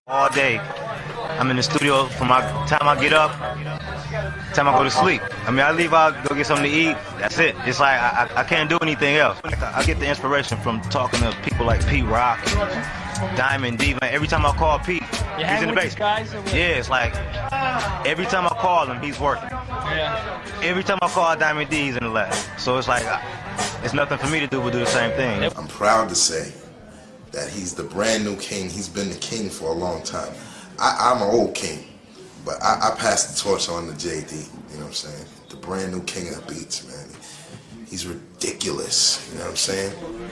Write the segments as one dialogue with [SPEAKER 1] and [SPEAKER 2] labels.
[SPEAKER 1] all day. I'm in the studio from my time I get up, time I go to sleep. I mean, I leave out, go get something to eat. That's it. It's like I can't do anything else. I get the inspiration from talking to people like Pete Rock, Diamond D. Man, every time I call Pete, he's in the basement. Yeah, it's like every time I call him, he's working. Yeah. Every time I call Diamond D, he's in the lab. So it's like it's nothing for me to do but do the same thing.
[SPEAKER 2] I'm proud to say that he's the brand new king. He's been the king for a long time. I'm an old king, but I passed the torch on to JD, you know what I'm saying? The brand new king of the beats, man. He's ridiculous, you know what I'm saying?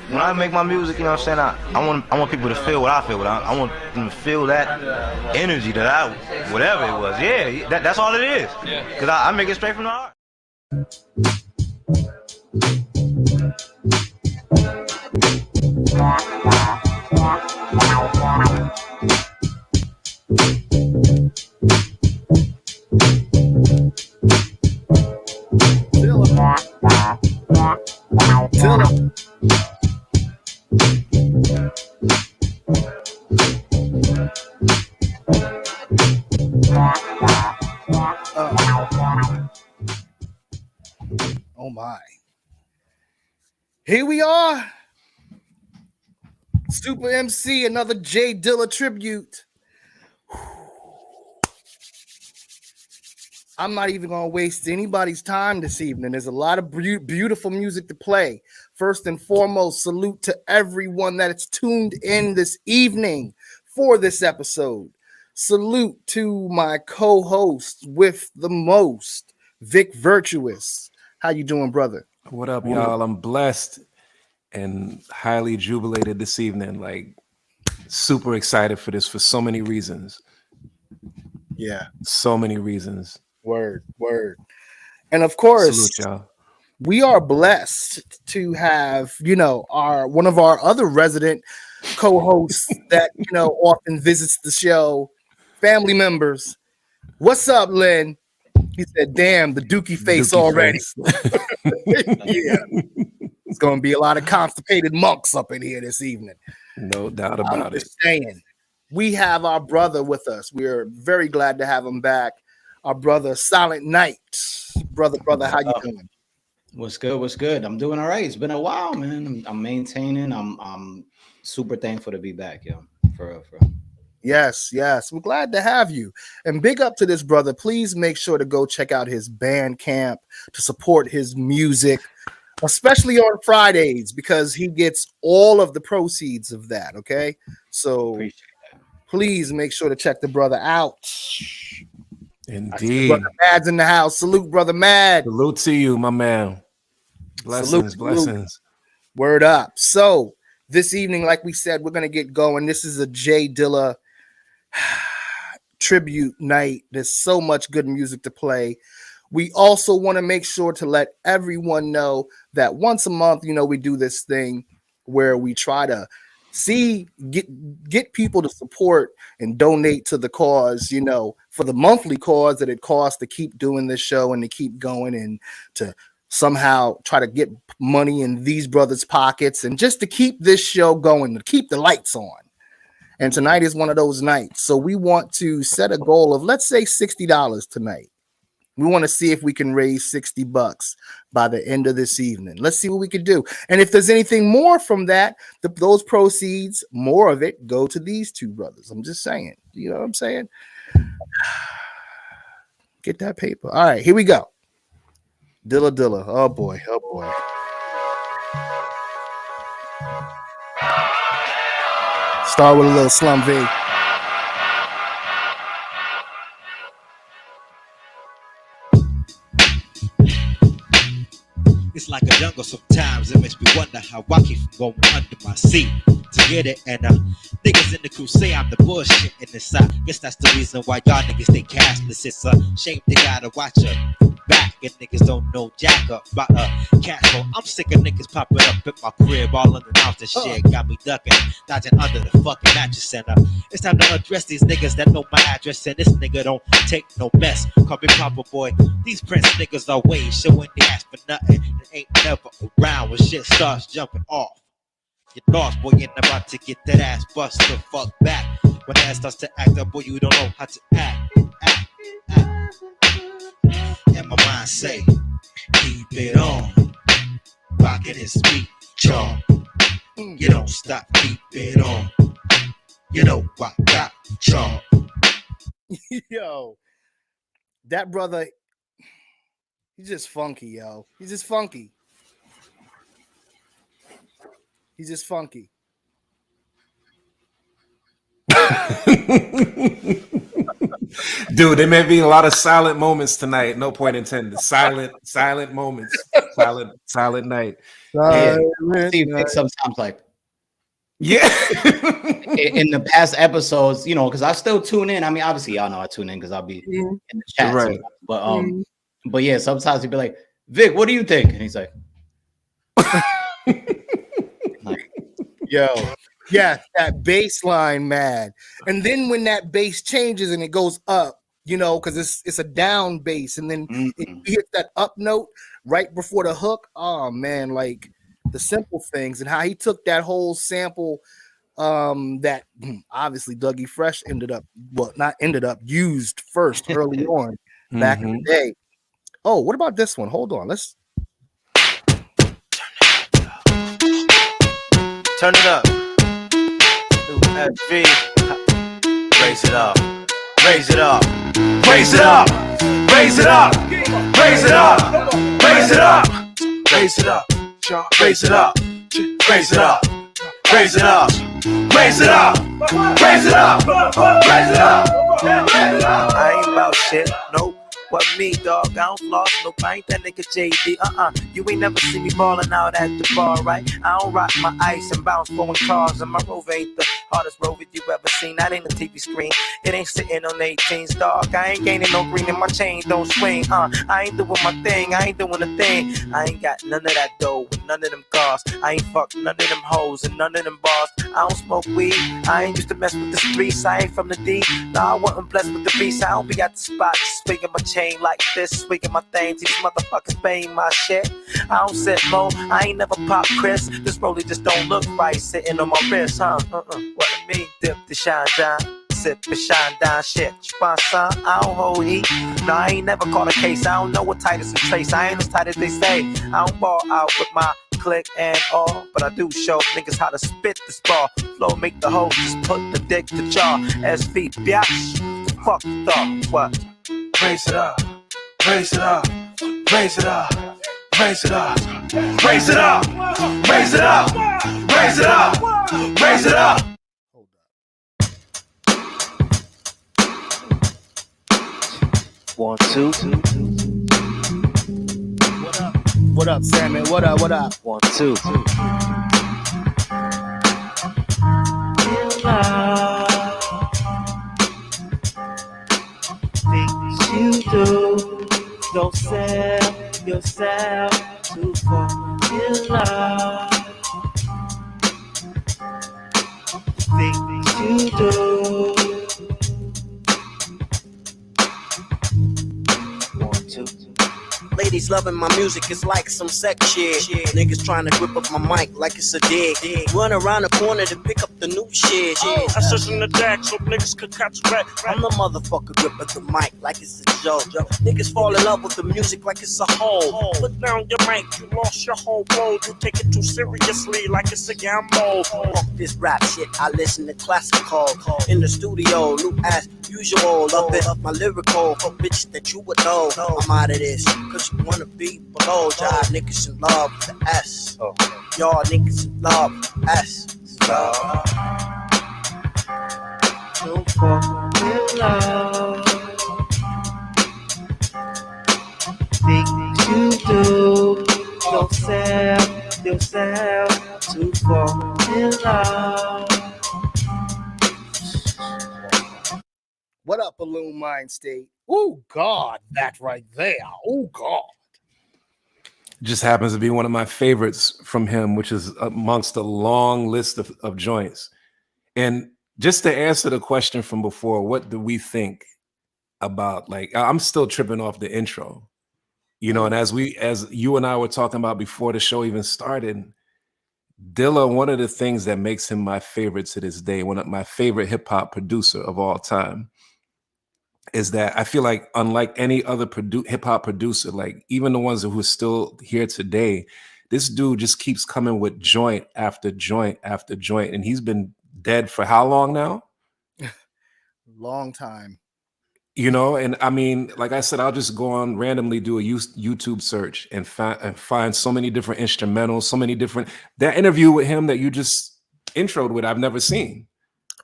[SPEAKER 1] When I make my music, you know what I'm saying, I want people to feel what I feel. I want them to feel that energy that whatever it was. Yeah, that's all it is. Because I make it straight from the heart.
[SPEAKER 3] Oh my. Here we are. Super MC, another J Dilla tribute. I'm not even going to waste anybody's time this evening. There's a lot of beautiful music to play. First and foremost, salute to everyone that is tuned in this evening for this episode. Salute to my co-host with the most, Vic Virtuous. How you doing, brother?
[SPEAKER 4] What up, y'all? I'm blessed and highly jubilated this evening. Like, super excited for this for so many reasons.
[SPEAKER 3] Yeah.
[SPEAKER 4] So many reasons.
[SPEAKER 3] Word. And of course,
[SPEAKER 4] salute, y'all.
[SPEAKER 3] We are blessed to have, one of our other resident co-hosts that, often visits the show, family members. What's up, Lynn? He said, damn, the dookie face already. Yeah. It's going to be a lot of constipated monks up in here this evening.
[SPEAKER 4] No doubt about it.
[SPEAKER 3] Saying, we have our brother with us. We are very glad to have him back. Our brother, Silent Night. Brother, how you doing?
[SPEAKER 5] What's good? I'm doing all right. It's been a while, man. I'm maintaining. I'm super thankful to be back, yo. For real.
[SPEAKER 3] Yes. We're glad to have you. And big up to this brother. Please make sure to go check out his Bandcamp to support his music, especially on Fridays, because he gets all of the proceeds of that. Okay. So please make sure to check the brother out.
[SPEAKER 4] Indeed.
[SPEAKER 3] Brother Mad's in the house. Salute, brother Mad.
[SPEAKER 4] Salute to you, my man. Blessings.
[SPEAKER 3] Word up. So this evening, like we said, we're going to get going. This is a J Dilla tribute night. There's so much good music to play. We also want to make sure to let everyone know that once a month, we do this thing where we try to get people to support and donate to the cause, for the monthly cause that it costs to keep doing this show and to keep going and to somehow try to get money in these brothers' pockets and just to keep this show going, to keep the lights on. And tonight is one of those nights. So we want to set a goal of, let's say, $60 tonight. We want to see if we can raise $60 by the end of this evening. Let's see what we can do. And if there's anything more from that, those proceeds, more of it, go to these two brothers. I'm just saying. You know what I'm saying? Get that paper. All right, here we go. Dilla. Oh, boy. Start with a little Slum Village.
[SPEAKER 6] It's like a jungle sometimes. It makes me wonder how I keep going under my seat to get it. And niggas in the crew say I'm the bullshit in the side. Guess that's the reason why y'all niggas stay cashless. It's a shame they gotta watch a back and niggas don't know jack up about cash flow. I'm sick of niggas popping up in my crib all unannounced and shit. Got me ducking, dodging under the fucking mattress center. It's time to address these niggas that know my address, and this nigga don't take no mess. Call me Papa Boy. These Prince niggas are way showing they ass for nothing and ain't never around when shit starts jumping off. You're lost, boy, you're about to get that ass bust the fuck back. When that starts to act up, boy, you don't know how to act. And my mind say, keep it on. Rockin' his beat, y'all. You don't stop, keep it on. You know I got y'all.
[SPEAKER 3] Yo, that brother, he's just funky, yo. He's just funky. He's just funky.
[SPEAKER 4] Dude, there may be a lot of silent moments tonight. No point intended. Silent moments. Silent night.
[SPEAKER 5] Yeah. See, Vic sometimes like,
[SPEAKER 4] yeah.
[SPEAKER 5] in the past episodes, you know, because I still tune in. I mean, obviously, y'all know I tune in because I'll be in the chat.
[SPEAKER 4] Right.
[SPEAKER 5] But yeah, sometimes he'd be like, Vic, what do you think? And he's like,
[SPEAKER 3] yo, yeah, that bass line, man. And then when that bass changes and it goes up, you know, because it's a down bass, and then it hits that up note right before the hook. Oh man, like the simple things and how he took that whole sample that obviously Dougie Fresh used first early on back in the day. Oh, what about this one? Hold on, let's
[SPEAKER 1] Turn it up. SV. Raise it up. Raise it up. Raise it up. Raise it up. Raise it up. Raise it up. Raise it up. Raise it up. Raise it up. Raise it up. Raise it up. Raise it up. Raise it up. I ain't about shit. Nope. What me, dog? I don't floss, nope, I ain't that nigga JD. You ain't never see me ballin' out at the bar, right? I don't rock my ice and bounce blowing cars, and my Rover ain't the hardest Rover you ever seen. That ain't a TV screen, it ain't sitting on 18s, dog. I ain't gaining no green and my chain don't swing. I ain't doing my thing, I ain't doing a thing. I ain't got none of that dough with none of them cars. I ain't fucked none of them hoes and none of them bars. I don't smoke weed, I ain't used to mess with the streets. I ain't from the D, nah, I wasn't blessed with the beast. I don't be at the spot, swinging my chain like this, swinging my thing. These motherfuckers paying my shit. I don't sit low, I ain't never pop Chris. This rollie just don't look right sitting on my wrist, huh? What it mean? Dip the shine down, sip and shine down shit. Sponsor, I don't hold heat. No, I ain't never caught a case. I don't know what tight is in trace. I ain't as tight as they say. I don't ball out with my click and all, but I do show niggas how to spit this ball. Flow make the hoe just put the dick to jaw. SV, biatch, fuck the thought. What? Raise it up, raise it up, raise it up, raise it up, raise it up, raise it up, raise it up, raise it up.
[SPEAKER 3] hold up.
[SPEAKER 1] 1, 2.
[SPEAKER 3] What up, Salmon? What up? What up?
[SPEAKER 1] 1, 2. Things you do, don't sell yourself to fall in love. Things you do. 1, 2.
[SPEAKER 7] Ladies loving my music, it's like some sex shit. Niggas trying to grip up my mic like it's a dig. Run around the corner to pick up the new shit. I search in the deck so niggas could catch a wreck. I'm the motherfucker gripping the mic like it's a joke. Niggas fall in love with the music like it's a hole. Put down your mic, you lost your whole road. You take it too seriously like it's a gamble. Fuck this rap shit, I listen to classical. In the studio, new as usual. Love it up my lyrical. For bitch that you would know. I'm out of this, cause you wanna be below. Y'all niggas in love with the S. Y'all niggas in love with the S.
[SPEAKER 1] Don't fall in love. Things you do, don't sell yourself to fall in love.
[SPEAKER 3] What up, Balloon Mind State? Oh God, that right there. Oh God.
[SPEAKER 4] Just happens to be one of my favorites from him, which is amongst a long list of joints. And just to answer the question from before, what do we think about, like, I'm still tripping off the intro, you know, and as you and I were talking about before the show even started, Dilla, one of the things that makes him my favorite to this day, one of my favorite hip hop producer of all time, is that I feel like unlike any other hip hop producer, like even the ones who are still here today, this dude just keeps coming with joint after joint after joint. And he's been dead for how long now?
[SPEAKER 3] Long time.
[SPEAKER 4] You know, and I mean, like I said, I'll just go on randomly do a YouTube search and find so many different instrumentals, so many different. That interview with him that you just introed with, I've never seen.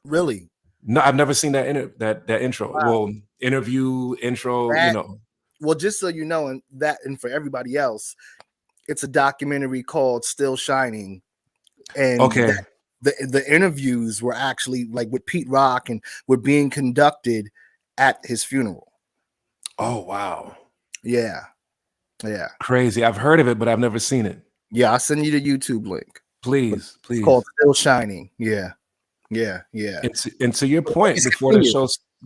[SPEAKER 3] Really?
[SPEAKER 4] No, I've never seen that intro.
[SPEAKER 3] Wow.
[SPEAKER 4] Well, intro,
[SPEAKER 3] that,
[SPEAKER 4] you know.
[SPEAKER 3] Well, just so you know, and for everybody else, it's a documentary called Still Shining. And
[SPEAKER 4] okay.
[SPEAKER 3] The interviews were actually like with Pete Rock and were being conducted at his funeral.
[SPEAKER 4] Oh, wow.
[SPEAKER 3] Yeah.
[SPEAKER 4] Crazy. I've heard of it, but I've never seen it.
[SPEAKER 3] Yeah, I'll send you the YouTube link.
[SPEAKER 4] Please.
[SPEAKER 3] It's called Still Shining. Yeah.
[SPEAKER 4] And to your point,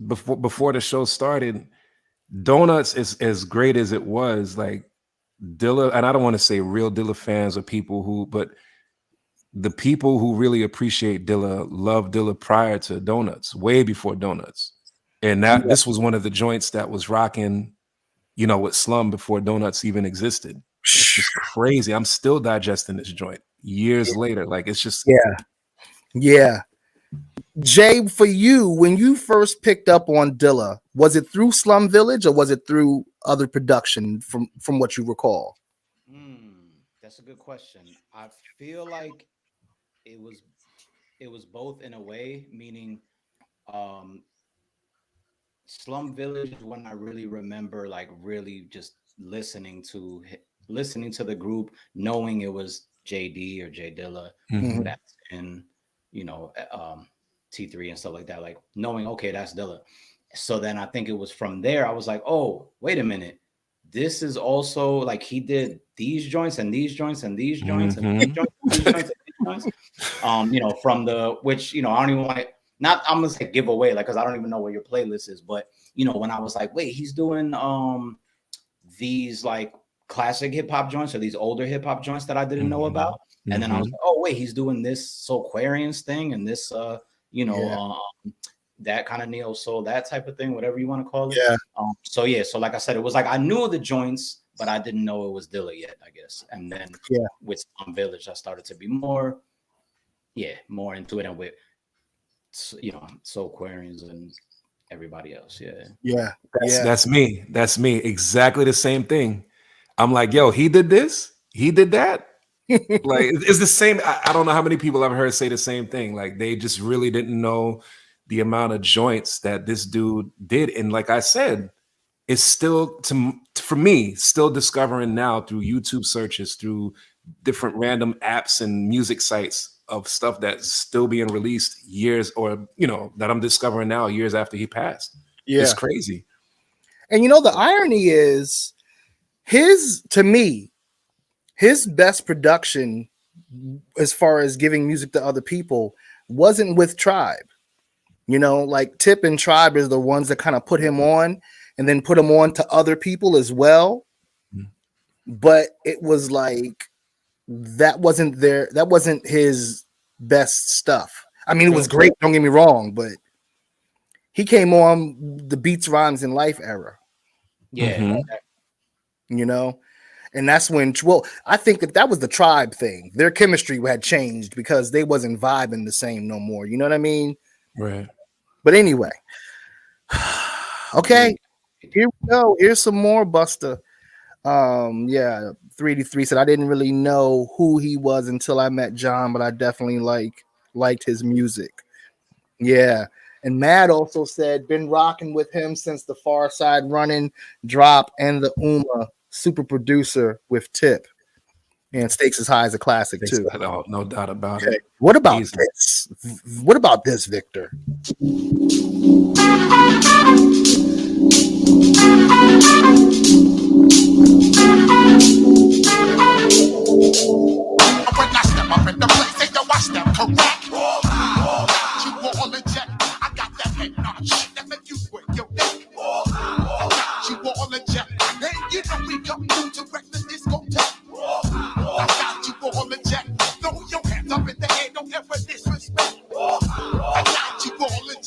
[SPEAKER 4] before the show started, Donuts is as great as it was. Like Dilla, and I don't want to say real Dilla fans or people but the people who really appreciate Dilla love Dilla prior to Donuts, way before Donuts. And this was one of the joints that was rocking, you know, with Slum before Donuts even existed. It's just crazy. I'm still digesting this joint years later. Like it's just
[SPEAKER 3] Yeah. Jay, for you, when you first picked up on Dilla, was it through Slum Village or was it through other production from what you recall?
[SPEAKER 5] That's a good question. I feel like it was both in a way, meaning Slum Village is when I really remember like really just listening to the group, knowing it was JD or J Dilla, that's in, you know, T3 and stuff like that, like knowing, okay, that's Dilla. So then I think it was from there I was like, oh, wait a minute, this is also like he did these joints and these joints and these joints and these joints and these joints and these joints. You know, from the, which, you know, I don't even want to, not, I'm gonna say give away, like, because I don't even know where your playlist is, but you know, when I was like, wait, he's doing these like classic hip hop joints or these older hip hop joints that I didn't know about, and then I was like, oh wait, he's doing this Soulquarians thing and this you know, that kind of neo soul, that type of thing, whatever you want to call it. So like I said, it was like I knew the joints, but I didn't know it was Dilla yet, I guess. And then with Slum Village, I started to be more into it, and with, you know, Soulquarians and everybody else.
[SPEAKER 4] That's me. Exactly the same thing. I'm like, yo, he did this, he did that. Like it's the same. I don't know how many people I've heard say the same thing. Like they just really didn't know the amount of joints that this dude did. And like I said, it's still for me still discovering now through YouTube searches, through different random apps and music sites of stuff that's still being released years, or you know, that I'm discovering now years after he passed. It's crazy.
[SPEAKER 3] And you know, the irony is to me, his best production as far as giving music to other people wasn't with Tribe. You know, like Tip and Tribe is the ones that kind of put him on and then put him on to other people as well. But it was like that wasn't his best stuff. I mean, it was great, don't get me wrong, but he came on the Beats, Rhymes, and Life era. You know, and that's when, well, I think that was the Tribe thing. Their chemistry had changed because they wasn't vibing the same no more. You know what I mean?
[SPEAKER 4] Right.
[SPEAKER 3] But anyway, okay, here we go. Here's some more Busta. 383 said, I didn't really know who he was until I met John, but I definitely liked his music. Yeah. And Mad also said, been rocking with him since the Far Side Running drop and the Uma Super Producer with Tip. And Stakes is High is a classic too.
[SPEAKER 4] No doubt about it.
[SPEAKER 3] What about this? What about this, Victor?
[SPEAKER 8] When I step up in the place, they know I step correct. You all in check. I got that head notch that make you break your neck. You all in check. Then you know we come through to wreck the discotheque. I got you all in check. Throw your hands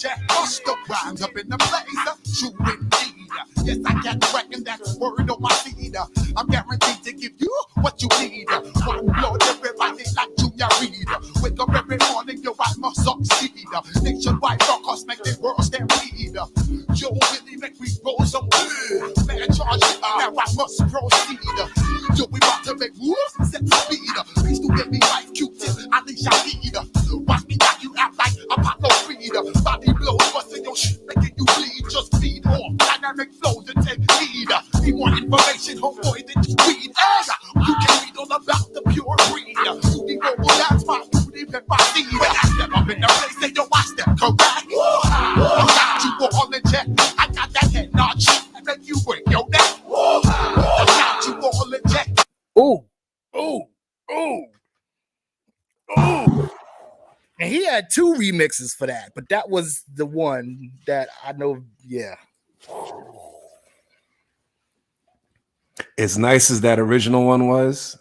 [SPEAKER 8] check. Bust the rhymes up in the place. True indeed. Yes, I can reckon that's word on my feed. I'm guaranteed to give you what you need. One blood, everybody like Junior Reed. Wake up every morning, yo, I must succeed. Nationwide broadcast make the world stampede. Joe really make me roll some good. Man, charge it, now I must proceed. Yo, we about to make moves, set the speed. Please do give me life, Q-tip, I think I need. Watch me knock you out like Apollo Creed. Body blows, busting your shit, making you bleed. Just feed off dynamic flows and take heed. Need more information, homeboy, than you read. You can read all about the pure breed. You need more, that's my duty, and my seed. When I step up in the place, they don't watch them correct. I got you all in check. I got that head notch. I make you break your neck. I got you all in check.
[SPEAKER 3] Ooh, ooh, ooh, ooh. And he had 2 remixes for that, but that was the one that I know, yeah.
[SPEAKER 4] As nice as that original one was,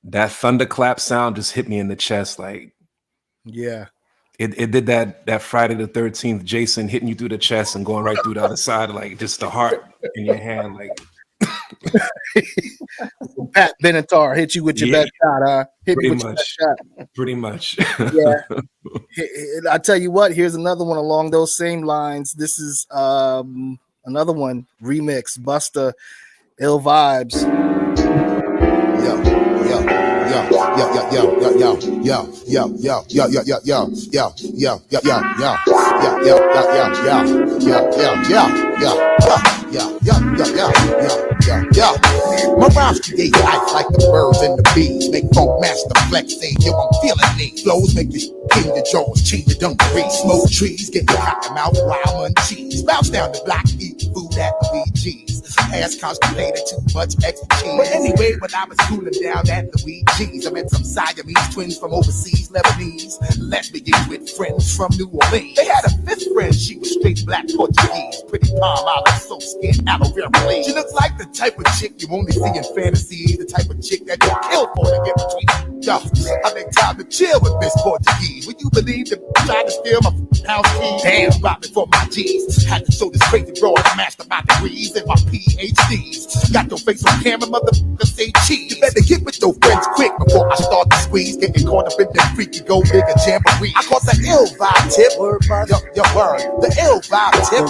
[SPEAKER 4] that thunderclap sound just hit me in the chest. Like,
[SPEAKER 3] yeah,
[SPEAKER 4] it did that Friday the 13th Jason hitting you through the chest and going right through the other side, like just the heart in your hand. Like
[SPEAKER 3] Pat Benatar hit you with your best shot, huh? Hit me with your best shot.
[SPEAKER 4] Pretty much.
[SPEAKER 3] Yeah. I tell you what, here's another one along those same lines. This is another one, remix, Busta, Ill Vibes.
[SPEAKER 8] My rhymes create life like the birds and the bees. Make funk master flex, say, yo, I'm feeling these. Flows make me king the jaws, change the dungarees. Smoke trees, get cotton mouth, rhyme cheese. Bounce down the block, eat food at Luigi's. Ass constipated, too much extra cheese. But anyway, when I was cooling down at Luigi's, I met some Siamese twins from overseas, Lebanese. Lesbians with friends from New Orleans. They had a 5th friend, she was straight black Portuguese. Pretty palm olive, so skin, aloe vera leaves. She looks like the type of chick you only see in fantasies. The type of chick that you kill for to get between yo, I make time to chill with Miss Portuguese. Would you believe that tried to steal my house keys? Damn, robbing for my G's. Had to show this crazy broad, master my degrees and my PhDs. Got your face on camera, motherfucker, say cheese. You better get with your friends quick before I start to squeeze. Getting caught up in that freaky go bigger jamboree. I caught the ill vibe tip. Word, yo, word. The ill vibe tip.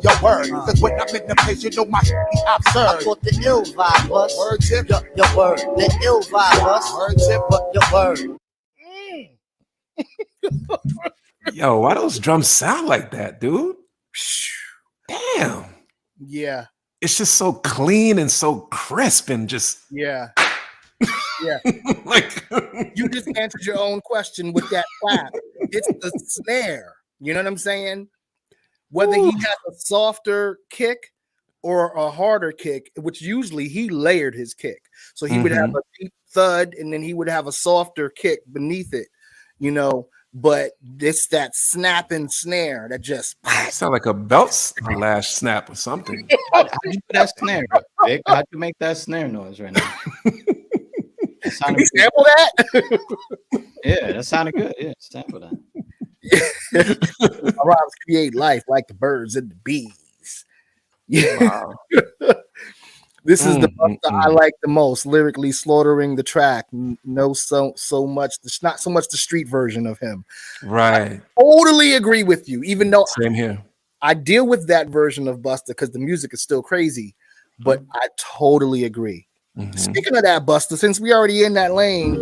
[SPEAKER 8] Yo, word. Cause when I'm in the place, you know my shit be absurd.
[SPEAKER 7] I caught the ill vibe bus.
[SPEAKER 8] Word tip.
[SPEAKER 7] Yo, word. The ill vibe bus.
[SPEAKER 8] Word tip.
[SPEAKER 7] Yo, word.
[SPEAKER 4] Yo, why those drums sound like that, dude? Damn.
[SPEAKER 3] Yeah.
[SPEAKER 4] It's just so clean and so crisp and just
[SPEAKER 3] Yeah. Yeah.
[SPEAKER 4] like
[SPEAKER 3] You just answered your own question with that clap. It's the snare. You know what I'm saying? Whether he has a softer kick or a harder kick, which usually he layered his kick. So he would have a deep thud and then he would have a softer kick beneath it, you know. But it's that snapping snare that just
[SPEAKER 4] sound like a belt slash snap or something.
[SPEAKER 5] How'd you do that snare, Vic? How'd you make that snare noise right now?
[SPEAKER 3] Can we sample that?
[SPEAKER 5] Yeah, that sounded good. Yeah, sample that.
[SPEAKER 3] My rhymes create life like the birds and the bees. Yeah.
[SPEAKER 4] Wow.
[SPEAKER 3] This is the Busta I like the most, lyrically slaughtering the track. No, so much. Not so much the street version of him.
[SPEAKER 4] Right.
[SPEAKER 3] I totally agree with you. Even though
[SPEAKER 4] Same here.
[SPEAKER 3] I deal with that version of Busta because the music is still crazy, but I totally agree. Speaking of that, Busta, since we already in that lane,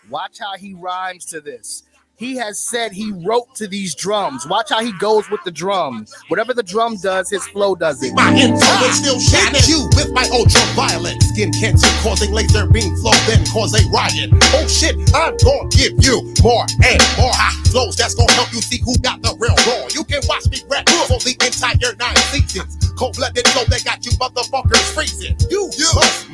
[SPEAKER 3] watch how he rhymes to this. He has said he wrote to these drums. Watch how he goes with the drums. Whatever the drum does, his flow does it.
[SPEAKER 8] My influence still shining. You with my ultraviolet skin cancer causing laser beam flow, then cause a riot. Oh shit, I'm gonna give you more and more hot flows that's gonna help you see who got the real raw. You can watch me rap for the entire 9 seasons. Cold-blooded flow that got you motherfuckers freezing. You must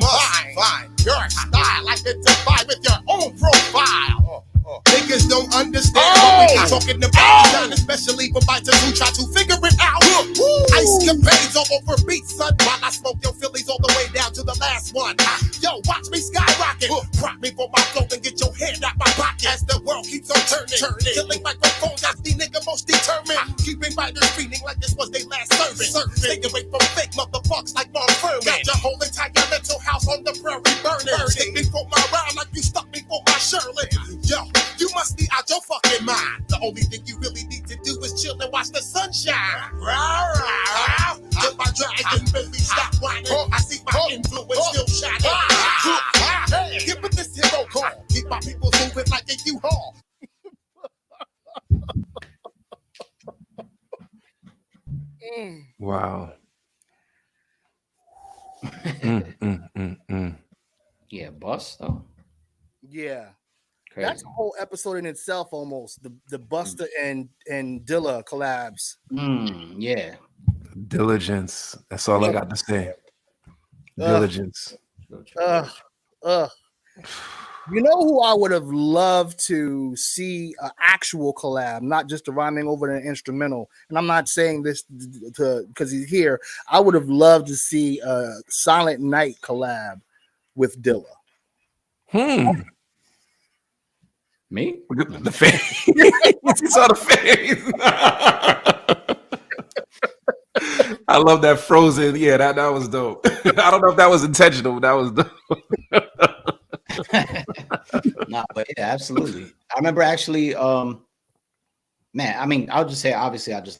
[SPEAKER 8] find your style. Identify with your own profile. Niggas don't understand what we talking about, especially for biters who try to figure it out. Ice capades all over beats, son, while I smoke your Phillies all the way down to the last one. Yo, watch me skyrocket. Prop me for my flow and get your head out my pocket. As the world keeps on turning. Killing microphones, that's the nigga most determined. Keeping fighters feeling like this was their last service. Stay away from fake motherfuckers like Mark Furman. Got your whole entire mental house on the prairie burning. Stick me for my rhyme like you stuck me for my Shirley. Yo, you must be out your fucking mind. The only thing you really need to do is chill and watch the sunshine. If I dragon, baby, stop whining. I see my influence still shining. Give me this hero call. Keep my people moving like a U-Haul.
[SPEAKER 4] Wow.
[SPEAKER 5] Yeah, bust though.
[SPEAKER 3] Yeah.
[SPEAKER 5] Crazy.
[SPEAKER 3] That's a whole episode in itself almost. The Busta and Dilla collabs.
[SPEAKER 5] Yeah.
[SPEAKER 4] Diligence. That's all I got to say. Diligence.
[SPEAKER 3] You know who I would have loved to see an actual collab, not just a rhyming over an instrumental. And I'm not saying this because he's here. I would have loved to see a Silent Night collab with Dilla.
[SPEAKER 5] Me?
[SPEAKER 4] The face. You saw the face. I love that frozen. Yeah, that was dope. I don't know if that was intentional, but that was dope.
[SPEAKER 5] Nah, but yeah, absolutely. I remember actually, man, I mean, I'll just say, obviously, I've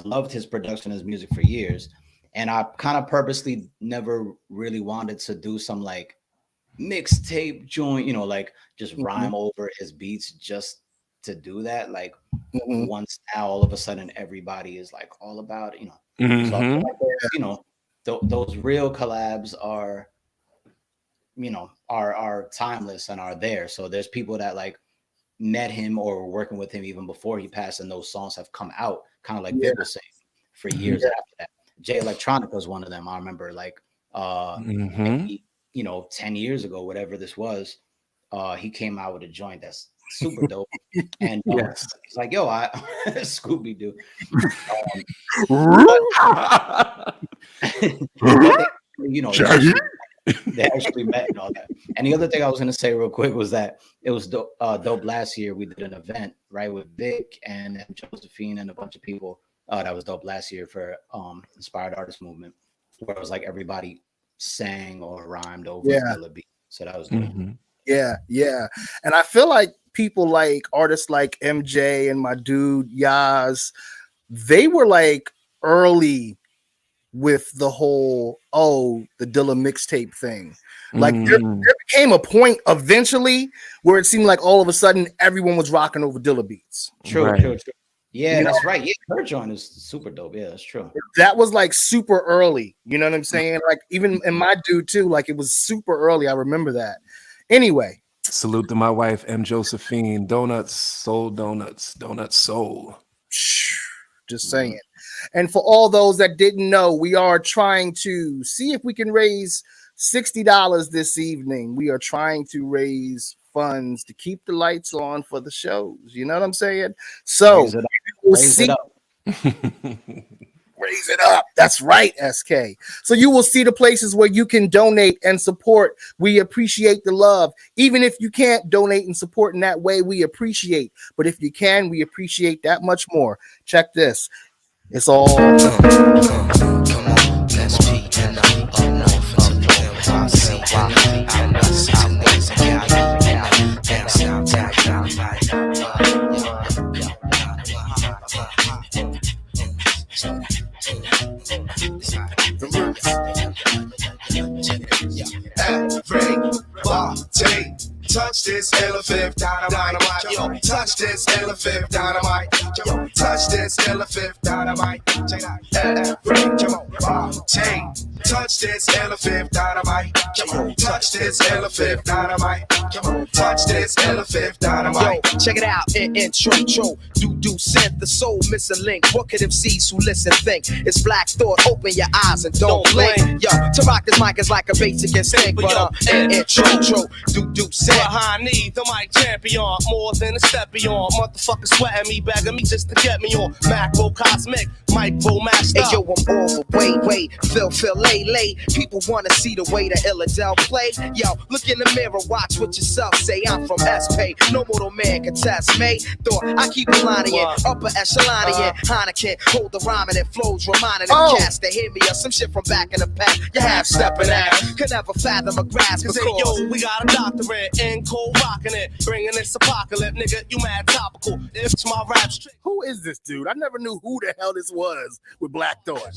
[SPEAKER 5] loved his production, his music for years. And I kind of purposely never really wanted to do some like mixtape joint, you know, like just rhyme over his beats just to do that. Like once now, all of a sudden, everybody is like all about it, you know. So I feel like you know, those real collabs are, you know, are timeless and are there. So there's people that like met him or were working with him even before he passed, and those songs have come out kind of like Viv was saying for years after that. Jay Electronica was one of them. I remember like maybe, you know, 10 years ago, whatever this was, he came out with a joint that's super dope. And it's like, yo, I Scooby Doo. You know, they actually met and all that. And the other thing I was going to say real quick was that it was dope last year. We did an event, right, with Vic and Josephine and a bunch of people. That was dope last year for Inspired Artist Movement, where it was like everybody sang or rhymed over the beat. So that was good.
[SPEAKER 3] Yeah. And I feel like people like artists like MJ and my dude Yaz, they were like early with the whole the Dilla mixtape thing. Like there became a point eventually where it seemed like all of a sudden everyone was rocking over Dilla beats.
[SPEAKER 5] True. Yeah, that's right. Yeah, her joint is super dope. Yeah, that's true.
[SPEAKER 3] That was like super early. You know what I'm saying? Like even in my dude too, like it was super early. I remember that. Anyway.
[SPEAKER 4] Salute to my wife, M. Josephine. Donuts, soul.
[SPEAKER 3] Just saying. And for all those that didn't know, we are trying to see if we can raise $60 this evening. We are trying to raise funds to keep the lights on for the shows. You know what I'm saying? So
[SPEAKER 5] raise it up.
[SPEAKER 3] Raise it up. That's right, SK. So you will see the places where you can donate and support. We appreciate the love. Even if you can't donate and support in that way, we appreciate. But if you can, we appreciate that much more. Check this. It's all. Come on, let's be
[SPEAKER 9] touch this elephant dynamite, yo. Touch this elephant dynamite, yo. Touch this elephant dynamite. Come on, touch this elephant dynamite, come on. Touch this elephant dynamite, come on. Touch this elephant dynamite.
[SPEAKER 10] Yo, check it out. Intro. Do sent the soul missing link. What could MCs who listen think? It's black thought. Open your eyes and don't blink. Yo, to rock this mic is like a basic instinct, but intro. Do sent.
[SPEAKER 9] I need the mic champion, more than a step beyond. Motherfucker sweating me, begging me just to get me on. Macro cosmic, micro master.
[SPEAKER 10] Hey yo, I'm all the way. Feel stay late. People wanna see the way the Illadel play. Yo, look in the mirror, watch what yourself say. I'm from SP, no mortal man can test me. Thought I keep a line in, upper echelon in. Heineken, hold the rhyme and it flows, reminding them cats to hear me or some shit from back in the past. You half stepping ass, could never fathom a grasp.
[SPEAKER 11] Cause hey, yo, we got a doctorate in cold rocking it, bringing this apocalypse, nigga. You mad topical? It's my rap straight.
[SPEAKER 3] Who is this dude? I never knew who the hell this was with Black Thought.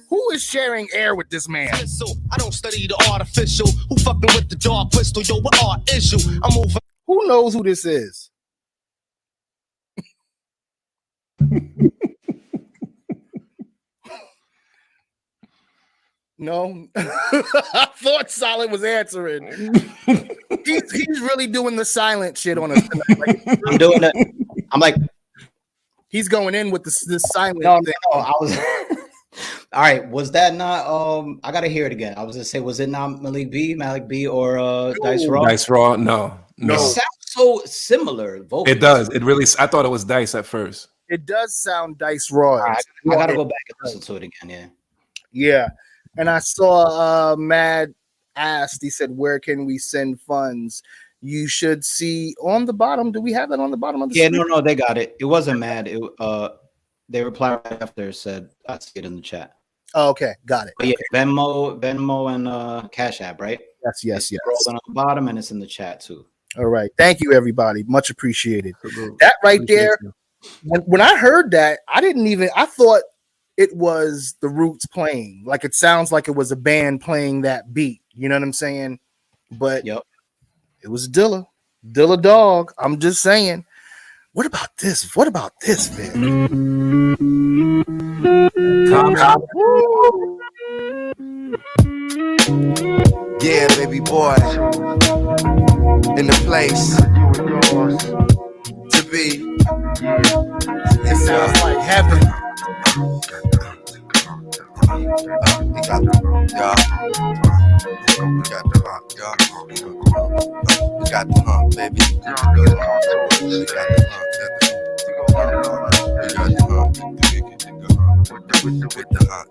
[SPEAKER 3] Who is sharing air with this man?
[SPEAKER 11] I don't study the artificial. Who fucking with the dark crystal? Yo, what art is you? I'm over.
[SPEAKER 3] Who knows who this is? No, I thought Solid was answering. He's really doing the silent shit on us tonight. Like,
[SPEAKER 5] I'm doing it. I'm like,
[SPEAKER 3] he's going in with this silent thing.
[SPEAKER 5] No, I was. All right, was that not? I gotta hear it again. I was gonna say, was it not Malik B, or Dice Raw?
[SPEAKER 4] Dice Raw, no.
[SPEAKER 5] It sounds so similar. Vocally.
[SPEAKER 4] It does. It really. I thought it was Dice at first.
[SPEAKER 3] It does sound Dice Raw.
[SPEAKER 5] I gotta go back and listen to it again. Yeah.
[SPEAKER 3] Yeah. And I saw Mad asked, he said, where can we send funds? You should see on the bottom. Do we have it on the bottom of the screen?
[SPEAKER 5] No, they got it. It wasn't Mad. They replied right after, said, I see it in the chat.
[SPEAKER 3] Oh, okay, got it.
[SPEAKER 5] But yeah, Venmo and Cash App, right?
[SPEAKER 3] Yes.
[SPEAKER 5] Rolling on the bottom, and it's in the chat too.
[SPEAKER 3] All right. Thank you, everybody. Much appreciated. That right there, when I heard that, I thought it was the Roots playing. Like, it sounds like it was a band playing that beat. You know what I'm saying? But
[SPEAKER 5] it
[SPEAKER 3] was Dilla Dog. I'm just saying. What about this? What about this, man?
[SPEAKER 9] Yeah, baby boy, in the place to be.
[SPEAKER 3] It sounds like heaven.
[SPEAKER 9] We got the hump, baby. We got the hump. With the hump.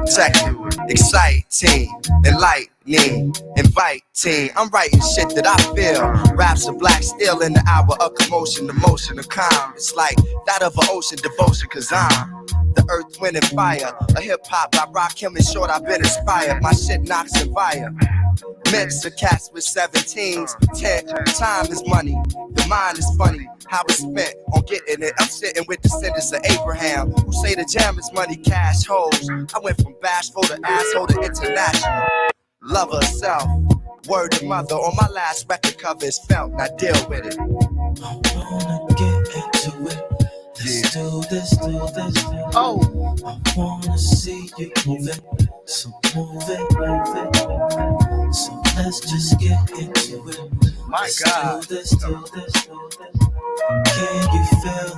[SPEAKER 9] Check it. Exciting, enlightening, inviting. I'm writing shit that I feel. Raps of black steel in the hour of commotion, the motion of calm. It's like that of an ocean devotion, cause I'm the earth, wind, and fire. A hip-hop, I rock him in short, I've been inspired. My shit knocks and fire. Mix of cats with 17s. 10, time is money. The mind is funny. How it's spent on getting it. I'm sitting with descendants of Abraham who say the jam is money, cash, hoes. I went from bashful to asshole to international. Love herself. Word to mother on my last record cover is felt. Now deal with it.
[SPEAKER 12] I wanna get into it. Let's do this.
[SPEAKER 3] Oh,
[SPEAKER 12] I wanna see you move it. So move it. So let's just get into it.
[SPEAKER 3] my God.
[SPEAKER 12] Do this. Can you feel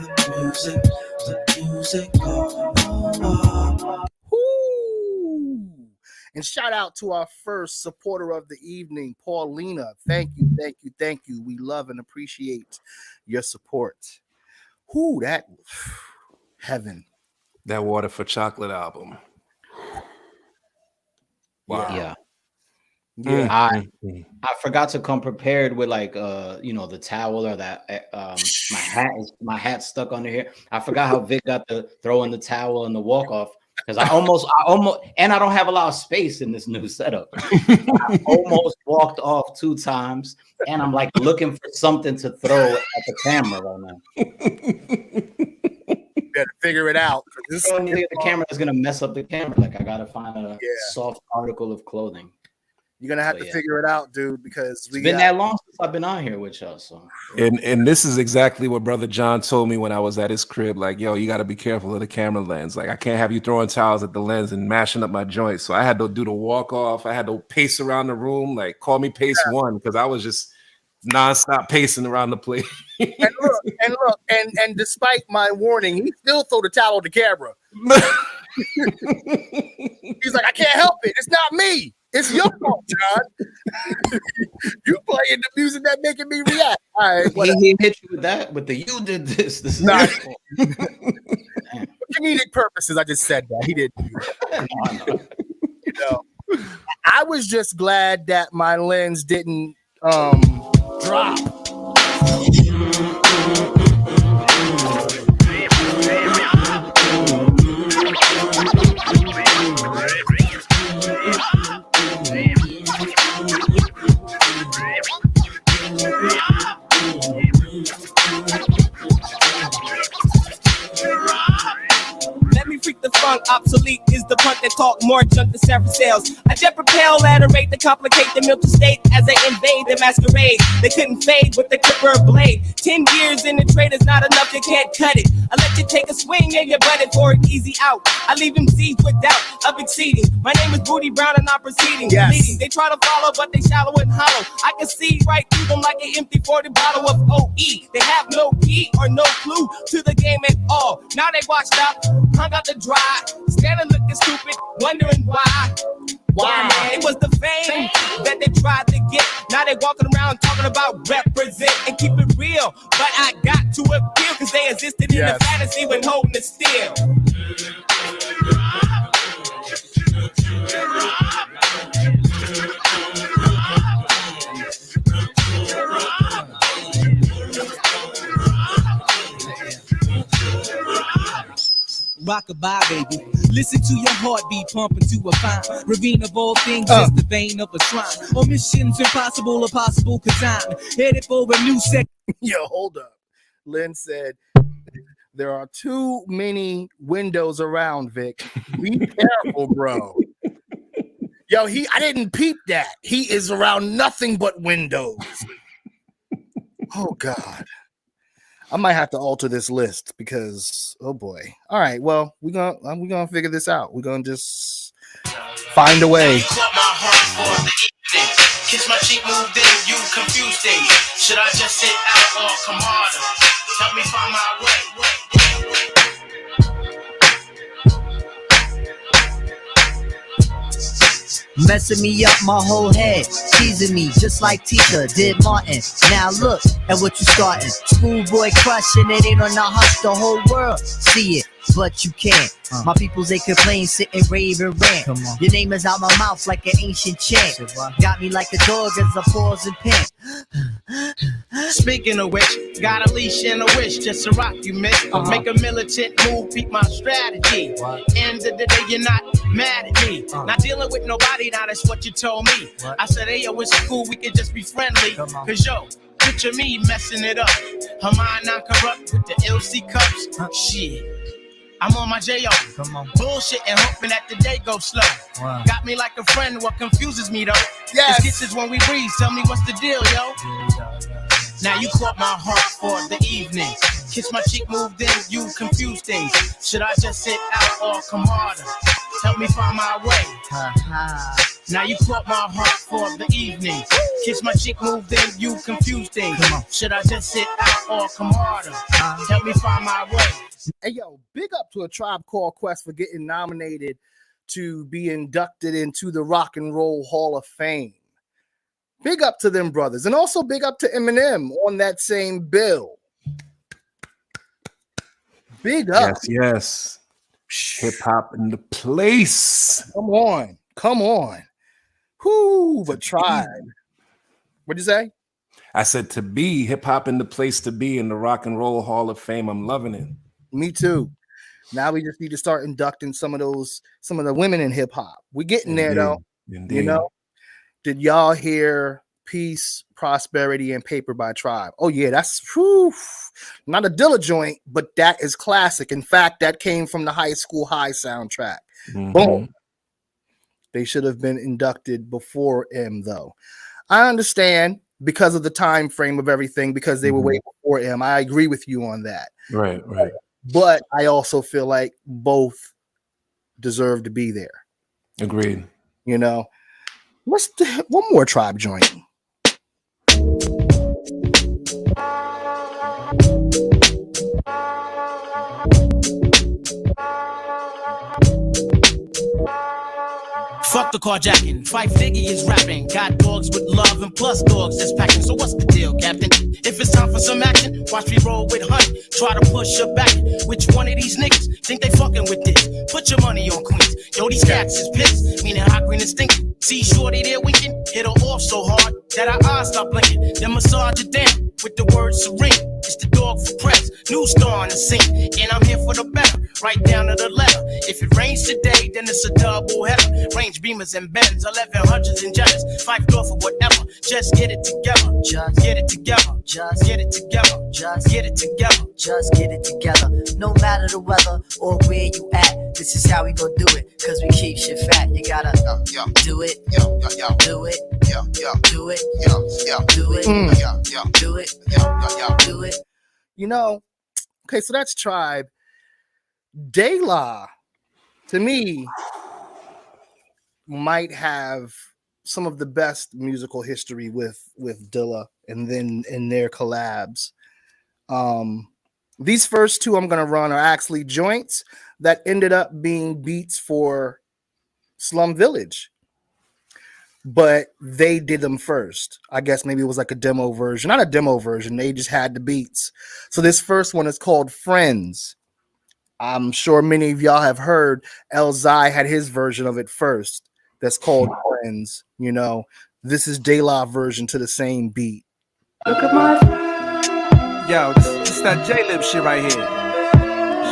[SPEAKER 12] the music?
[SPEAKER 3] Ooh. And shout out to our first supporter of the evening, Paulina. Thank you. We love and appreciate your support. Ooh, that heaven.
[SPEAKER 4] That Water for Chocolate album.
[SPEAKER 5] Wow. Yeah. I forgot to come prepared with the towel or that my hat stuck under here. I forgot how Vic got to throw in the towel and the walk off because I almost and I don't have a lot of space in this new setup. I almost walked off 2 times and I'm like looking for something to throw at the camera right now.
[SPEAKER 3] Better figure it out.
[SPEAKER 5] The camera is gonna mess up the camera. Like I gotta find a soft article of clothing.
[SPEAKER 3] You're gonna have to figure it out, dude, because
[SPEAKER 5] it's been that long since I've been on here with y'all. So
[SPEAKER 4] and this is exactly what Brother John told me when I was at his crib. Like, yo, you got to be careful of the camera lens. Like, I can't have you throwing towels at the lens and mashing up my joints. So I had to do the walk off. I had to pace around the room. Like, call me pace one because I was just nonstop pacing around the place. and
[SPEAKER 3] despite my warning, he still threw the towel at the camera. He's like, I can't help it. It's not me. It's your fault, John. You playing the music that making me react. All right,
[SPEAKER 5] he hit you with that, but you did this. This is
[SPEAKER 3] not for comedic purposes. I just said that he didn't. know, I was just glad that my lens didn't drop.
[SPEAKER 11] Let me freak the funk, obsolete is the punk that talk more junk than several sales. I jet propel at a rate to complicate the mental state as they invade the masquerade. They couldn't fade with the clipper blade. 10 years in the trade is not enough, you can't cut it. I let you take a swing and you butt it for an easy out. I leave them seeds with doubt of exceeding. My name is Booty Brown and I'm proceeding.
[SPEAKER 3] Yes.
[SPEAKER 11] Leading. They try to follow, but they shallow and hollow. I can see right through them like an empty 40 bottle of OE. They have no key or no clue to the game at all. Now they washed up, hung out to dry, standing looking stupid, wondering why. Why? It was the fame that they tried to get. Now they walking around talking about represent and keep it real. But I got to appeal because they existed in the fantasy when holding it still.
[SPEAKER 13] Rockabye, baby. Listen to your heartbeat pumping to a fine ravine of all things, just the vein of a shrine. On missions impossible or possible, cause I'm headed for a new set.
[SPEAKER 3] Yo, hold up. Lynn said, there are too many windows around, Vic. Be careful, bro. Yo, I didn't peep that. He is around nothing but windows. Oh, God. I might have to alter this list because, oh boy. All right, well, we're gonna figure this out. We're gonna just find a way.
[SPEAKER 14] Kiss my cheek, moved in, you confused things. Should I just sit out or come harder? Help me find my way.
[SPEAKER 15] Messing me up my whole head, teasing me just like Tika did Martin. Now look at what you starting. Schoolboy crushing, it ain't on the hush, the whole world see it, but you can't. My peoples, they complain, sit and rave and rant. Your name is out my mouth like an ancient chant. Got me like a dog as I pause and pant.
[SPEAKER 14] Speaking of which, got a leash and a wish just to rock you, miss. Make a militant move, beat my strategy. End of the day, you're not mad at me. Not dealing with nobody, now that's what you told me. I said, hey, yo, it's cool, we can just be friendly. Cause yo, picture me messing it up. Her mind not corrupt with the LC cups. Shit. I'm on my J.O. Bullshit and hoping that the day goes slow. Got me like a friend, what confuses me though. Yes. This kisses when we breathe, tell me what's the deal, yo. Now you caught my heart for the evening. Kiss my cheek, moved in, you confused things. Should I just sit out or come harder? Help me find my way. Now you caught my heart for the evening. Kiss my cheek, moved in, you confused things. Should I just sit out or come harder? Help me find my way.
[SPEAKER 3] Hey, yo, big up to A Tribe Called Quest for getting nominated to be inducted into the Rock and Roll Hall of Fame. Big up to them brothers. And also big up to Eminem on that same bill. Big up.
[SPEAKER 4] Yes. Hip hop in the place.
[SPEAKER 3] Come on. Whoo, but Tribe. What'd you say?
[SPEAKER 4] I said to be hip hop in the place to be in the Rock and Roll Hall of Fame. I'm loving it.
[SPEAKER 3] Me too. Now we just need to start inducting some of the women in hip hop. We're getting there though.
[SPEAKER 4] Indeed.
[SPEAKER 3] You know, did y'all hear Peace, Prosperity, and Paper by Tribe? Oh yeah, that's not a Dilla joint, but that is classic. In fact, that came from the High School High soundtrack. Boom. They should have been inducted before M though. I understand because of the time frame of everything, because they were way before M. I agree with you on that.
[SPEAKER 4] Right.
[SPEAKER 3] But I also feel like both deserve to be there.
[SPEAKER 4] Agreed.
[SPEAKER 3] You know, let's do one more Tribe joint.
[SPEAKER 14] Fuck the carjacking. Fife Figgy is rapping. Got dogs with love and plus dogs that's packing. So what's the deal, Captain? If it's time for some action, watch me roll with Honey. Try to push her back. Which one of these niggas think they fucking with this? Put your money on Queens. Yo, these cats is pissed. Meaning hot green is stinking. See shorty there winking. Hit her off so hard that her eyes stop blinking. Then massage it down with the word serene. It's the dog for press. New star on the scene. And I'm here for the better. Right down to the letter. If it rains today, then it's a double header. Range Beamers and Benz, 1100s and Jetters. Five door for whatever. Just get it together. Just get it together. Just get it together. Just get it together.
[SPEAKER 15] Just get it together. No matter the weather or where you at, this is how we gon' do it. Cause we keep shit fat. You gotta do it. Do it. Do it. Do it. Do it. Do it.
[SPEAKER 3] You know, okay, so that's Tribe. Dilla, to me, might have some of the best musical history with Dilla, and then in their collabs. These first two I'm gonna run are actually joints that ended up being beats for Slum Village, but they did them first. I guess maybe it was like a demo version, not a demo version. They just had the beats. So this first one is called Friends. I'm sure many of y'all have heard Elzai had his version of it first. That's called Friends. You know, this is Dilla version to the same beat.
[SPEAKER 16] Look at my friend. Yo, this that J-Lib shit right here.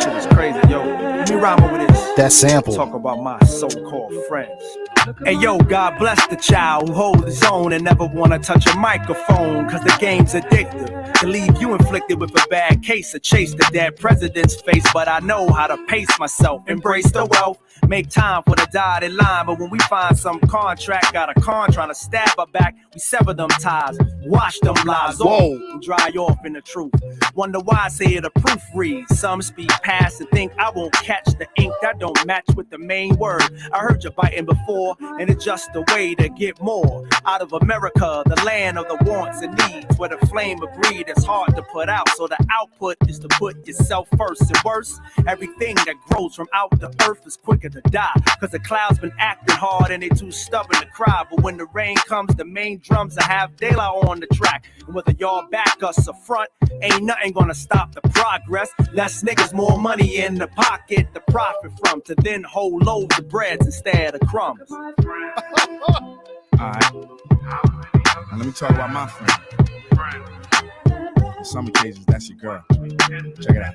[SPEAKER 16] Shit is crazy, yo. Let me rhyme over this.
[SPEAKER 3] That sample.
[SPEAKER 16] Talk about my so-called friends. Hey yo, God bless the child who holds his own and never wanna touch a microphone, cause the game's addictive. To leave you inflicted with a bad case, or chase the dead president's face. But I know how to pace myself, embrace the wealth, make time for the dotted line. But when we find some contract, got a con trying to stab her back, we sever them ties, wash them lies off, and dry off in the truth. Wonder why I say it a proofread. Some speak past and think I won't catch the ink that don't match with the main word. I heard you biting before, and it's just a way to get more out of America, the land of the wants and needs, where the flame of greed is hard to put out. So the output is to put yourself first. And worse, everything that grows from out the earth is quicker to die, cause the clouds been acting hard and they too stubborn to cry. But when the rain comes, the main drums will have daylight on the track. And whether y'all back us or front, ain't nothing gonna stop the progress. Less niggas, more money in the pocket to profit from, to then hold loaves of breads instead of crumbs.
[SPEAKER 17] Alright, now let me talk about my friend. In some occasions, that's your girl. Check it out.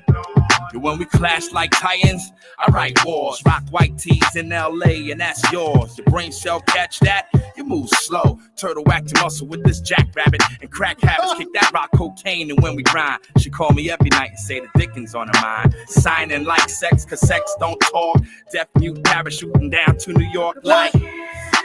[SPEAKER 18] When we clash like titans, I write wars. Rock white tees in LA, and that's yours. Your brain cell catch that, you move slow. Turtle whack to muscle with this jackrabbit, and crack habits kick that rock cocaine. And when we grind, she call me every night and say the Dickens on her mind. Signing like sex, cause sex don't talk. Deaf mute parachuting down to New York like,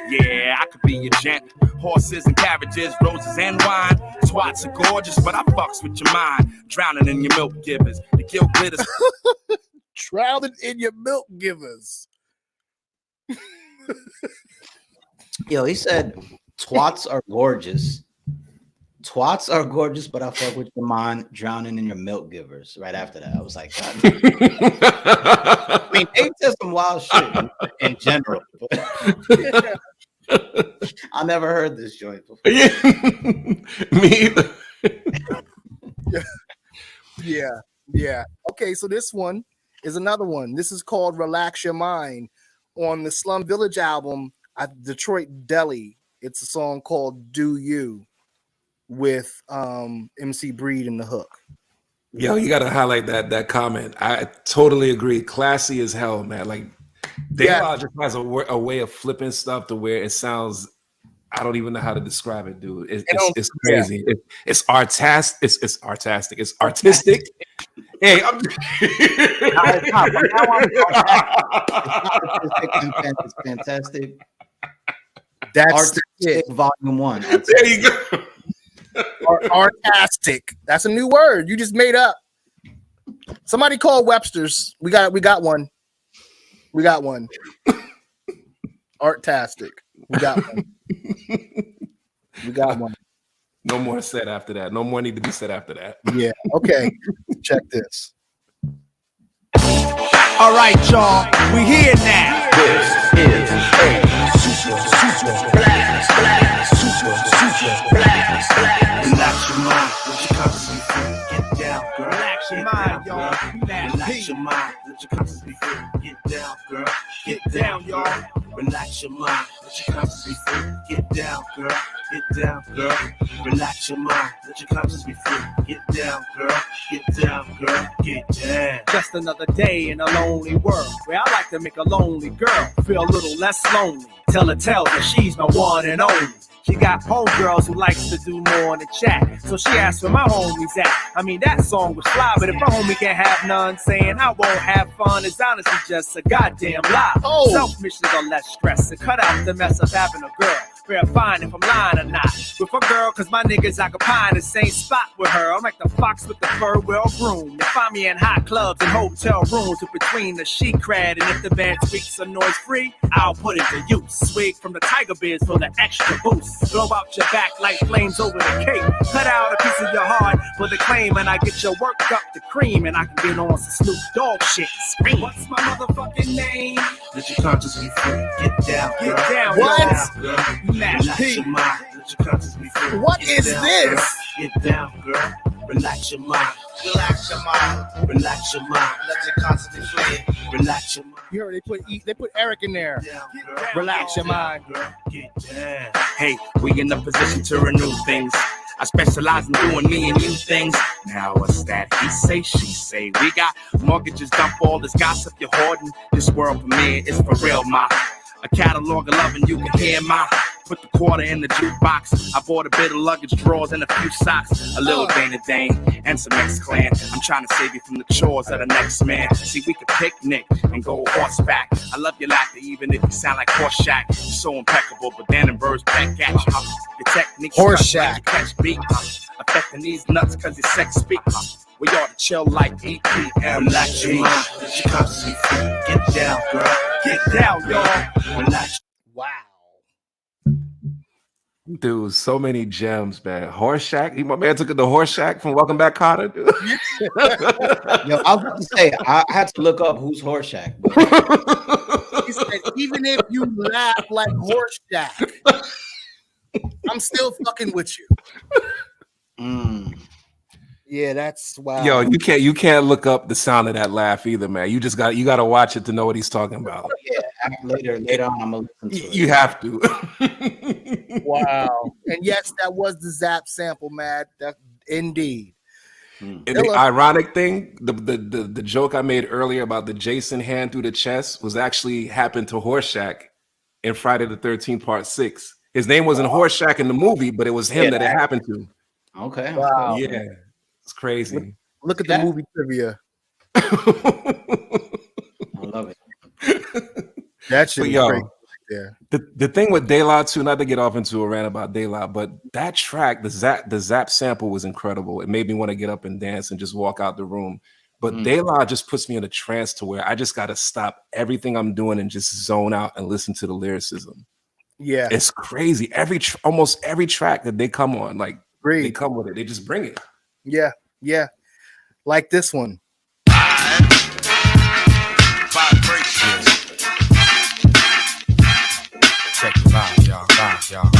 [SPEAKER 18] yeah, I could be your gent. Horses and carriages, roses and wine. Twats are gorgeous, but I fucks with your mind. Drowning in your milk givers. The kill glitters.
[SPEAKER 3] Drowning in your milk givers.
[SPEAKER 5] Yo, he said, twats are gorgeous. Twats are gorgeous, but I fuck with your mind. Drowning in your milk givers. Right after that, I was like, God. I mean, they said some wild shit in general. But I never heard this joint before.
[SPEAKER 4] Me either.
[SPEAKER 3] Yeah. Okay, so this one is another one. This is called Relax Your Mind on the Slum Village album at Detroit Deli. It's a song called Do You with MC Breed in the hook.
[SPEAKER 4] Yo, you gotta highlight that comment. I totally agree. Classy as hell, man. Like Dilla just has a way of flipping stuff to where it sounds, I don't even know how to describe it, dude. It's crazy. Yeah. It's artastic. It's artistic. It's artistic. Hey, I'm
[SPEAKER 5] it's fantastic.
[SPEAKER 3] That's
[SPEAKER 5] Artistic Volume 1.
[SPEAKER 3] There you go. Artastic. That's a new word you just made up. Somebody call Webster's. We got one. We got one. Artastic. We got one. We got one.
[SPEAKER 4] No more said after that. No more need to be said after that.
[SPEAKER 3] Yeah. Okay. Check this.
[SPEAKER 16] All right, y'all. We here now.
[SPEAKER 19] This is a
[SPEAKER 18] Relax your mind, let your conscience be free. Get down, girl.
[SPEAKER 16] Relax your mind, y'all.
[SPEAKER 18] Relax your mind, let your conscience be free. Get down, girl.
[SPEAKER 16] Get down, y'all.
[SPEAKER 18] Relax your mind, let your conscience be free. Get down, girl. Get down, girl. Relax your mind, let your conscience be free. Get down, girl. Get down, girl. Get down.
[SPEAKER 16] Just another day in a lonely world where I like to make a lonely girl feel a little less lonely. Tell her that she's my one and only. She got homegirls who likes to do more than chat. So she asked where my homies at. I mean, that song was fly, but if my homie can't have none, saying I won't have fun is honestly just a goddamn lie.
[SPEAKER 3] Oh.
[SPEAKER 16] Self-missions are less stress to cut out the mess of having a girl. Verifying if I'm lying or not. With a girl, cause my niggas occupying the same spot with her. I'm like the fox with the fur well groomed. They find me in hot clubs and hotel rooms with between the sheet crad. And if the band speaks a noise free, I'll put it to use. Swig from the Tiger Beers for the extra boost. Blow out your back like flames over the cake. Cut out a piece of your heart for the claim. And I get your work up to cream. And I can get on some Snoop Dogg shit. Scream. What's my motherfucking name?
[SPEAKER 18] Let your conscience be free. Get down, girl.
[SPEAKER 16] Get down,
[SPEAKER 3] What?
[SPEAKER 18] Get down, girl.
[SPEAKER 16] Relax
[SPEAKER 18] your mind. Let your conscience be free.
[SPEAKER 3] What
[SPEAKER 18] Get
[SPEAKER 3] is
[SPEAKER 18] down,
[SPEAKER 3] this?
[SPEAKER 18] Girl. Get down, girl. Relax your mind.
[SPEAKER 9] Relax your mind.
[SPEAKER 18] Relax your mind.
[SPEAKER 9] Let your conscience be free.
[SPEAKER 18] Relax your mind.
[SPEAKER 3] You heard they put Eric in there.
[SPEAKER 16] Relax your mind.
[SPEAKER 18] Girl. Get down.
[SPEAKER 19] Hey, we in the position to renew things. I specialize in doing me and you things. Now what's that? He say, she say. We got mortgages, dump all this gossip you're hoarding. This world premiere is for real, ma. A catalog of loving you can hear, ma. Put the quarter in the jukebox. I bought a bit of luggage, drawers, and a few socks. A little Dana Dane and some X-Clan. I'm trying to save you from the chores of the next man. See, we could picnic and go horseback. I love your laughter, even if you sound like Horseshack. You're so impeccable, but then and birds peck at you. Your technique's
[SPEAKER 3] Horseshack.
[SPEAKER 19] like you catch beat. Affecting these nuts cause your sex speak. We ought to chill like EPM.
[SPEAKER 18] Relax your mind. Let your conscience be free. Get down, girl.
[SPEAKER 16] Get down, y'all.
[SPEAKER 18] Relax.
[SPEAKER 3] Wow.
[SPEAKER 4] Dude, so many gems, man. Horseshack. My man took it to Horseshack from Welcome Back, Kotter. Dude.
[SPEAKER 5] Yo, I was about to say, I had to look up who's Horseshack.
[SPEAKER 3] He said, even if you laugh like Horseshack, I'm still fucking with you. Yeah, that's wow.
[SPEAKER 4] Yo, you can't look up the sound of that laugh either, man. You gotta watch it to know what he's talking about.
[SPEAKER 5] Yeah, later on, I'm gonna listen to it.
[SPEAKER 4] You have to.
[SPEAKER 3] Wow. And yes, that was the Zap sample, man. That indeed.
[SPEAKER 4] And the ironic thing, the joke I made earlier about the Jason hand through the chest was actually happened to Horseshack in Friday the 13th Part 6. His name wasn't Horseshack in the movie, but it was him that it happened to.
[SPEAKER 5] Okay.
[SPEAKER 3] Wow.
[SPEAKER 4] Yeah. It's crazy.
[SPEAKER 3] Look at the movie trivia.
[SPEAKER 5] I love it.
[SPEAKER 3] That shit is great. Yeah.
[SPEAKER 4] The thing with De La too, not to get off into a rant about De La, but that track, the Zap sample was incredible. It made me want to get up and dance and just walk out the room. But De La just puts me in a trance to where I just got to stop everything I'm doing and just zone out and listen to the lyricism.
[SPEAKER 3] Yeah,
[SPEAKER 4] it's crazy. Almost every track that they come on, like they come with it. They just bring it.
[SPEAKER 3] Yeah, yeah. Like this one.
[SPEAKER 17] Check the vibe, y'all. Vibe, y'all.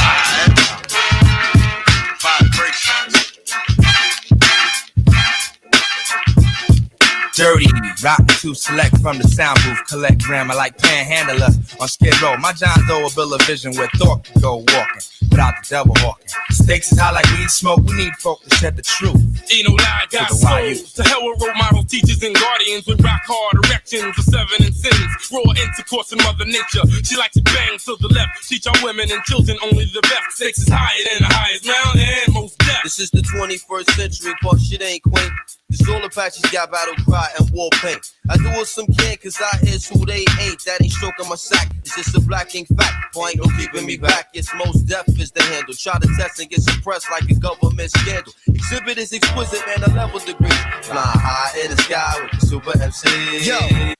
[SPEAKER 20] Dirty, rockin' to select from the sound booth, collect grammar like panhandler on Skid Row. My John Doe a bill of vision where thought can go walking without the devil hawking. Stakes is high like weed smoke, we need folk to shed the truth.
[SPEAKER 21] Ain't no lie, got souls. To hell with role model teachers and guardians with rock hard erections of seven and sins. Raw intercourse in Mother Nature. She likes to bang to the left. Teach our women and children only the best. Stakes is higher than the highest mountain and most death.
[SPEAKER 22] This is the 21st century, but shit ain't quaint. The solar patches got battle cry and war paint. I do what some can, cause I is who they ain't. That ain't stroking my sack, it's just a black ink fact. Boy, ain't no keeping me back, it's most deaf is the handle. Try to test and get suppressed like a government scandal. Exhibit is exquisite, man, a level degree. Fly high in the sky with the super MC.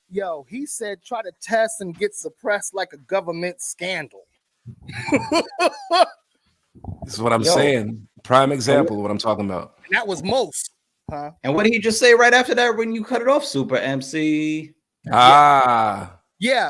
[SPEAKER 3] Yo, he said try to test and get suppressed like a government scandal.
[SPEAKER 4] This is what I'm saying. Prime example of what I'm talking about.
[SPEAKER 3] And that was most. Huh?
[SPEAKER 5] And what did he just say right after that when you cut it off? Super MC.
[SPEAKER 3] Yeah,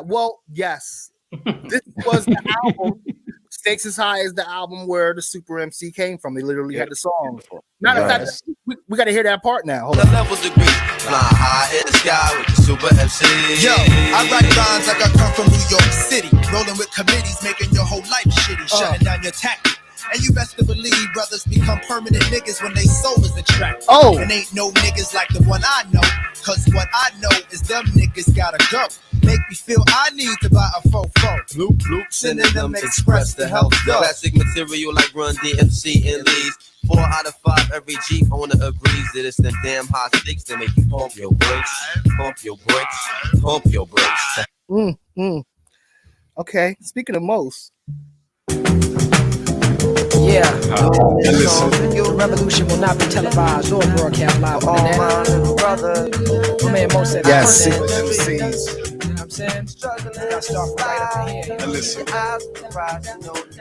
[SPEAKER 3] well, yes. This was the album. Stakes is High is the album where the Super MC came from. They literally had the song. Matter of fact, we got to hear that part now. Hold on.
[SPEAKER 22] Levels degree, fly high in the sky with the Super MC.
[SPEAKER 2] Yo, I write rhymes like I come from New York City, rolling with committees, making your whole life shitty, shutting down your tactic. And you best to believe brothers become permanent niggas when they soul is attracted.
[SPEAKER 3] Oh.
[SPEAKER 2] And ain't no niggas like the one I know, cause what I know is them niggas gotta go. Make me feel I need to buy a fofo. Bloop, bloop, sending them express to help go.
[SPEAKER 22] Classic material like Run DMC and Lee's. 4 out of 5, every Jeep owner agrees that it's them damn high stakes that make you pump your brakes, pump your brakes, pump your brakes.
[SPEAKER 3] Okay, speaking of most.
[SPEAKER 6] Yeah, the revolution will not be televised or broadcast live on the net. My man Mo said,
[SPEAKER 3] yes,
[SPEAKER 6] Super MCs. You know what I'm saying? Gotta start from right up in here.
[SPEAKER 22] Listen. You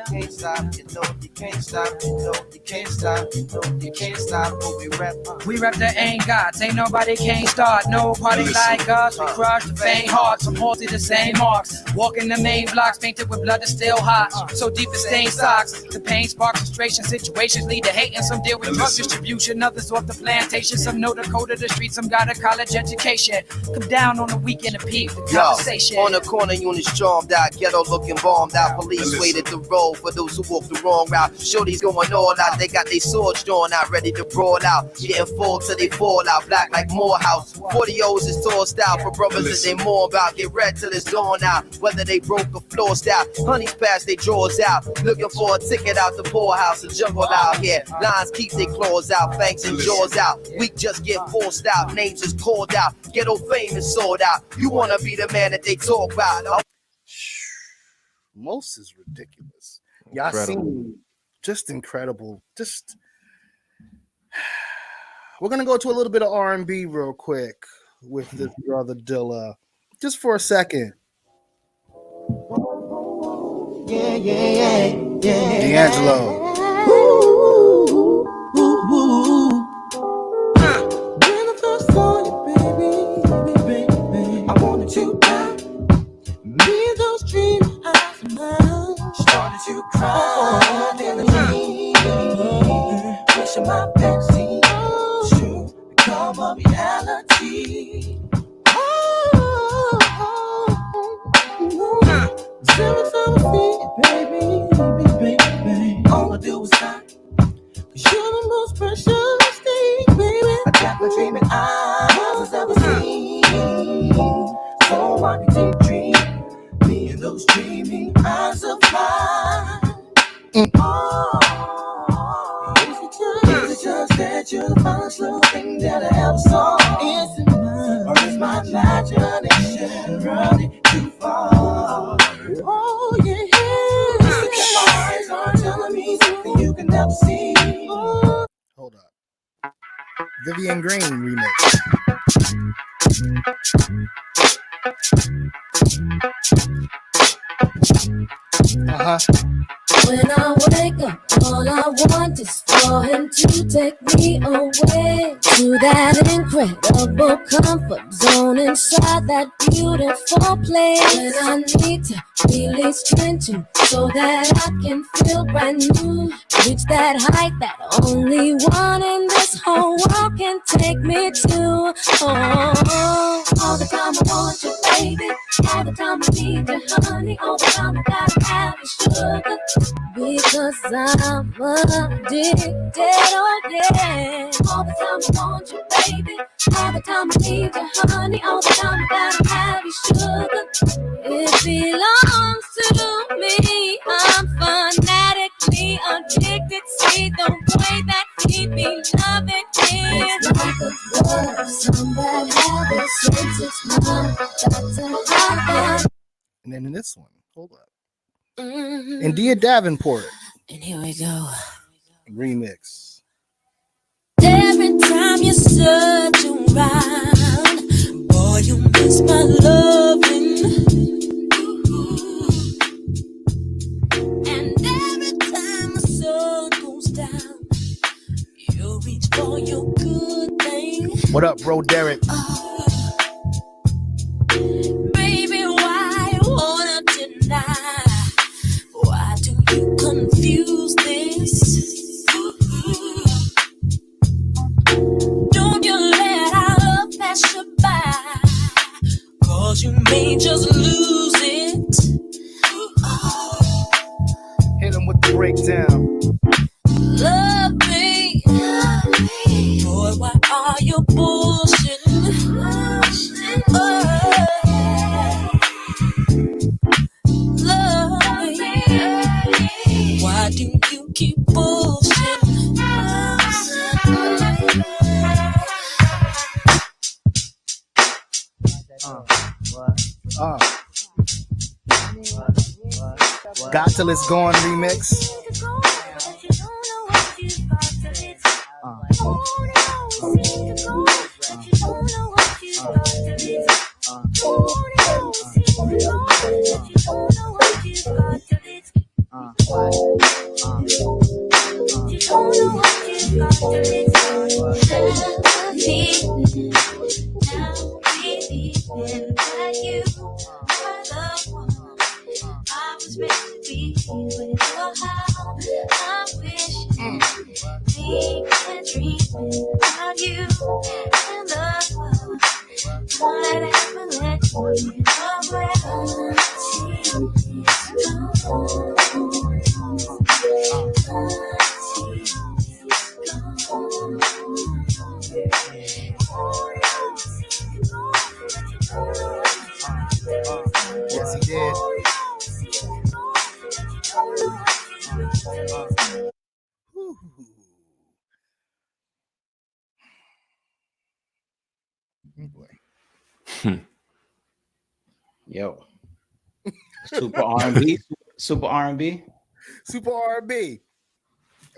[SPEAKER 22] can't stop, you know you can't stop, you know you can't stop, you know you can't stop, but we rap.
[SPEAKER 6] We rap the ain't gods, ain't nobody can't start. No party like us, we crush the faint hearts. From horse to the same marks. Walking the main blocks, painted with blood that's still hot. So deep it stains socks. The pain sparks frustration, situations lead to hate, and some deal with drug distribution. Others off the plantation, some know the code of the street, some got a college education. Come down on the weekend and peep the conversation.
[SPEAKER 22] On the corner, units stormed out, ghetto looking bombed out. Police waited the road for those who walked the wrong route. Shorties going all out, they got their swords drawn out, ready to brawl out. Getting full till they fall out, black like Morehouse. 40O's is tossed out for brothers that they more about. Get red till it's dawn out, whether they broke or floor style. Honeys pass they drawers out, looking for a ticket out the poorhouse. A jungle out here, lions keep their claws out, fangs and jaws out. We just get forced out, names is called out. Ghetto fame is sold out. You wanna be the man that they talk about?
[SPEAKER 3] Most is ridiculous. Y'all seen just incredible. Just we're gonna go to a little bit of R&B real quick with this brother Dilla, just for a second.
[SPEAKER 23] Yeah.
[SPEAKER 3] D'Angelo.
[SPEAKER 23] When I first saw you, baby, I wanted to die. Me and those dream eyes of mine started to cry. Wishing my fantasy to become a reality. Every time I see you, baby, all I do is cry. 'Cause you're the most precious thing, baby. I got my dreaming eyes ever seen. So I can take a dream, me and those dreaming eyes of mine. Is it just that you're the finest little thing that I ever saw? Is it mine, or is my imagination running too far? Oh yeah, my eyes are telling me something you can never see.
[SPEAKER 3] Hold up. Vivian Green remix.
[SPEAKER 23] When I wake up, all I want is for him to take me away to that incredible comfort zone inside that beautiful place. When I need to release tension so that I can feel brand new, reach that height that only one in this whole world can take me to. Oh, all the time I want you, baby. All the time I need you, honey. All the time I gotta have you, sugar. Because I'm addicted, oh yeah. All the time I want you, baby. All the time I need you, honey. All the time I gotta have you, sugar. It belongs to me. I'm fanatically addicted. See the way that he be loving it. It's like a drug, some bad habits. Since it's mine, got to have it.
[SPEAKER 3] And then in this one, hold up. India Davenport.
[SPEAKER 23] And here we go.
[SPEAKER 3] Remix.
[SPEAKER 23] Every time you search around, boy, you miss my loving. And every time the sun goes down, you reach for your good thing.
[SPEAKER 3] What up, bro, Derek?
[SPEAKER 23] Baby, why you wanna deny you bullshit.
[SPEAKER 3] Got Till It's Gone remix. Yes, he did. Oh boy.
[SPEAKER 5] Yo. Super R&B. Super R&B.
[SPEAKER 3] Super R&B.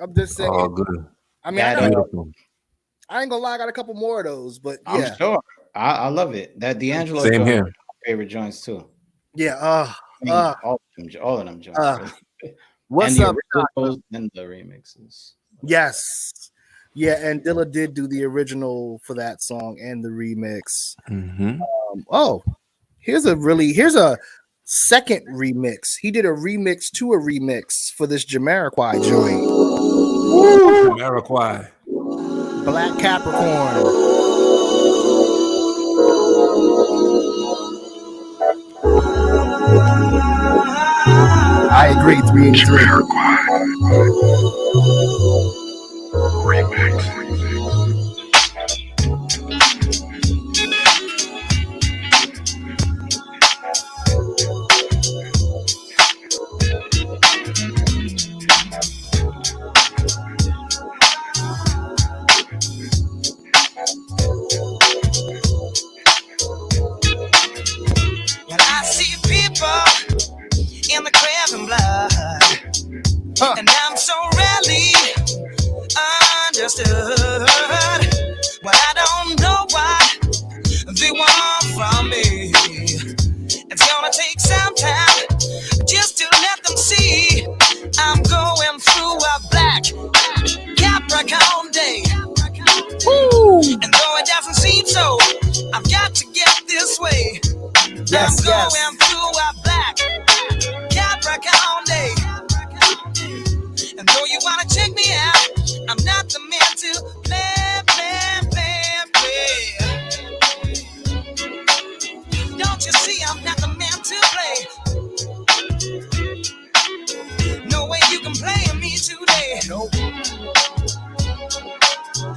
[SPEAKER 3] I'm just saying.
[SPEAKER 4] Oh, good.
[SPEAKER 3] I mean, I ain't gonna lie, I got a couple more of those, but yeah.
[SPEAKER 5] I'm sure. I love it. That D'Angelo
[SPEAKER 4] Same here.
[SPEAKER 5] My favorite joints too.
[SPEAKER 3] Yeah.
[SPEAKER 5] All of them joints.
[SPEAKER 3] What's
[SPEAKER 5] and
[SPEAKER 3] up?
[SPEAKER 5] the originals and the remixes.
[SPEAKER 3] Yes. Yeah, and Dilla did do the original for that song and the remix.
[SPEAKER 4] Mm-hmm.
[SPEAKER 3] Here's a second remix. He did a remix to a remix for this Jamiroquai joint.
[SPEAKER 4] Woo! Jamiroquai.
[SPEAKER 3] Black Capricorn. I agree. 383.
[SPEAKER 6] Well, I see people in the crab and blood, and I'm so rarely understood. Well, I don't know what they want from me. It's gonna take some time just to let them see I'm going through a black Capricorn day. And though it doesn't seem so, I've got to get this way.
[SPEAKER 3] Yes,
[SPEAKER 6] I'm going through a black Capricorn day. And though you wanna check me out, I'm not the man to play. Don't you see I'm not the man to play? No way you can play me today.
[SPEAKER 3] Nope.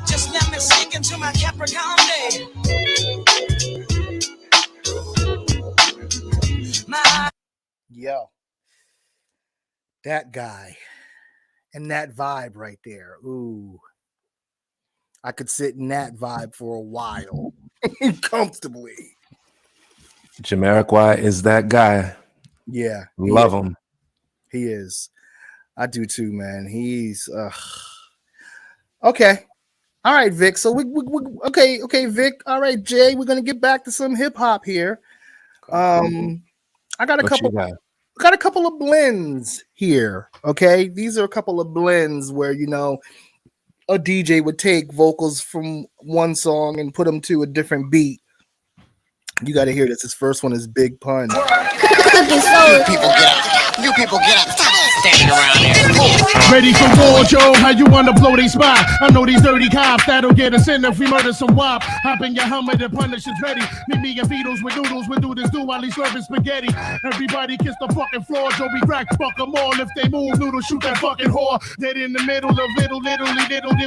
[SPEAKER 6] Just let me sink into my Capricorn day.
[SPEAKER 3] Yo, that guy and that vibe right there. Ooh, I could sit in that vibe for a while comfortably.
[SPEAKER 4] Jamiroquai is that guy.
[SPEAKER 3] Yeah,
[SPEAKER 4] Love him.
[SPEAKER 3] He is. I do too, man. He's okay. All right, Vic. So we okay, Vic. All right, Jay. We're gonna get back to some hip hop here. I got a couple of blends here. Okay, these are a couple of blends where a DJ would take vocals from one song and put them to a different beat. You got to hear this. This first one is Big Pun.
[SPEAKER 1] You people get up. Stop standing around here.
[SPEAKER 7] Ready for war, Joe? How you wanna blow they spot? I know these dirty cops that'll get us in if we murder some wop. Hop in your Hummer, the Punisher's ready. Meet me and Beatles with noodles, we do this do while he's serving spaghetti. Everybody kiss the fucking floor, Joe be crack, fuck them all. If they move, noodle, shoot that fucking whore. Dead in the middle of little, did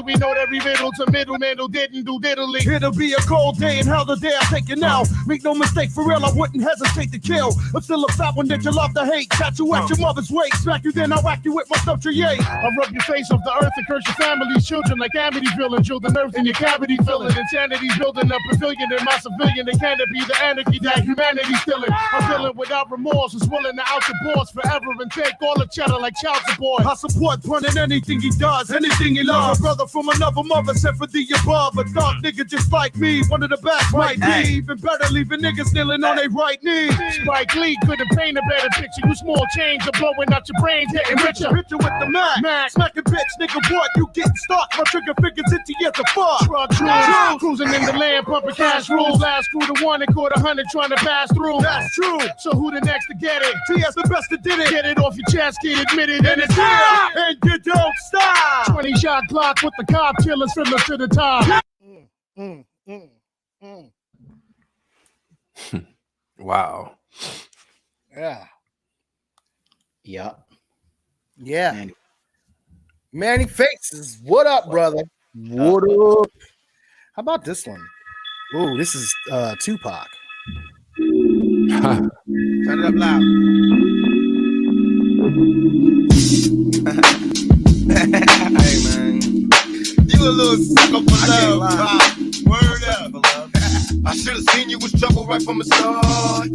[SPEAKER 7] we know every riddle to middle, didn't do diddly. It'll be a cold day and hell the day I take it now. Make no mistake, for real, I wouldn't hesitate to kill. I'm still a fat one that you love to hate. Got you at your mother's waist, smack you down then I'll whack you with my stuff to yay. I'll rub your face off the earth and curse your family's children like Amityville and drill the nerve in your cavity filling. Insanity's building a pavilion in my civilian. It can't be the anarchy that humanity's stealing. I'm feeling without remorse, is willing to out the boards forever and take all the cheddar like child support. I support Pun in anything he does, anything he loves. My brother from another mother sent for the above. A dark nigga just like me, one of the best might be. Even better leaving niggas kneeling on their right knee. Spike Lee couldn't paint a better picture. You small change are blowing out your brains, getting richer. Richer with the Mac. Smack a bitch, nigga, what? You getting stuck. My trigger fingers into you to fuck. Truck cruising in the land, pumping cash rules. Last crew to one and caught 100 trying to pass through. That's true. So who the next to get it? TS the best that did it. Get it off your chest, get admitted, and it's here. And you don't stop. 20 shot clock with the cop killers from us to the top.
[SPEAKER 4] Wow.
[SPEAKER 3] Yeah.
[SPEAKER 5] Yup.
[SPEAKER 3] Yeah. Manny Faces. What up, brother? What up? How about this one? Ooh, this is Tupac.
[SPEAKER 9] Turn it up loud. Hey, man. You a little sucker for love. Wow. Word up. I should have seen you was trouble right from the start.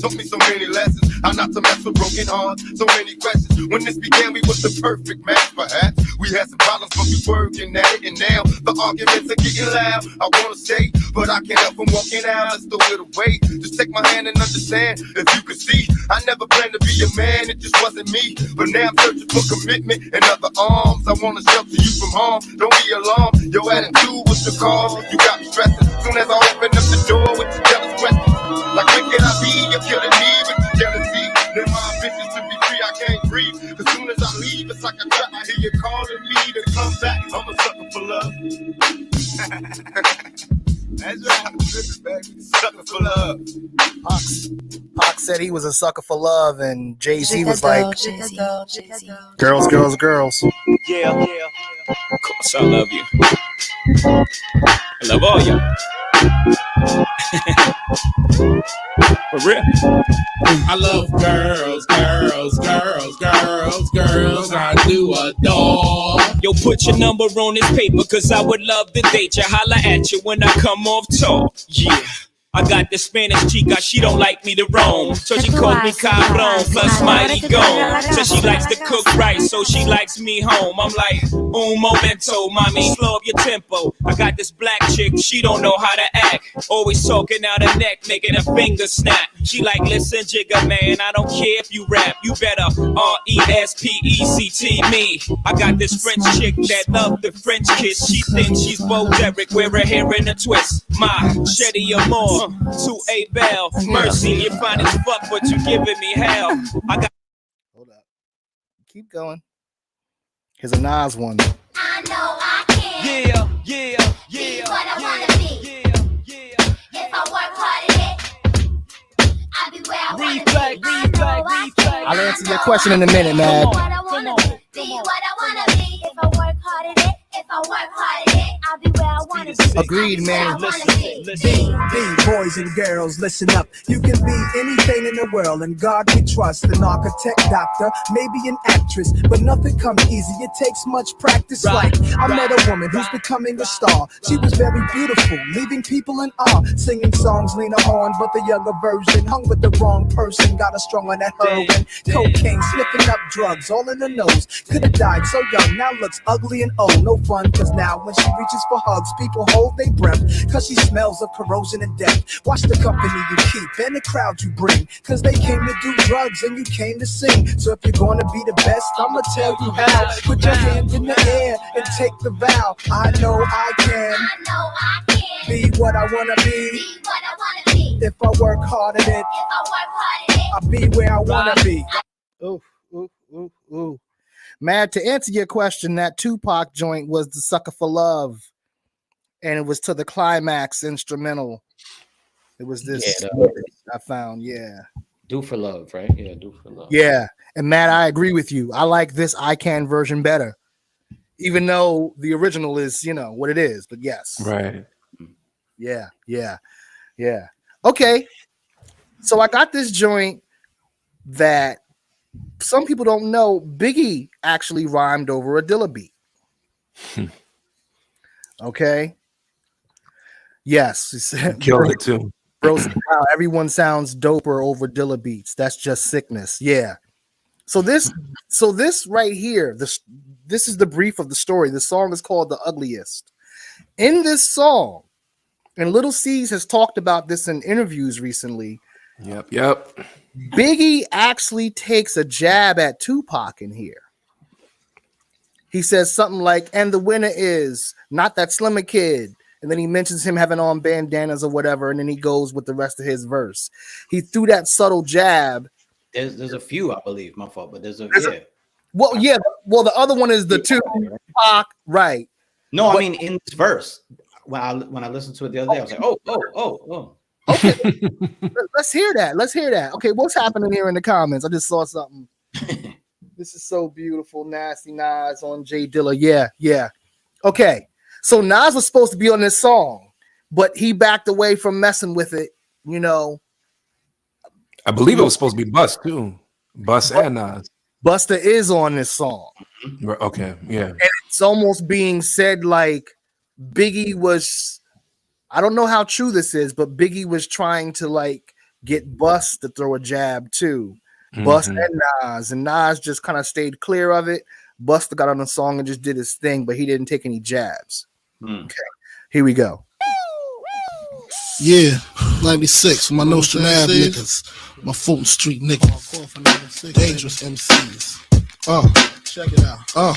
[SPEAKER 9] Taught me so many lessons. How not to mess with broken hearts. So many questions. When this began, we was the perfect match, perhaps. We had some problems, but we working at it. And now the arguments are getting loud. I wanna stay, but I can't help from walking out. Let's throw it away. Just take my hand and understand. If you could see, I never planned to be a man. It just wasn't me. But now I'm searching for commitment and other arms. I wanna shelter you from harm. Don't be alarmed. Your attitude was the cause. You got me stressing. Soon as I open up the door with your jealous questions. Like when can I be? You're killing me with your jealousy. Then my ambitions to be free, I can't breathe. As soon as I leave, it's like a trap. I hear you calling me to come back. I'm a sucker for love. That's right, baby. Sucker for love.
[SPEAKER 3] Pac said he was a sucker for love, and Jay-Z was like, girls, girls, girls.
[SPEAKER 8] Yeah. Of course, I love you. I love all y'all. For real.
[SPEAKER 21] I love girls, girls, girls, girls, girls. I do adore.
[SPEAKER 8] Yo, put your number on this paper, cause I would love to date you. Holla at you when I come off tour. Yeah. I got the Spanish chica, she don't like me to roam. So she calls me cabron, plus mighty gone. So she likes to cook rice, so she likes me home. I'm like, un momento, mommy, slow up your tempo. I got this black chick, she don't know how to act. Always talking out her neck, making her finger snap. She like, listen, Jigga, man, I don't care if you rap. You better R-E-S-P-E-C-T me. I got this French chick that love the French kiss. She thinks she's Bo Derek, wear her hair in a twist. My Shetty Amore. To a bell, mercy, you're fine as fuck, but you giving me hell. I got.
[SPEAKER 3] Hold up. Keep going. Here's a Nas one.
[SPEAKER 10] I know I can.
[SPEAKER 8] Yeah.
[SPEAKER 10] Be what I wanna be. If I work hard at it, I'll be where I wanna be.
[SPEAKER 3] I'll answer your question in a minute, man.
[SPEAKER 10] Be what I wanna be. If I work hard at it, I'll be where I wanna be.
[SPEAKER 3] Agreed, man.
[SPEAKER 16] Boys and girls, listen up. You can be anything in the world, and God we trust. An architect, doctor, maybe an actress, but nothing comes easy. It takes much practice. Like I met a woman who's becoming a star. She was very beautiful, leaving people in awe. Singing songs, Lena Horne, but the younger version. Hung with the wrong person, got her strong on that heroin, cocaine, sniffing up drugs, all in the nose. Could have died so young, now looks ugly and old. No fun, cause now when she reaches for hugs, people hold their breath, cause she smells of corrosion and death. Watch the company you keep and the crowd you bring, cause they came to do drugs and you came to sing. So if you're gonna be the best, I'ma tell you how. Put your hand in the air and take the vow. I know I can. Be what I wanna be. If I work hard at it, I'll be where I wanna be.
[SPEAKER 3] Ooh. Mad, to answer your question, that Tupac joint was the Sucker for Love, and it was to the climax instrumental. It was this I found,
[SPEAKER 5] Do for Love, right? Yeah, Do for Love.
[SPEAKER 3] Yeah, and Matt, I agree with you. I like this I Can version better, even though the original is, what it is. But yes,
[SPEAKER 4] right.
[SPEAKER 3] Yeah. Okay, so I got this joint that some people don't know Biggie actually rhymed over a Dilla beat. Okay. Yes, he said,
[SPEAKER 4] Killed it too.
[SPEAKER 3] Bro, wow, everyone sounds doper over Dilla beats. That's just sickness. Yeah. So this right here, this is the brief of the story. The song is called The Ugliest. In this song, and Little C's has talked about this in interviews recently.
[SPEAKER 4] Yep.
[SPEAKER 3] Biggie actually takes a jab at Tupac in here. He says something like, and the winner is not that Slimmer Kid. And then he mentions him having on bandanas or whatever. And then he goes with the rest of his verse. He threw that subtle jab.
[SPEAKER 5] There's a few, I believe, my fault, but there's a
[SPEAKER 3] Well, the other one is the Tupac, right?
[SPEAKER 5] No, I mean in this verse. When I listened to it the other day, I was like, oh.
[SPEAKER 3] Okay. Let's hear that. Okay, what's happening here in the comments? I just saw something. This is so beautiful. Nasty Nas on J Dilla. Yeah. Okay. So Nas was supposed to be on this song, but he backed away from messing with it, you know.
[SPEAKER 4] I believe it was supposed to be Bust too. Bust and Nas.
[SPEAKER 3] Busta is on this song.
[SPEAKER 4] Okay, yeah.
[SPEAKER 3] And it's almost being said like Biggie was, I don't know how true this is, but Biggie was trying to like get Bust to throw a jab too. Bust and Nas just kind of stayed clear of it. Busta got on the song and just did his thing, but he didn't take any jabs. Okay, here we go.
[SPEAKER 7] Yeah, 96, my Nostrand Ave niggas, my Fulton Street niggas, dangerous MCs. Check it out.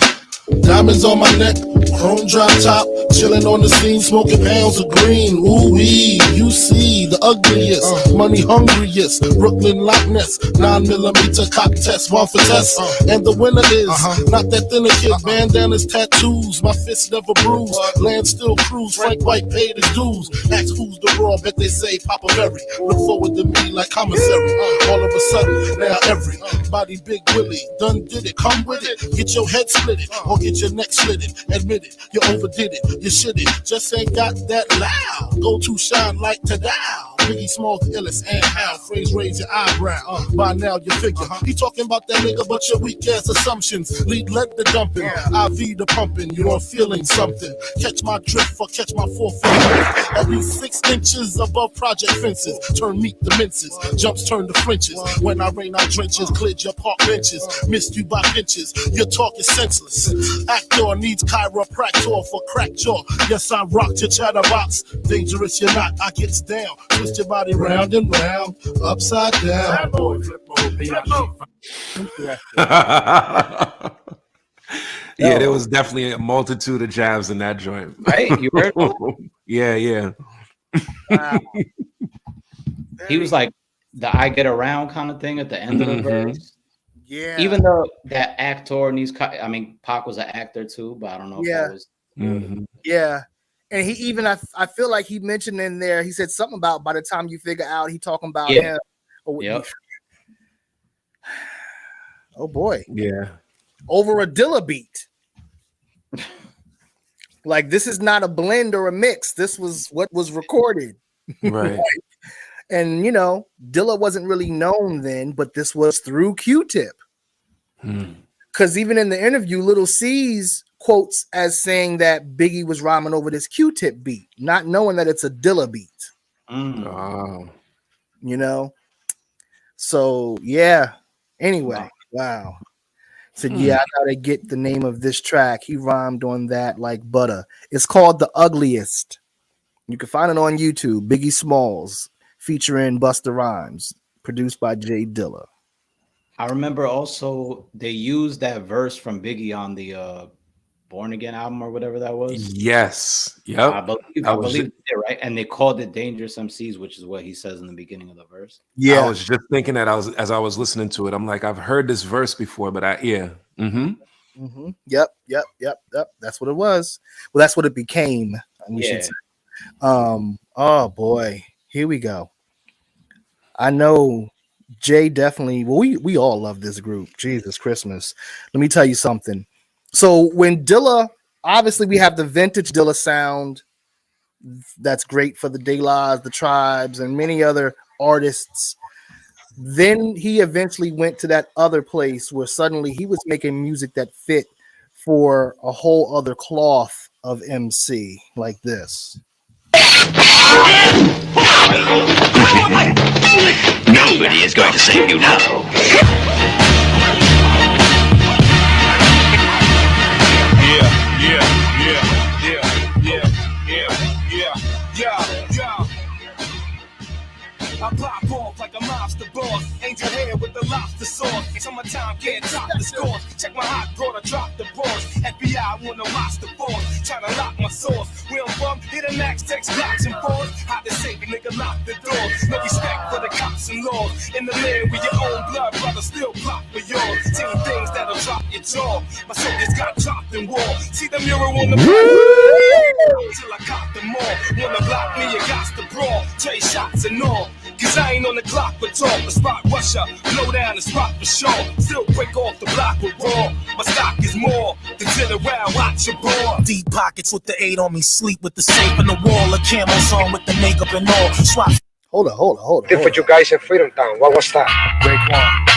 [SPEAKER 7] Diamonds on my neck, chrome drop top, chilling on the scene, smoking pounds of green. Ooh wee, you see the ugliest, money hungriest, Brooklyn Loch Ness, 9mm cock test, one for test, and the winner is not that thinner kid, bandanas, tattoos, my fists never bruise, land still cruise, Frank White paid his dues. Ask who's the raw, bet they say Papa Berry. Look forward to me like commissary. All of a sudden, now everybody Big Willie done did it. Come with it, get your head split it. Or get your neck slitted. Admit it, you overdid it, you shit it. Just ain't got that loud. Go to shine like Tadao. Biggie Smalls the illest and how. Phrase raise your eyebrow. By now you figure he talking about that nigga, but your weak ass assumptions. Lead led the dumping, IV the pumping. You are feeling something. Catch my drift or catch my 4 foot. At least 6 inches above project fences. Turn meat to minces. Jumps turn to Frenches. When I rain out drenches, cleared your park benches. Missed you by inches. Your talk is senseless. Actor needs chiropractor for crack jaw. Yes, I rocked your chatterbox. Dangerous you're not. I gets down. Twist your body round and round. Upside down.
[SPEAKER 4] Yeah, there was definitely a multitude of jabs in that joint.
[SPEAKER 5] Right? You heard?
[SPEAKER 4] Yeah.
[SPEAKER 3] Wow.
[SPEAKER 5] He was like the I get around kind of thing at the end of the verse.
[SPEAKER 3] Yeah.
[SPEAKER 5] Even though that actor needs, I mean, Pac was an actor too, but I don't know if that was.
[SPEAKER 3] Yeah. And he even, I feel like he mentioned in there, he said something about by the time you figure out he talking about him.
[SPEAKER 5] Yep.
[SPEAKER 3] Oh boy.
[SPEAKER 4] Yeah.
[SPEAKER 3] Over a Dilla beat. Like this is not a blend or a mix. This was what was recorded.
[SPEAKER 4] Right.
[SPEAKER 3] And you know, Dilla wasn't really known then, but this was through Q-Tip. Because even in the interview, Little C's quotes as saying that Biggie was rhyming over this Q-Tip beat, not knowing that it's a Dilla beat.
[SPEAKER 4] Oh.
[SPEAKER 3] You know? So yeah. Anyway, wow. Said, yeah, I gotta get the name of this track. He rhymed on that like butter. It's called The Ugliest. You can find it on YouTube. Biggie Smalls featuring Busta Rhymes, produced by J Dilla.
[SPEAKER 5] I remember also they used that verse from Biggie on the Born Again album or whatever that was.
[SPEAKER 4] Yes. Yep.
[SPEAKER 5] I believe it, right? And they called it Dangerous MCs, which is what he says in the beginning of the verse.
[SPEAKER 4] Yeah. I was just thinking that as I was listening to it. I'm like, I've heard this verse before, but Yep.
[SPEAKER 3] That's what it was. Well, that's what it became. We should say. Oh boy, here we go. I know Jay definitely. Well, we all love this group. Jesus Christmas. Let me tell you something. So when Dilla, obviously we have the vintage Dilla sound. That's great for the De Las, the Tribes, and many other artists. Then he eventually went to that other place where suddenly he was making music that fit for a whole other cloth of MC like this.
[SPEAKER 11] Nobody is going to save you now.
[SPEAKER 8] I pop off like a monster boss. Angel hair with the lobster sauce. Summertime can't top the scores. Check my hot brother, drop the balls. FBI wanna watch the force. Tryna lock my source. Where I'm from, hit a max, text blocks and fours. How to say the nigga lock the doors. No respect for the cops and laws. In the land with your own blood, brother, still plot for yours. 10 things that'll drop your jaw. My soldiers got dropped in war. See the mural on the till I cop them all. Wanna block me, you got to brawl. Trade shots and all. Cause I ain't on the clock for talk. The spot rusher, blow down the spot for sure. Still break off the block with raw. My stock is more than sit around, watch your ball.
[SPEAKER 12] Deep pockets with the 8 on me, sleep with the safe in the wall. A camel's on with the makeup and all. Swap.
[SPEAKER 3] Hold on.
[SPEAKER 13] Did for you guys in Vivrant Thing. What was that?
[SPEAKER 3] Raekwon.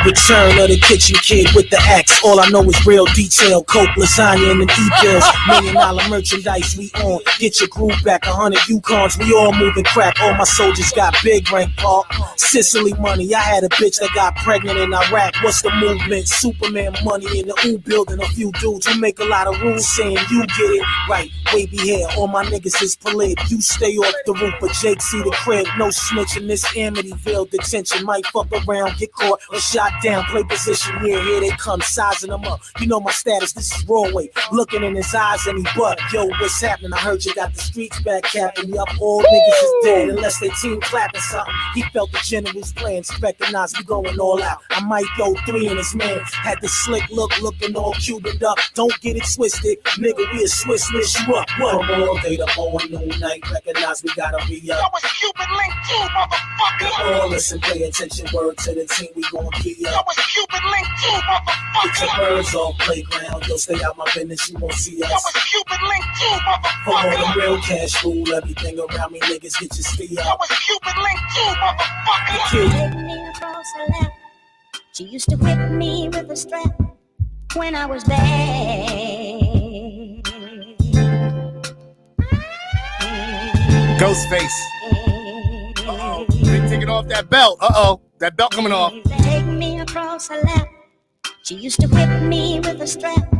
[SPEAKER 12] Return of the kitchen kid with the axe. All I know is real detail. Coke, lasagna, and the details. $1 million merchandise we on. Get your groove back. 100 Yukons. We all moving crack. All my soldiers got big rank, Paul. Sicily money. I had a bitch that got pregnant in Iraq. What's the movement? Superman money in the U building. A few dudes who make a lot of rules saying you get it right. Wavy hair. All my niggas is polite. You stay off the roof, but Jake see the crib. No snitching. This Amityville detention. Might fuck around, get caught, or shot down, play position, yeah, here they come, sizing them up. You know my status, this is raw weight. Looking in his eyes and he butt. Yo, what's happening? I heard you got the streets back capping me up. All niggas is dead unless they team clapping something. He felt the general's plans, recognized we going all out. I might throw 3 in his man. Had the slick look, looking all Cuban up. Don't get it twisted, nigga, we a Swiss miss you up. What? From all day to all noon night, recognize we gotta be up.
[SPEAKER 10] Yo, it's Cuban link too, motherfucker.
[SPEAKER 12] All listen, pay attention, word to the team, we gon' be up.
[SPEAKER 10] Yo, it's Cuban link too, motherfucker.
[SPEAKER 12] Get your birds off playground, yo, stay out my business, you won't see us.
[SPEAKER 10] Yo, it's Cuban link too,
[SPEAKER 12] For all
[SPEAKER 10] motherfucker.
[SPEAKER 12] the real cash rule, everything around me, niggas get your steel.
[SPEAKER 10] Yo, it's Cuban link too, motherfucker.
[SPEAKER 12] Kid.
[SPEAKER 23] Take me across her lap. She used to whip me with a strap when I was bad.
[SPEAKER 3] Ghostface. Uh-oh. They taking off that belt. Uh-oh. That belt coming off.
[SPEAKER 23] Take me across her lap. She used to whip me with a strap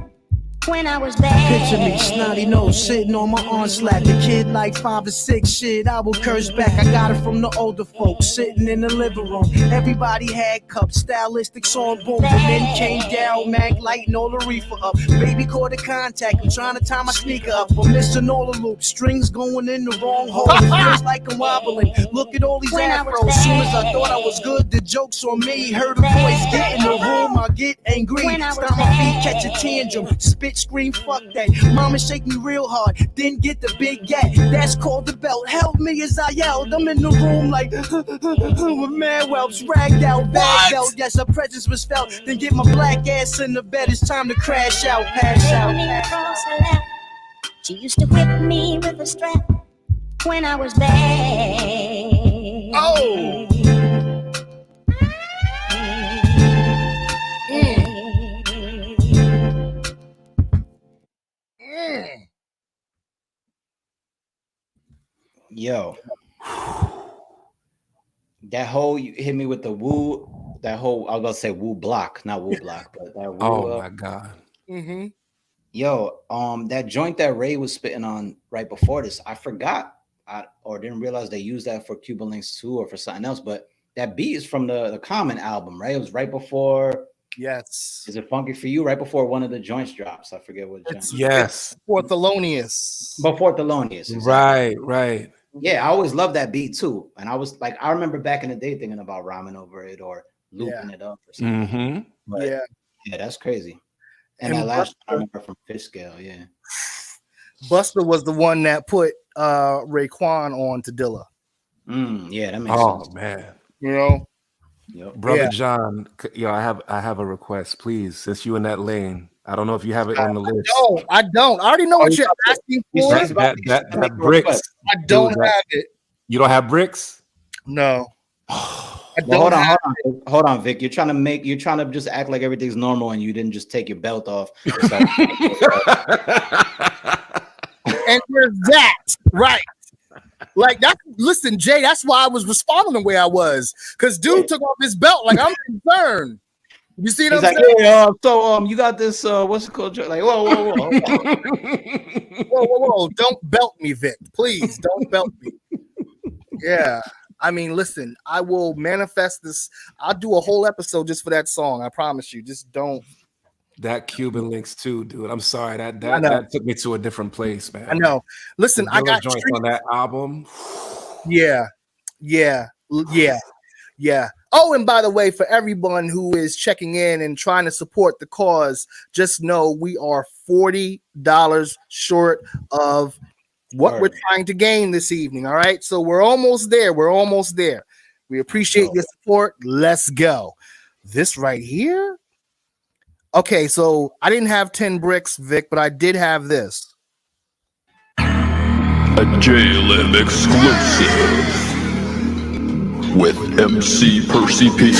[SPEAKER 23] when I was bad.
[SPEAKER 12] Picture me, snotty nose, sitting on my arm slap. The kid like 5 or 6, shit, I will curse back. I got it from the older folks, sitting in the living room. Everybody had cups, stylistics on boom. The men came down, mag lighting all the reefer up. Baby caught a contact, I'm trying to tie my sneaker up. I'm missing all the loops, strings going in the wrong hole. It feels like I'm wobbling. Look at all these afros. Soon as I thought I was good, the joke's on me. Heard a voice, get in the room, I get angry. Stop my feet, catch a tantrum, spit, scream, fuck that. Mama shake me real hard, then get the big gat. That's called the belt. Help me as I yelled. I'm in the room like with mad whelps, ragged out, bagged out. Yes, her presence was felt. Then get my black ass in the bed. It's time to crash out, pass out.
[SPEAKER 23] Take me across her lap. She used to whip me with a strap when I was bad.
[SPEAKER 3] Oh.
[SPEAKER 5] Yo, that whole you hit me with the woo. That whole I was gonna say woo block, not woo block, but that woo.
[SPEAKER 4] Oh my god.
[SPEAKER 3] Mm-hmm.
[SPEAKER 5] Yo, that joint that Ray was spitting on right before this, I forgot, or didn't realize they used that for Cuban Links 2 or for something else. But that beat is from the Common album, right? It was right before.
[SPEAKER 3] Yes.
[SPEAKER 5] Is it Funky for You? Right before one of the joints drops. I forget what.
[SPEAKER 4] Yes.
[SPEAKER 3] Before Thelonious.
[SPEAKER 5] Before Thelonious.
[SPEAKER 4] Exactly. Right.
[SPEAKER 5] Yeah, I always loved that beat too. And I was like, I remember back in the day thinking about rhyming over it or looping it up or something.
[SPEAKER 4] Mm-hmm.
[SPEAKER 5] But, yeah, that's crazy. And that last one I remember from Fish Scale, yeah.
[SPEAKER 3] Buster was the one that put Raekwon on to Dilla.
[SPEAKER 5] Yeah, that makes
[SPEAKER 4] sense.
[SPEAKER 5] sense.
[SPEAKER 4] Man.
[SPEAKER 3] You know?
[SPEAKER 4] Brother John, yo, I have a request, please. Since you in that lane, I don't know if you have it on the list.
[SPEAKER 3] I don't. I already know what you're asking for.
[SPEAKER 4] That bricks.
[SPEAKER 3] I don't have it.
[SPEAKER 4] You don't have bricks?
[SPEAKER 3] No.
[SPEAKER 5] Well, hold on, Vic. You're trying to just act like everything's normal, and you didn't just take your belt off.
[SPEAKER 3] And there's that, right? Like that. Listen, Jay, that's why I was responding the way I was, because dude took off his belt. Like, I'm concerned. You see what I'm saying?
[SPEAKER 5] Yeah, so you got this what's it called? Like, whoa.
[SPEAKER 3] whoa. Don't belt me, Vic. Please don't belt me. Yeah. I mean, listen, I will manifest this. I'll do a whole episode just for that song. I promise you. Just don't.
[SPEAKER 4] That Cuban links too, dude. I'm sorry. That took me to a different place, man.
[SPEAKER 3] I know. Listen, I got
[SPEAKER 4] joints on that album.
[SPEAKER 3] Yeah. Oh, and by the way, for everyone who is checking in and trying to support the cause, just know we are $40 short of what we're trying to gain this evening. All right. So we're almost there. We appreciate your support. Let's go. This right here. Okay. So I didn't have 10 bricks, Vic, but I did have this.
[SPEAKER 14] A J-Lib exclusive with MC Percy P.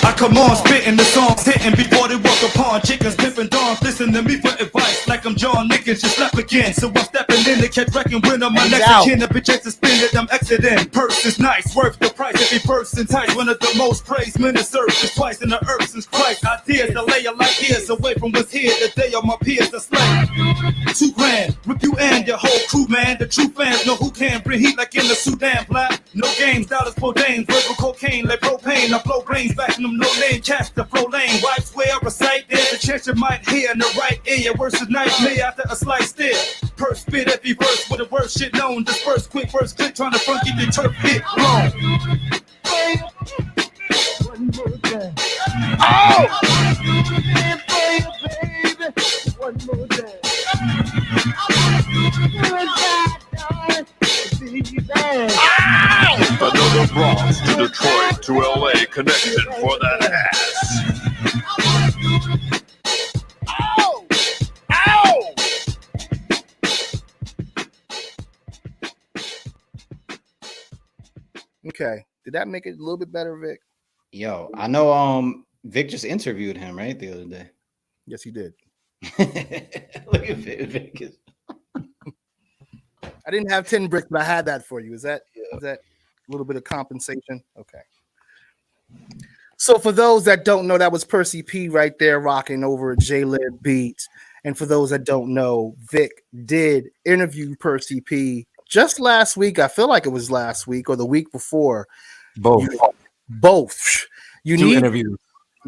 [SPEAKER 15] I come on spitting the songs hitting before they walk upon chickens, pimping dawns. Listen to me for advice, like I'm John Nickens, just left again. So I'm stepping in to catch wrecking when I'm my next kin. The bitch to spin it, I'm exiting. Purse is nice, worth the price. Every person entice, one of the most praised ministers is twice in the earth since Christ. Ideas to lay a life years away from what's here. The day of my peers to slay. $2 grand, rip you and your whole crew, man. The true fans know who can bring heat like in the Sudan, black. No games, dollars for dames, verbal cocaine, like propane. I blow brains back in them no name, catch the flow lane. Wipe swear, recite, there's a chance you might hear in the right ear. Worse than nightmare after a slice there. Purse spit every verse with the worst shit known. Disperse quick, first click, trying to front, keep your turf hit wrong.
[SPEAKER 9] Oh!
[SPEAKER 7] One more time.
[SPEAKER 14] Another Bronx to Detroit to LA connection for that ass.
[SPEAKER 3] Ow! Okay. Did that make it a little bit better, Vic?
[SPEAKER 5] Yo, I know Vic just interviewed him, right, the other day.
[SPEAKER 3] Yes, he did.
[SPEAKER 5] Look at Vic.
[SPEAKER 3] I didn't have 10 bricks, but I had that for you. Is that a little bit of compensation? Okay. So for those that don't know, that was Percy P right there rocking over a J-Lib beat. And for those that don't know, Vic did interview Percy P just last week. I feel like it was last week or the week before.
[SPEAKER 4] Both.
[SPEAKER 3] You need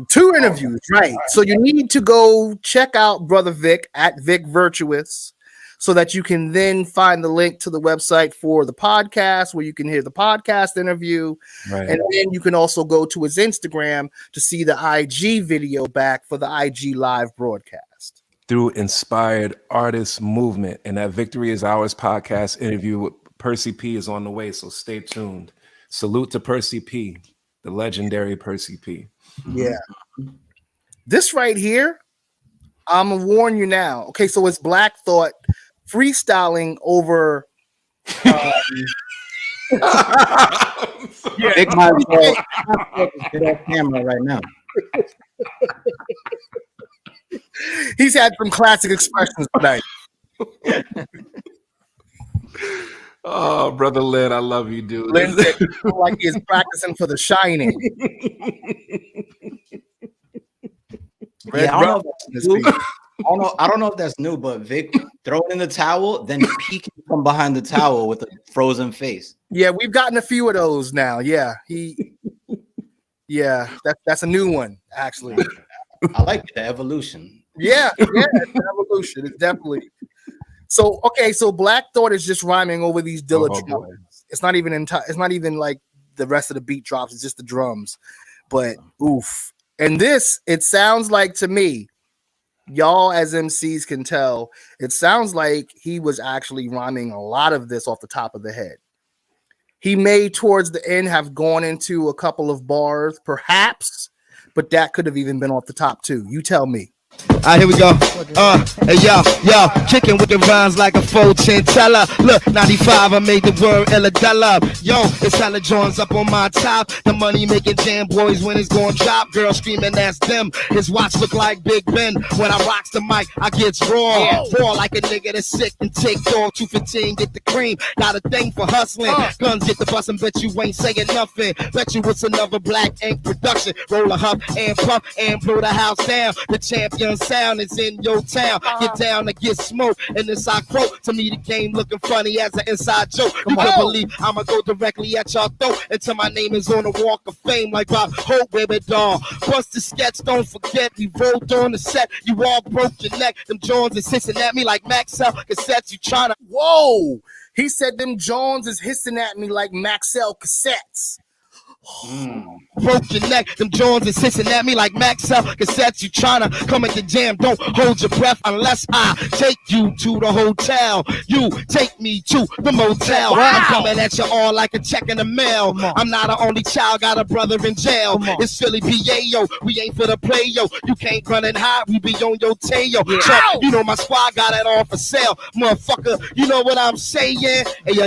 [SPEAKER 3] two interviews, right? So you need to go check out Brother Vic at Vic Virtuous, so that you can then find the link to the website for the podcast where you can hear the podcast interview. Right. And then you can also go to his Instagram to see the IG video back for the IG live broadcast.
[SPEAKER 4] Through Inspired Artist Movement. And that Victory is Ours podcast interview with Percy P is on the way, so stay tuned. Salute to Percy P, the legendary Percy P.
[SPEAKER 3] Yeah. This right here, I'm going to warn you now. Okay, so it's Black Thought freestyling over
[SPEAKER 5] Big might as well get off camera right now.
[SPEAKER 3] He's had some classic expressions tonight.
[SPEAKER 4] Oh, brother Lynn, I love you, dude.
[SPEAKER 3] Lynn said like he's practicing for The Shining.
[SPEAKER 5] Yeah, I don't know if that's new, but Vic throwing in the towel, then peeking from behind the towel with a frozen face.
[SPEAKER 3] Yeah, we've gotten a few of those now. Yeah, that's a new one, actually.
[SPEAKER 5] I like the evolution.
[SPEAKER 3] Yeah, it's an evolution. It's definitely. So okay, so Black Thought is just rhyming over these Dilla drums. It's not even it's not even like the rest of the beat drops. It's just the drums. But oof. And this, it sounds like to me, y'all as MCs can tell, it sounds like he was actually rhyming a lot of this off the top of the head. He may towards the end have gone into a couple of bars, perhaps, but that could have even been off the top too. You tell me.
[SPEAKER 22] Alright, here we go. Hey yo, kicking wicked rhymes like a full chintella. Look, 95, I made the word Ella Della. Yo, it's hella joints up on my top. The money making jam boys when it's going drop. Girl screaming, that's them. His watch look like Big Ben. When I rocks the mic, I gets raw. Raw like a nigga that's sick and take dog. 215, get the cream. Got a thing for hustling. Guns get the bus and bet you ain't saying nothing. Bet you it's another Black Ink production. Roll a huff and puff and blow the house down. The champion sound is in your town. Get down and get smoked. And this I quote, to me the game looking funny as an inside joke. You can believe I'ma go directly at y'all throat until my name is on the walk of fame like Bob Hope, baby doll. Bust the sketch, don't forget we rolled on the set. You all broke your neck. Them Jones is hissing at me like Maxell cassettes. You tryna.
[SPEAKER 3] Whoa! He said them Jones is hissing at me like Maxell cassettes.
[SPEAKER 22] Broke your neck, them Jones is hissing at me like Maxell cassettes. You tryna come at the jam, don't hold your breath unless I take you to the hotel. You take me to the motel. Wow. I'm coming at you all like a check in the mail. I'm not an only child, got a brother in jail. It's Philly PA, yo. We ain't for the play, yo. You can't run and hide, we be on your tail, yo. So, you know my squad got it all for sale, motherfucker. You know what I'm saying? Hey,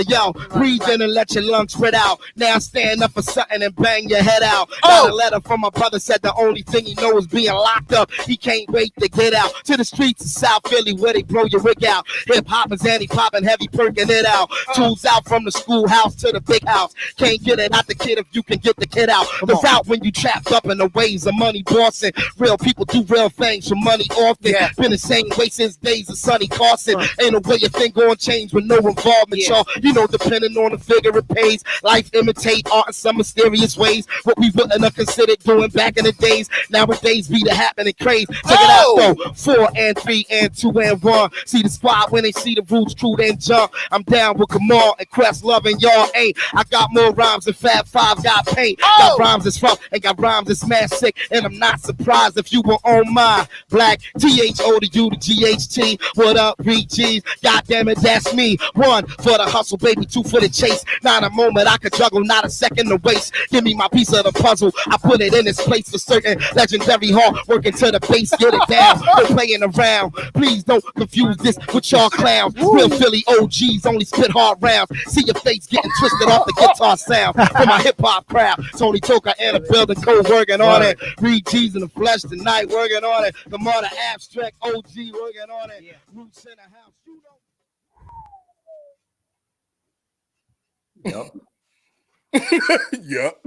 [SPEAKER 22] yo, breathe in and let your lungs spread out. Now stand up for something and bang your head out. Got a letter from my brother, said the only thing he knows is being locked up. He can't wait to get out to the streets of South Philly where they blow your wig out. Hip hop is anti-popping, heavy perking it out. Tools out from the schoolhouse to the big house. Can't get it out the kid if you can get the kid out. The route when you trapped up in the ways of money bossing. Real people do real things for money often. Been the same way since days of Sonny Carson. Ain't a way a thing gonna change with no involvement, y'all. You know, depending on the figure it pays. Life imitate art in some mysterious ways. What we wouldn't have considered doing back in the days. Nowadays be the happening craze. Check it out though. 4 and 3 and 2 and 1. See the squad when they see the roots, true then jump. I'm down with Kamal and Quest loving y'all ain't. I got more rhymes than Fab Five got paint. Got rhymes that's rough and got rhymes that's mad sick. And I'm not surprised if you were on my Black THO to you to GHT. What up, BGs? God damn it, that's me. 1 for the hustle, baby. 2 for the chase. Not a moment I could juggle, not a second to waste. Give me my piece of the puzzle. I put it in its place for certain. Legendary hard working to the base, get it down. No playing around. Please don't confuse this with y'all clowns. Real Philly OGs only spit hard rounds. See your face getting twisted off the guitar sound. For my hip hop crowd, Tony Toka in the building, co-working on it. Reed G's in the flesh tonight, working on it. The more the abstract OG working on it. Roots in the house, you know.
[SPEAKER 5] Yep.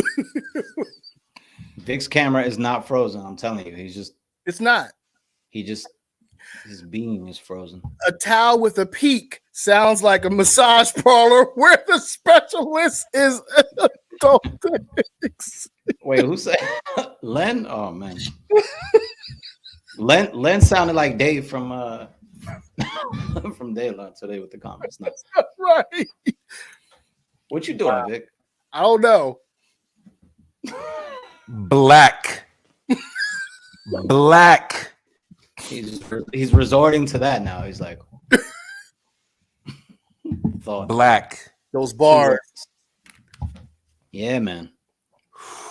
[SPEAKER 5] Vic's camera is not frozen. I'm telling you,
[SPEAKER 3] it's not.
[SPEAKER 5] His beam is frozen.
[SPEAKER 3] A towel with a peak sounds like a massage parlor where the specialist is.
[SPEAKER 5] Wait, who said Len? Oh man, Len sounded like Dave from from Daylight today with the comments. Nice.
[SPEAKER 3] Right.
[SPEAKER 5] What you doing, Vic?
[SPEAKER 3] I don't know.
[SPEAKER 4] Black.
[SPEAKER 5] He's resorting to that now. He's like
[SPEAKER 4] Black.
[SPEAKER 3] Those bars.
[SPEAKER 5] Yeah, man.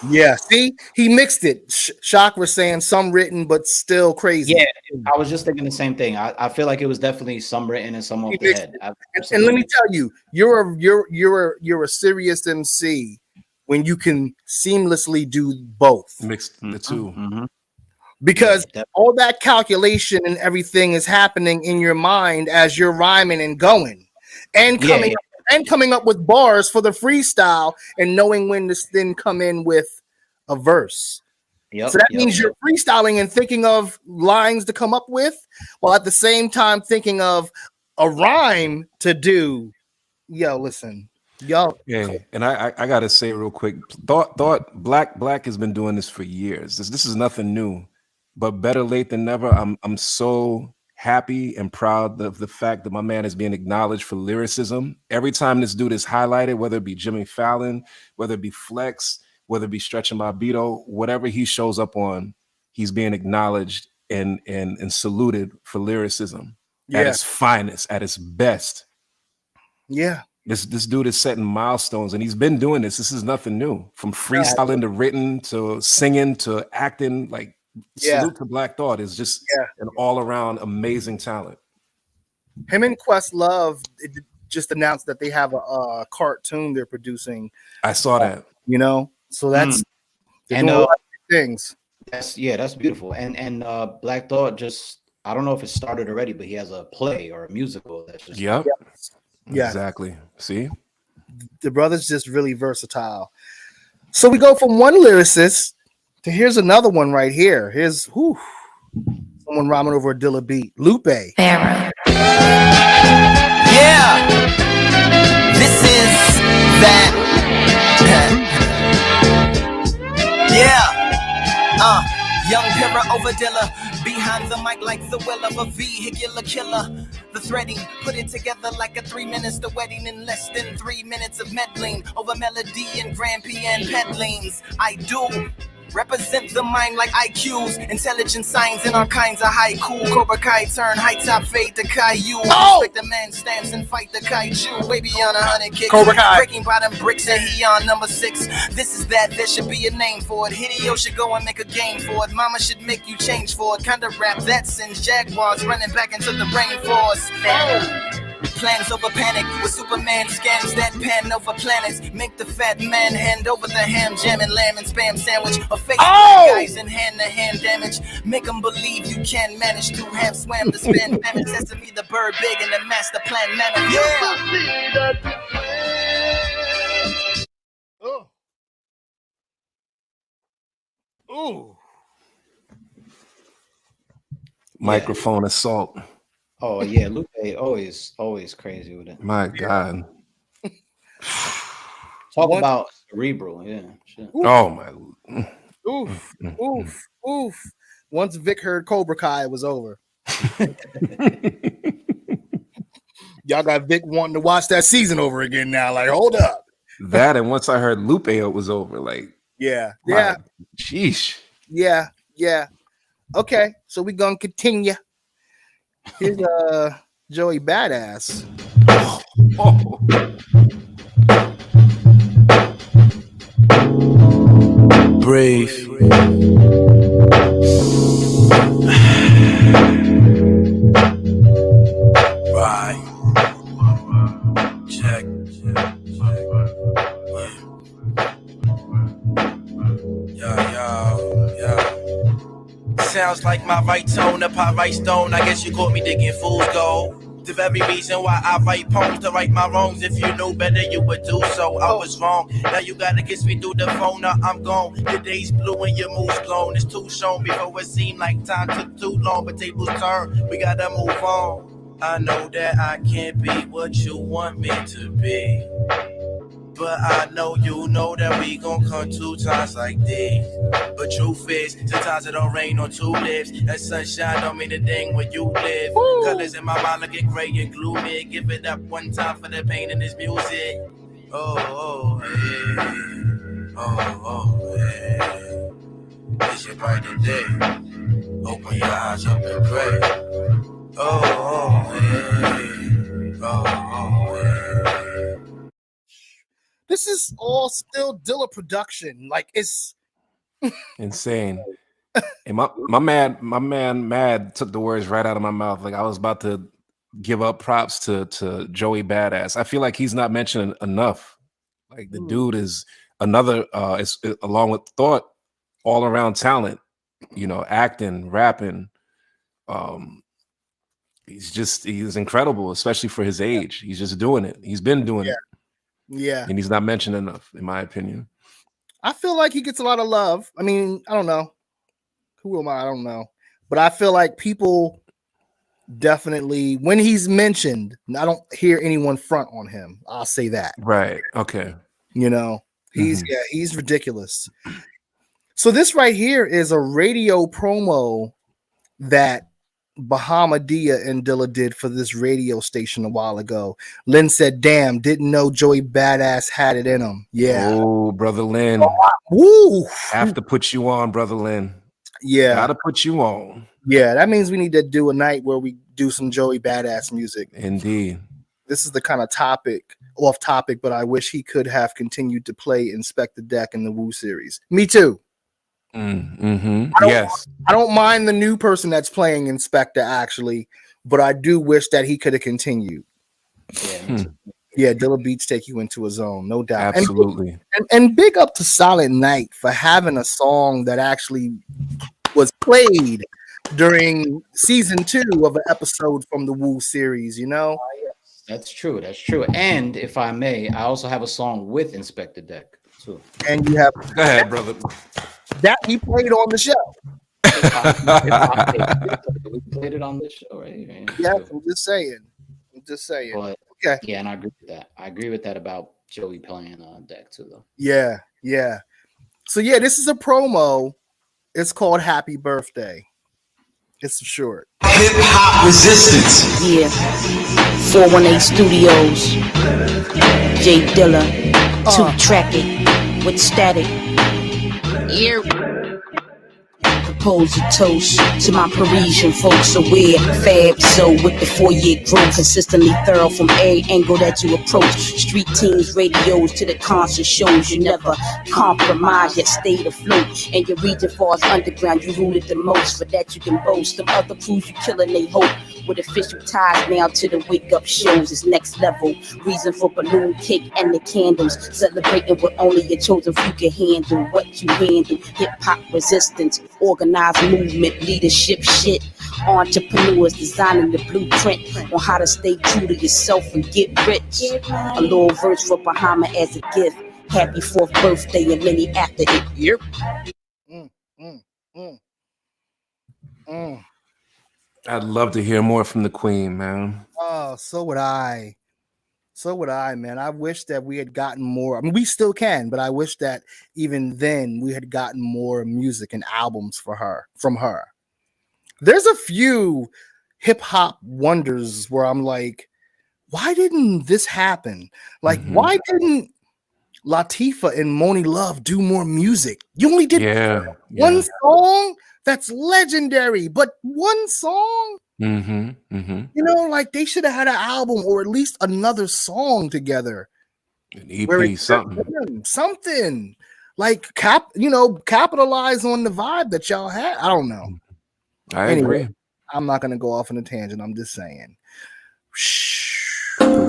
[SPEAKER 3] Yeah, see, he mixed it. Shock was saying some written, but still crazy.
[SPEAKER 5] Yeah, I was just thinking the same thing. I feel like it was definitely some written and some off the head.
[SPEAKER 3] And let me tell you, you're a serious MC when you can seamlessly do both.
[SPEAKER 4] Mix the two.
[SPEAKER 5] Mm-hmm.
[SPEAKER 3] Because all that calculation and everything is happening in your mind as you're rhyming and going and coming up with bars for the freestyle and knowing when to then come in with a verse. So that means you're freestyling and thinking of lines to come up with, while at the same time thinking of a rhyme to do. Yo, listen. Yo.
[SPEAKER 4] Yeah, and I gotta say real quick, thought Black has been doing this for years. This is nothing new, but better late than never. I'm so happy and proud of the fact that my man is being acknowledged for lyricism. Every time this dude is highlighted, whether it be Jimmy Fallon, whether it be Flex, whether it be Stretching My Beto, whatever he shows up on, he's being acknowledged and saluted for lyricism at its finest, at its best.
[SPEAKER 3] Yeah.
[SPEAKER 4] This dude is setting milestones, and he's been doing this. This is nothing new. From freestyling to written to singing to acting, like salute to Black Thought is just an all-around amazing talent.
[SPEAKER 3] Him and Questlove just announced that they have a cartoon they're producing.
[SPEAKER 4] I saw that.
[SPEAKER 3] You know, so that's
[SPEAKER 5] and
[SPEAKER 3] a lot of things.
[SPEAKER 5] That's beautiful. And Black Thought just, I don't know if it started already, but he has a play or a musical that's just
[SPEAKER 4] Exactly. See,
[SPEAKER 3] the brother's just really versatile. So we go from one lyricist to here's another one right here. Here's someone rhyming over a Dilla beat. Lupe.
[SPEAKER 17] Yeah, this is that. Young Pira over Dilla, behind the mic like the will of a vehicular killer. The threading, put it together like a 3 minutes. The wedding in less than 3 minutes of meddling over melody and grand piano pedalings. I do represent the mind like IQs, intelligent signs and all kinds of haiku. Cobra Kai turn high top fade to Caillou. Respect the man stance and fight the kaiju. Way beyond 100 kicks. Cobra Kai. Breaking bottom bricks and he on number 6. This is that, there should be a name for it. Hideo should go and make a game for it. Mama should make you change for it. Kinda rap that sends Jaguars running back into the rainforest. Plans over panic with Superman scans that pan over planets. Make the fat man hand over the ham, jam and lamb and spam sandwich. Or face guys in hand-to-hand damage. Make them believe you can manage to have swam the span damage. Sesame the bird big and the master plan manner.
[SPEAKER 3] Ooh.
[SPEAKER 4] Microphone assault.
[SPEAKER 5] Oh yeah, Lupe always crazy with it.
[SPEAKER 4] My God.
[SPEAKER 5] Talk about cerebral, shit.
[SPEAKER 4] Oh my.
[SPEAKER 3] Oof. Once Vic heard Cobra Kai, it was over. Y'all got Vic wanting to watch that season over again now. Like, hold up.
[SPEAKER 4] That, and once I heard Lupe, it was over. Like, sheesh.
[SPEAKER 3] Yeah. Okay, so we're gonna continue. Here's Joey Badass.
[SPEAKER 12] Brave. Right. Check. Yeah. Sounds like my right tone, a pot right stone. I guess you caught me digging fool's gold. The very reason why I write poems to right my wrongs. If you knew better, you would do so. I was wrong. Now you gotta kiss me through the phone. Now I'm gone. Your day's blue and your mood's blown. It's too shown before it seemed like time took too long. But tables turn. We gotta move on. I know that I can't be what you want me to be. But I know you know that we gon' come 2 times like this. But truth is, sometimes it don't rain on 2 lips. And sunshine don't mean a thing when you live. Colors in my mind looking gray and gloomy. Give it up 1 time for the pain in this music. Oh, hey. It's your brighter day. Open your eyes up and pray. Oh, hey.
[SPEAKER 3] This is all still Dilla production. Like, it's
[SPEAKER 4] insane. And my man Mad took the words right out of my mouth. Like, I was about to give up props to Joey Badass. I feel like he's not mentioned enough. Like, the dude is another is along with Thought, all around talent, acting, rapping. He's incredible, especially for his age. He's just doing it. He's been doing it.
[SPEAKER 3] Yeah.
[SPEAKER 4] And he's not mentioned enough, in my opinion.
[SPEAKER 3] I feel like he gets a lot of love. I mean, I don't know. Who am I? I don't know. But I feel like people definitely, when he's mentioned, I don't hear anyone front on him. I'll say that.
[SPEAKER 4] Right. Okay.
[SPEAKER 3] He's ridiculous. So this right here is a radio promo that Bahamadia and Dilla did for this radio station a while ago. Lynn said, damn, didn't know Joey Badass had it in him. Yeah.
[SPEAKER 4] Oh, Brother Lynn.
[SPEAKER 3] Woo.
[SPEAKER 4] Have to put you on, Brother Lynn.
[SPEAKER 3] Yeah.
[SPEAKER 4] Gotta put you on.
[SPEAKER 3] Yeah, that means we need to do a night where we do some Joey Badass music.
[SPEAKER 4] Indeed.
[SPEAKER 3] This is the kind of off topic, but I wish he could have continued to play Inspect the Deck in the Woo series. Me too.
[SPEAKER 4] Yes.
[SPEAKER 3] I don't mind the new person that's playing Inspector actually, but I do wish that he could have continued. Yeah, Dilla beats take you into a zone, no doubt.
[SPEAKER 4] Absolutely.
[SPEAKER 3] And big up to Silent Night for having a song that actually was played during season 2 of an episode from the Woo series, you know?
[SPEAKER 5] That's true. That's true. And if I may, I also have a song with Inspector Deck too.
[SPEAKER 3] And you have
[SPEAKER 4] go ahead, brother.
[SPEAKER 3] That he played on the show.
[SPEAKER 5] We played it on the show, right?
[SPEAKER 3] Yeah, I'm just saying.
[SPEAKER 5] But,
[SPEAKER 3] okay.
[SPEAKER 5] Yeah, and I agree with that. I agree with that about Joey playing Deck too, though.
[SPEAKER 3] Yeah. So yeah, this is a promo. It's called Happy Birthday. It's short.
[SPEAKER 18] Hip hop resistance.
[SPEAKER 19] Yeah. 418 Studios. J Dilla. 2-track it with static. Here. Propose a toast to my Parisian folks aware fab so with the 4-year growth consistently thorough from every angle that you approach. Street teams, radios to the concert shows. You never compromise yet stayed afloat. And your region falls underground, you rule it the most. For that you can boast. Them other crews you killing they hope. With official ties now to the wake up shows is next level. Reason for balloon cake and the candles. Celebrating what only your chosen few can handle. What you handle. Hip hop resistance. Organized movement. Leadership shit. Entrepreneurs designing the blueprint on how to stay true to yourself and get rich. A little verse for Bahama as a gift. Happy 4th birthday and many after it. Yep.
[SPEAKER 4] I'd love to hear more from the Queen, man.
[SPEAKER 3] Oh, so would I. Man. I wish that we had gotten more. I mean, we still can, but I wish that even then we had gotten more music and albums from her. There's a few hip hop wonders where I'm like, why didn't this happen? Like, why didn't Latifah and Moni Love do more music? You only did one song. That's legendary, but one song. You know, like they should have had an album or at least another song together.
[SPEAKER 4] An EP,
[SPEAKER 3] something like capitalize on the vibe that y'all had. I don't know.
[SPEAKER 4] I agree.
[SPEAKER 3] I'm not gonna go off on a tangent. I'm just saying.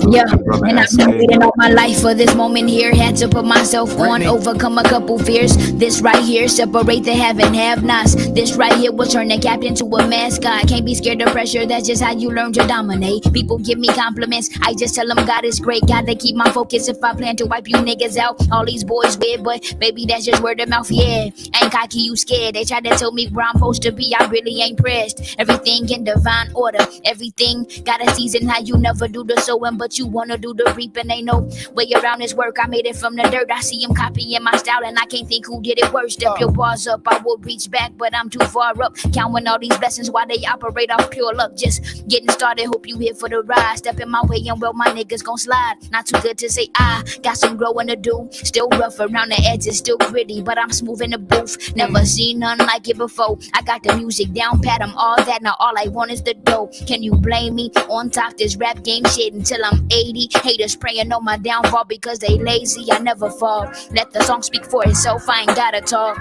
[SPEAKER 20] Yeah, and I've been waiting all my life for this moment here. Had to put myself on, overcome a couple fears. This right here, separate the have and have-nots. This right here will turn the captain to a mascot. Can't be scared of pressure, that's just how you learn to dominate. People give me compliments, I just tell them God is great. Gotta keep my focus if I plan to wipe you niggas out. All these boys weird, but maybe that's just word of mouth, yeah. Ain't cocky, you scared. They try to tell me where I'm supposed to be, I really ain't pressed. Everything in divine order, everything got a season. How you never do the sowing, but you wanna do the reaping. Ain't no way around this work. I made it from the dirt. I see him copying my style and I can't think who did it worse. Step your bars up, I will reach back, but I'm too far up. Counting all these blessings while they operate off pure luck. Just getting started, hope you here for the ride. Step in my way and well, my niggas gon' slide. Not too good to say I got some growing to do. Still rough around the edges, still gritty, but I'm smooth in the booth. Never seen none like it before. I got the music down pat, I'm all that. Now all I want is the dough. Can you blame me? On top this rap game shit until I'm 80. Haters praying on my downfall because they lazy. I never fall. Let the song speak for itself. I ain't gotta talk.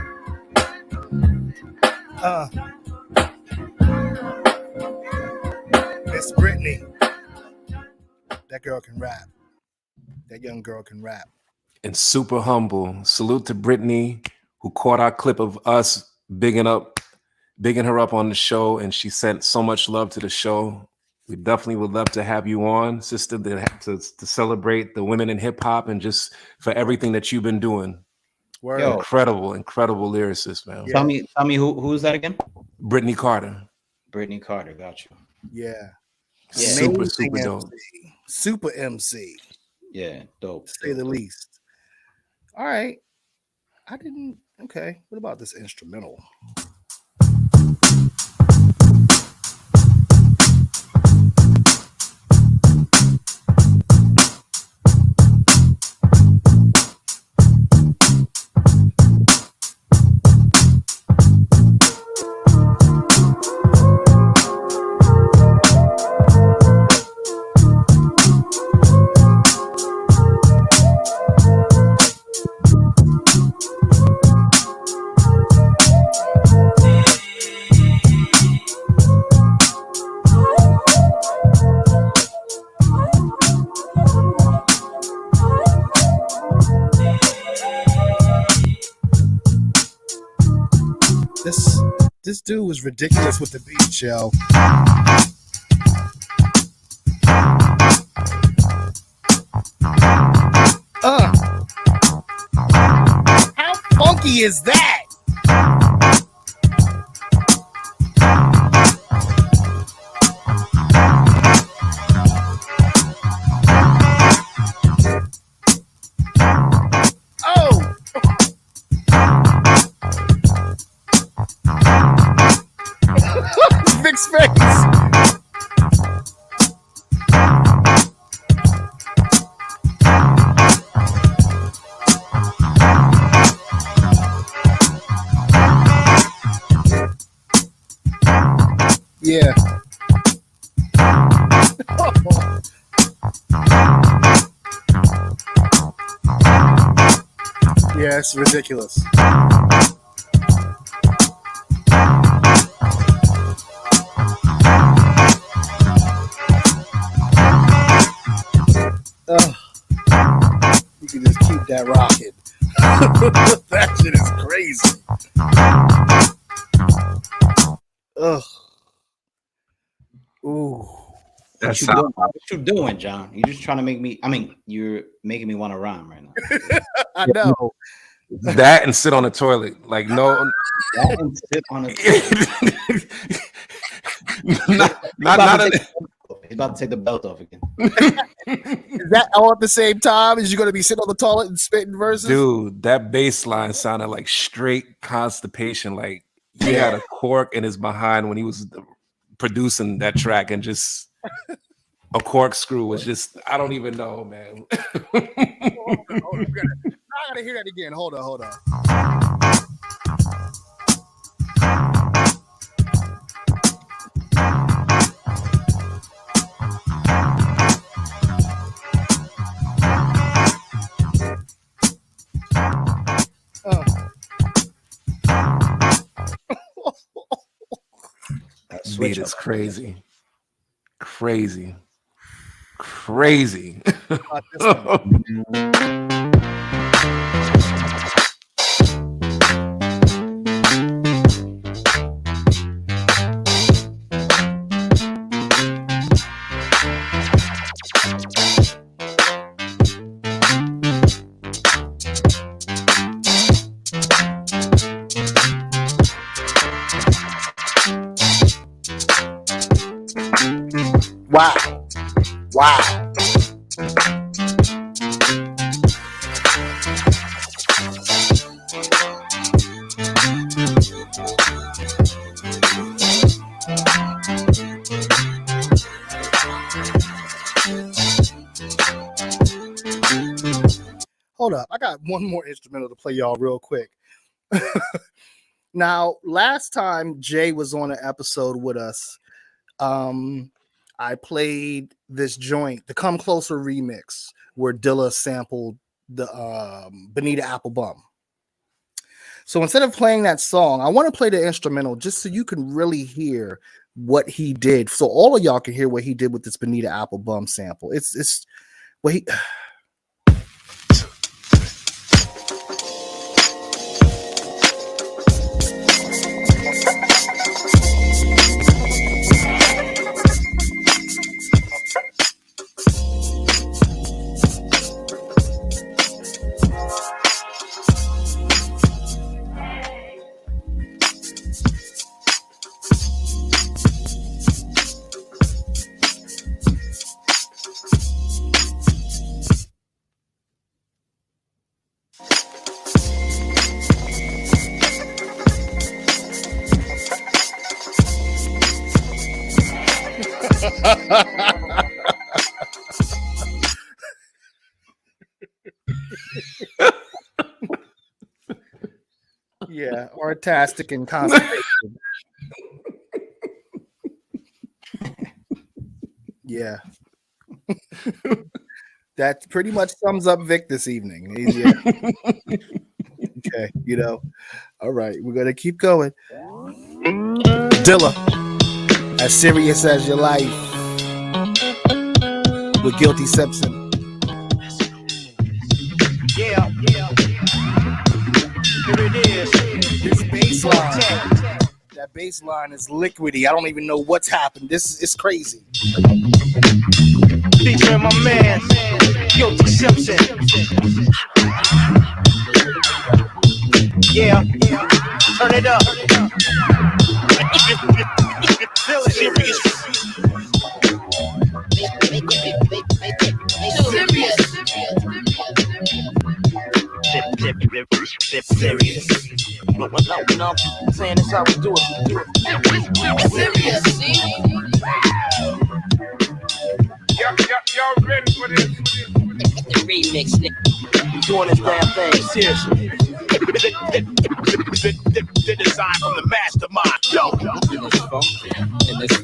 [SPEAKER 3] Miss Brittany. That girl can rap. That young girl can rap.
[SPEAKER 4] And super humble. Salute to Brittany, who caught our clip of us bigging her up on the show, and she sent so much love to the show. We definitely would love to have you on, sister, to celebrate the women in hip hop and just for everything that you've been doing.
[SPEAKER 5] Yo.
[SPEAKER 4] Incredible lyricist, man.
[SPEAKER 5] Tell me who's that again?
[SPEAKER 4] Brittany Carter.
[SPEAKER 5] Brittany Carter, got you.
[SPEAKER 3] Yeah.
[SPEAKER 4] Super dope.
[SPEAKER 3] Super MC.
[SPEAKER 5] Yeah, dope.
[SPEAKER 3] To say the least. All right. Okay. What about this instrumental? This dude was ridiculous with the beat, yo. How funky is that? Oh! Vic's face! Yeah. Yeah, it's ridiculous. You can just keep that rocking. That shit is crazy. Ugh. Ooh.
[SPEAKER 5] What you doing, John? You're just trying to make me. I mean, you're making me want to rhyme right now.
[SPEAKER 3] I know.
[SPEAKER 4] That and sit on the toilet. Like, no.
[SPEAKER 5] That and sit on the toilet. He's about to take the belt off again.
[SPEAKER 3] Is that all at the same time? Is you going to be sitting on the toilet and spitting verses?
[SPEAKER 4] Dude, that bass line sounded like straight constipation. Like he had a cork in his behind when he was producing that track, and just a corkscrew was just, I don't even know, man.
[SPEAKER 3] Hold on. I gotta hear that again. Hold on.
[SPEAKER 4] That beat is crazy. Crazy.
[SPEAKER 3] Wow. Hold up. I got one more instrumental to play y'all real quick. Now, last time Jay was on an episode with us, I played this joint, the Come Closer remix, where Dilla sampled the Bonita Applebum. So instead of playing that song, I want to play the instrumental just so you can really hear what he did. So all of y'all can hear what he did with this Bonita Applebum sample. It's what he... Yeah, artastic and constipation. Yeah. That pretty much sums up Vic this evening. Yeah. Okay, all right, we're gonna keep going. Dilla, as serious as your life, with Guilty Simpson.
[SPEAKER 1] Yeah. Here it is.
[SPEAKER 3] This bass line, that That bass line is liquidy. I don't even know what's happened. It's crazy.
[SPEAKER 16] Featuring my man, Guilty Simpson. Yeah, turn it up. Feel it. Serious. Serious. No, I'm saying that's how we do it. Serious.
[SPEAKER 21] Y'all ready for this?
[SPEAKER 19] The remix, nigga.
[SPEAKER 16] We doing this damn thing seriously. The design from the mastermind. Yo.
[SPEAKER 1] And it's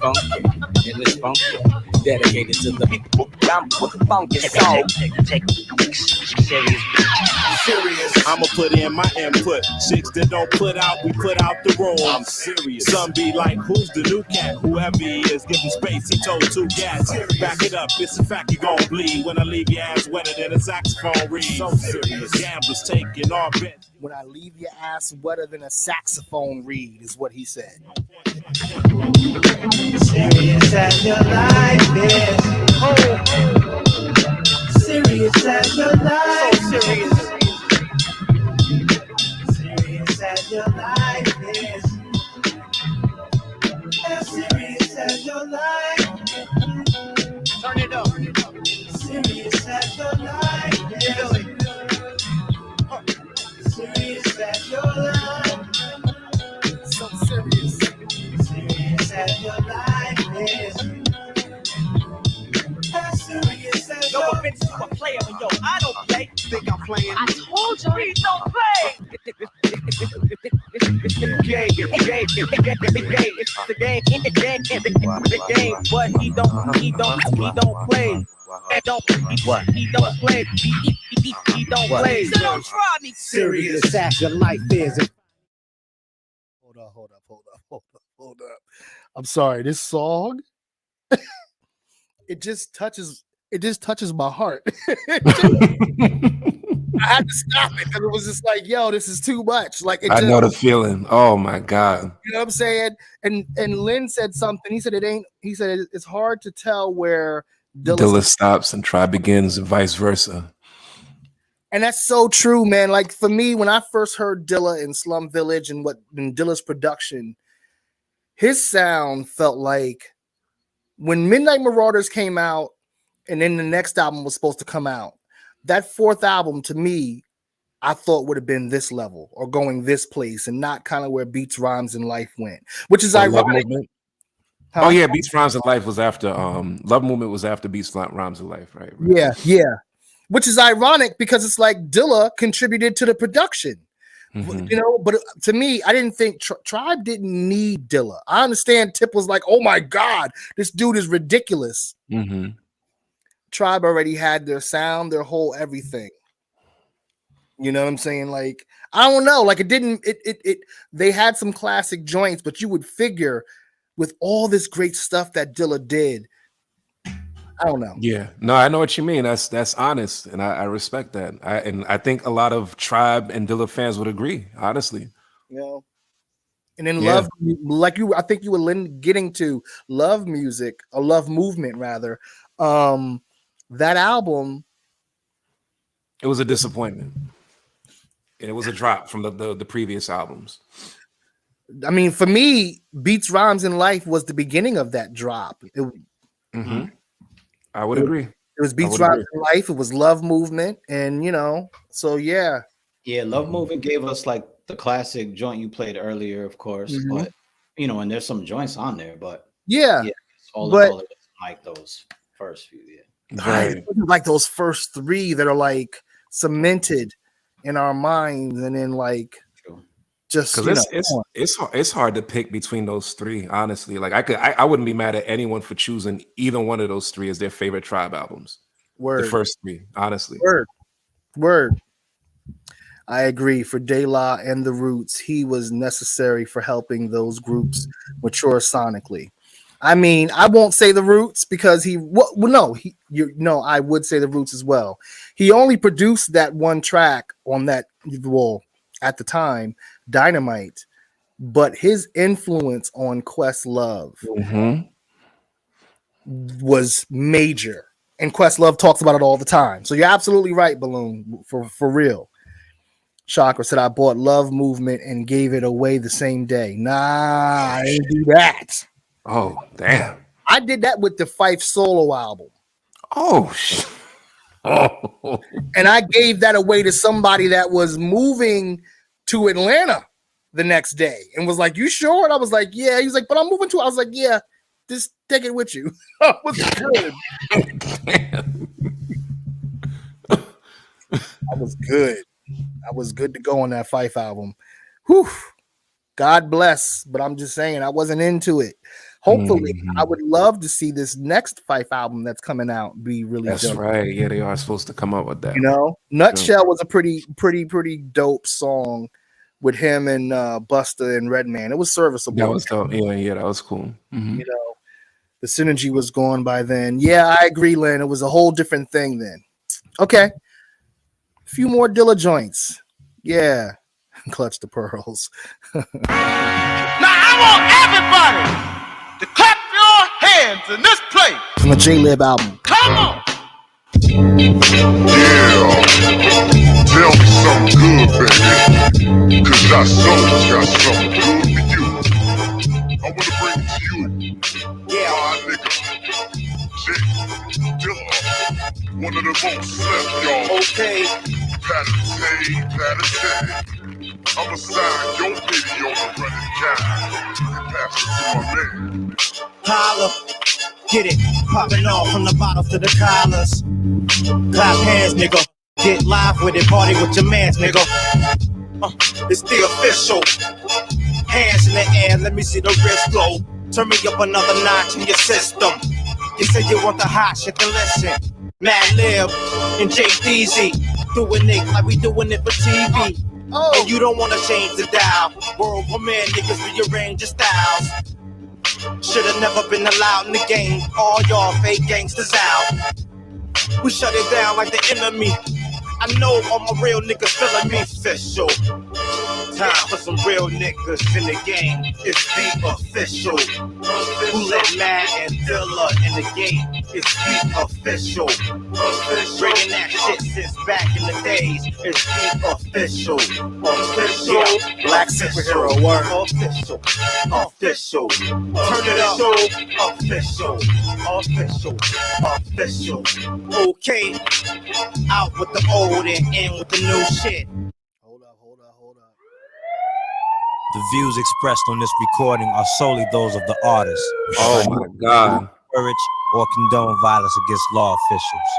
[SPEAKER 1] funky. Dedicated to the people. I'm with the funky soul.
[SPEAKER 15] Serious. I'ma put in my input. Chicks that don't put out, we put out the room. I'm serious. Some be like, who's the new cat? Whoever he is, give him space. He told two cats. Back it up, it's a fact you gon' bleed. When I leave your ass wetter than a saxophone reed. So serious. Gamblers taking all bets.
[SPEAKER 3] When I leave your ass wetter than a saxophone reed, is what he said.
[SPEAKER 16] Serious as your life is. Oh. Serious as your life. So serious. Serious as your life is. As serious as your life. Turn it up. Serious as your life is. Serious as your life.
[SPEAKER 3] So serious.
[SPEAKER 16] Serious as your life is. As serious as your life. You a player, but yo, I don't play. Think I'm playing? I told you he don't play. It's the game, but he don't play. He don't play. So don't try me. Serious as your life is.
[SPEAKER 3] Hold up. I'm sorry. This song, it just touches my heart. I had to stop it because it was just like, yo, this is too much. Like
[SPEAKER 4] I know the feeling. Oh my God.
[SPEAKER 3] You know what I'm saying? And Lynn said something. He said it's hard to tell where
[SPEAKER 4] Dilla stops and Tribe begins and vice versa.
[SPEAKER 3] And that's so true, man. Like for me, when I first heard Dilla in Slum Village and Dilla's production, his sound felt like when Midnight Marauders came out and then the next album was supposed to come out. That fourth album to me, I thought would have been this level or going this place and not kind of where Beats, Rhymes, and Life went, which is ironic.
[SPEAKER 4] Oh yeah, Beats, Rhymes, and Life was after Love Movement was after Beats, Rhymes, and Life, right?
[SPEAKER 3] Yeah. Which is ironic because it's like Dilla contributed to the production. Mm-hmm. You know, but to me, I didn't think Tribe didn't need Dilla. I understand Tip was like, oh my God, this dude is ridiculous.
[SPEAKER 4] Mm-hmm.
[SPEAKER 3] Tribe already had their sound, their whole everything. You know what I'm saying? Like, I don't know. Like they had some classic joints, but you would figure with all this great stuff that Dilla did, I don't know.
[SPEAKER 4] Yeah, no, I know what you mean. That's honest, and I respect that. I think a lot of Tribe and Dilla fans would agree, honestly.
[SPEAKER 3] You know, and then Love, like I think you were getting to Love Music, or Love Movement rather. That album,
[SPEAKER 4] it was a disappointment, and it was a drop from the previous albums.
[SPEAKER 3] I mean, for me, Beats, Rhymes, and Life was the beginning of that drop.
[SPEAKER 4] I would agree.
[SPEAKER 3] It was Beats, Rhymes, and Life. It was Love Movement, and so yeah.
[SPEAKER 5] Yeah, Love Movement gave us like the classic joint you played earlier, of course, but and there's some joints on there, but all like those first few,
[SPEAKER 3] Right. Like those first three that are like cemented in our minds, and then like just
[SPEAKER 4] because it's hard to pick between those three, honestly. Like I wouldn't be mad at anyone for choosing either one of those three as their favorite Tribe albums.
[SPEAKER 3] Word.
[SPEAKER 4] The first three, honestly.
[SPEAKER 3] Word. I agree. For De La and the Roots, he was necessary for helping those groups mature sonically. I mean, I won't say the Roots because I would say the Roots as well. He only produced that one track on that, at the time, Dynamite. but his influence on Questlove was major. And Questlove talks about it all the time. So you're absolutely right, Balloon, for real. Chakra said, I bought Love Movement and gave it away the same day. Nah, I didn't do that.
[SPEAKER 4] Oh, damn.
[SPEAKER 3] I did that with the Fife solo album.
[SPEAKER 4] Oh, shit. Oh.
[SPEAKER 3] And I gave that away to somebody that was moving to Atlanta the next day and was like, you sure? And I was like, yeah. He was like, but I'm moving to. I was like, yeah, just take it with you. I was good. I was good. I was good to go on that Fife album. Whew. God bless. But I'm just saying, I wasn't into it. Hopefully, I would love to see this next Fife album that's coming out be really
[SPEAKER 4] That's
[SPEAKER 3] dope.
[SPEAKER 4] right. Yeah, they are supposed to come up with that.
[SPEAKER 3] You know, Nutshell was a pretty dope song with him and Busta and Redman. It was serviceable.
[SPEAKER 4] That was dope. Yeah, that was cool.
[SPEAKER 3] You know, the synergy was gone by then. Yeah, I agree, Lynn. It was a whole different thing then. Okay. A few more Dilla joints. Yeah. Clutch the pearls.
[SPEAKER 2] Now I want everybody to clap your hands in this place.
[SPEAKER 3] From the J-Lib album.
[SPEAKER 2] Come on.
[SPEAKER 14] Yeah. Tell me something good, baby. Cause I soul's got something good for you. I wanna bring it to you. Yeah. My nigga. J Dilla. One of the most slept, y'all. Okay. Pat-a-tay. I'ma sign your video and run it down. And pass it to my man.
[SPEAKER 12] Holla, get it, popping off from the bottles to the collars. Clap hands, nigga. Get live with it, party with your mans, nigga. It's the official. Hands in the air, let me see the wrist go. Turn me up another notch in your system. You say you want the hot shit, then listen. Mad Lib and JDZ doing it like we doing it for TV. And you don't wanna change the dial. World premiere niggas rearrange your styles. Should've never been allowed in the game. All y'all fake gangsters out. We shut it down like the enemy. I know all my real niggas feeling me official. Time for some real niggas in the game. It's the official. Who let Matt and Dilla in the game? It's the official. Bringing that shit since back in the days. It's the official. Official. Black superhero word. Official. Official. Turn it up. Official. Official. Official. Okay. Out with the old and in with the new shit.
[SPEAKER 3] Hold up.
[SPEAKER 16] The views expressed on this recording are solely those of the artist.
[SPEAKER 4] Oh my God.
[SPEAKER 16] Encourage or condone violence against law officials.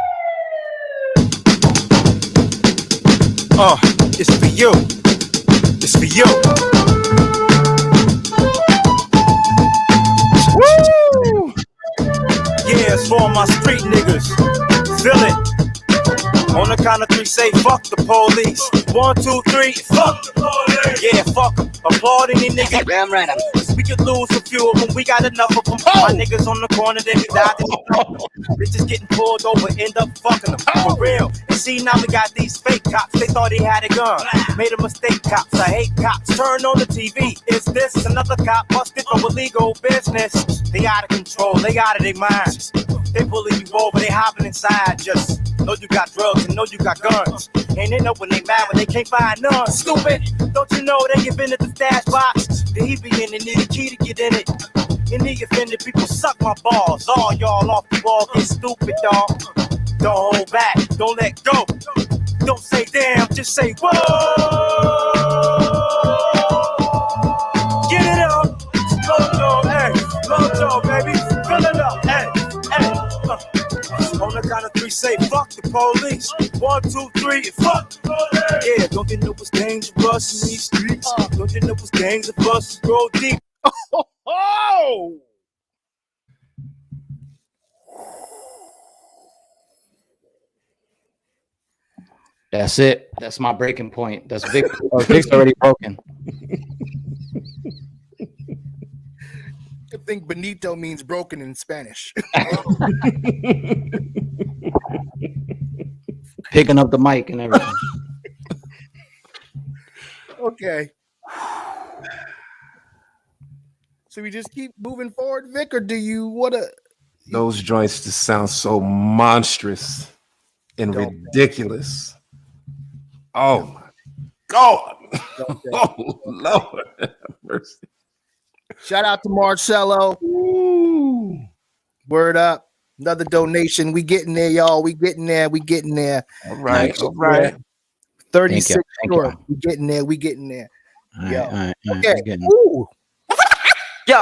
[SPEAKER 16] It's for you. It's for you. Woo! Yeah, it's for my street niggas. Feel it. On the count of three, say fuck the police. 1, 2, 3, fuck the police. Yeah, fuck them. Applaud any nigga. Damn right. We could lose a few of them. We got enough of them. My niggas on the corner, they be died. Bitches getting pulled over, end up fucking them. For real. And see, now we got these fake cops. They thought he had a gun. Made a mistake, cops. I hate cops. Turn on the TV. Is this another cop busted for illegal business? They out of control. They out of their minds. They pulling you over. They hopping inside. Just know you got drugs and know you got guns. And they know when they mad when they can't find none. Stupid. Don't you know they give in at the stash box? The he be in it, need a key to get in it. And the offended people suck my balls. All y'all off the wall get stupid, dog. Don't hold back, don't let go. Don't say damn, just say whoa. Get it up. Lojo, hey, Lojo, baby. Fill it up, hey, hey. On the count of three, say fuck the police. 1, 2, 3, fuck the police. Yeah, don't you know what's dangerous in these streets? Don't you know what's gangs of us grow deep? Oh!
[SPEAKER 5] That's it. That's my breaking point. That's Vic. Vic's already broken.
[SPEAKER 3] I think Benito means broken in Spanish.
[SPEAKER 5] Picking up the mic and everything.
[SPEAKER 3] Okay. So we just keep moving forward, Vic, or do you want to?
[SPEAKER 4] Those joints just sound so monstrous and ridiculous. Oh my God! Oh Lord, have mercy.
[SPEAKER 3] Shout out to Marcello.
[SPEAKER 4] Ooh.
[SPEAKER 3] Word up. Another donation. We getting there, y'all. We getting there. We getting there.
[SPEAKER 4] All right. All right.
[SPEAKER 3] 36
[SPEAKER 6] Thank you.
[SPEAKER 3] short. We getting there. We getting there.
[SPEAKER 6] All
[SPEAKER 3] Yo.
[SPEAKER 6] right,
[SPEAKER 3] Okay.
[SPEAKER 6] Ooh.
[SPEAKER 2] Yo.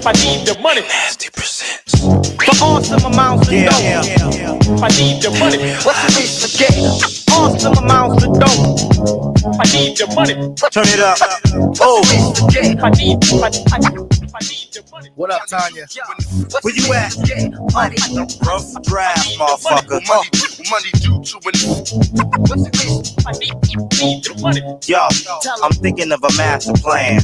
[SPEAKER 2] I need the money. Nasty presents. For awesome amounts of dough. I need the money. What's the wish to get? Awesome amounts of dough. I need the money.
[SPEAKER 15] Turn it up.
[SPEAKER 2] Oh. I need the money.
[SPEAKER 3] What up, Tanya?
[SPEAKER 15] Where you at? Rough draft, motherfucker.
[SPEAKER 2] Money due to it. I need the money.
[SPEAKER 15] Yo, I'm thinking of a master plan.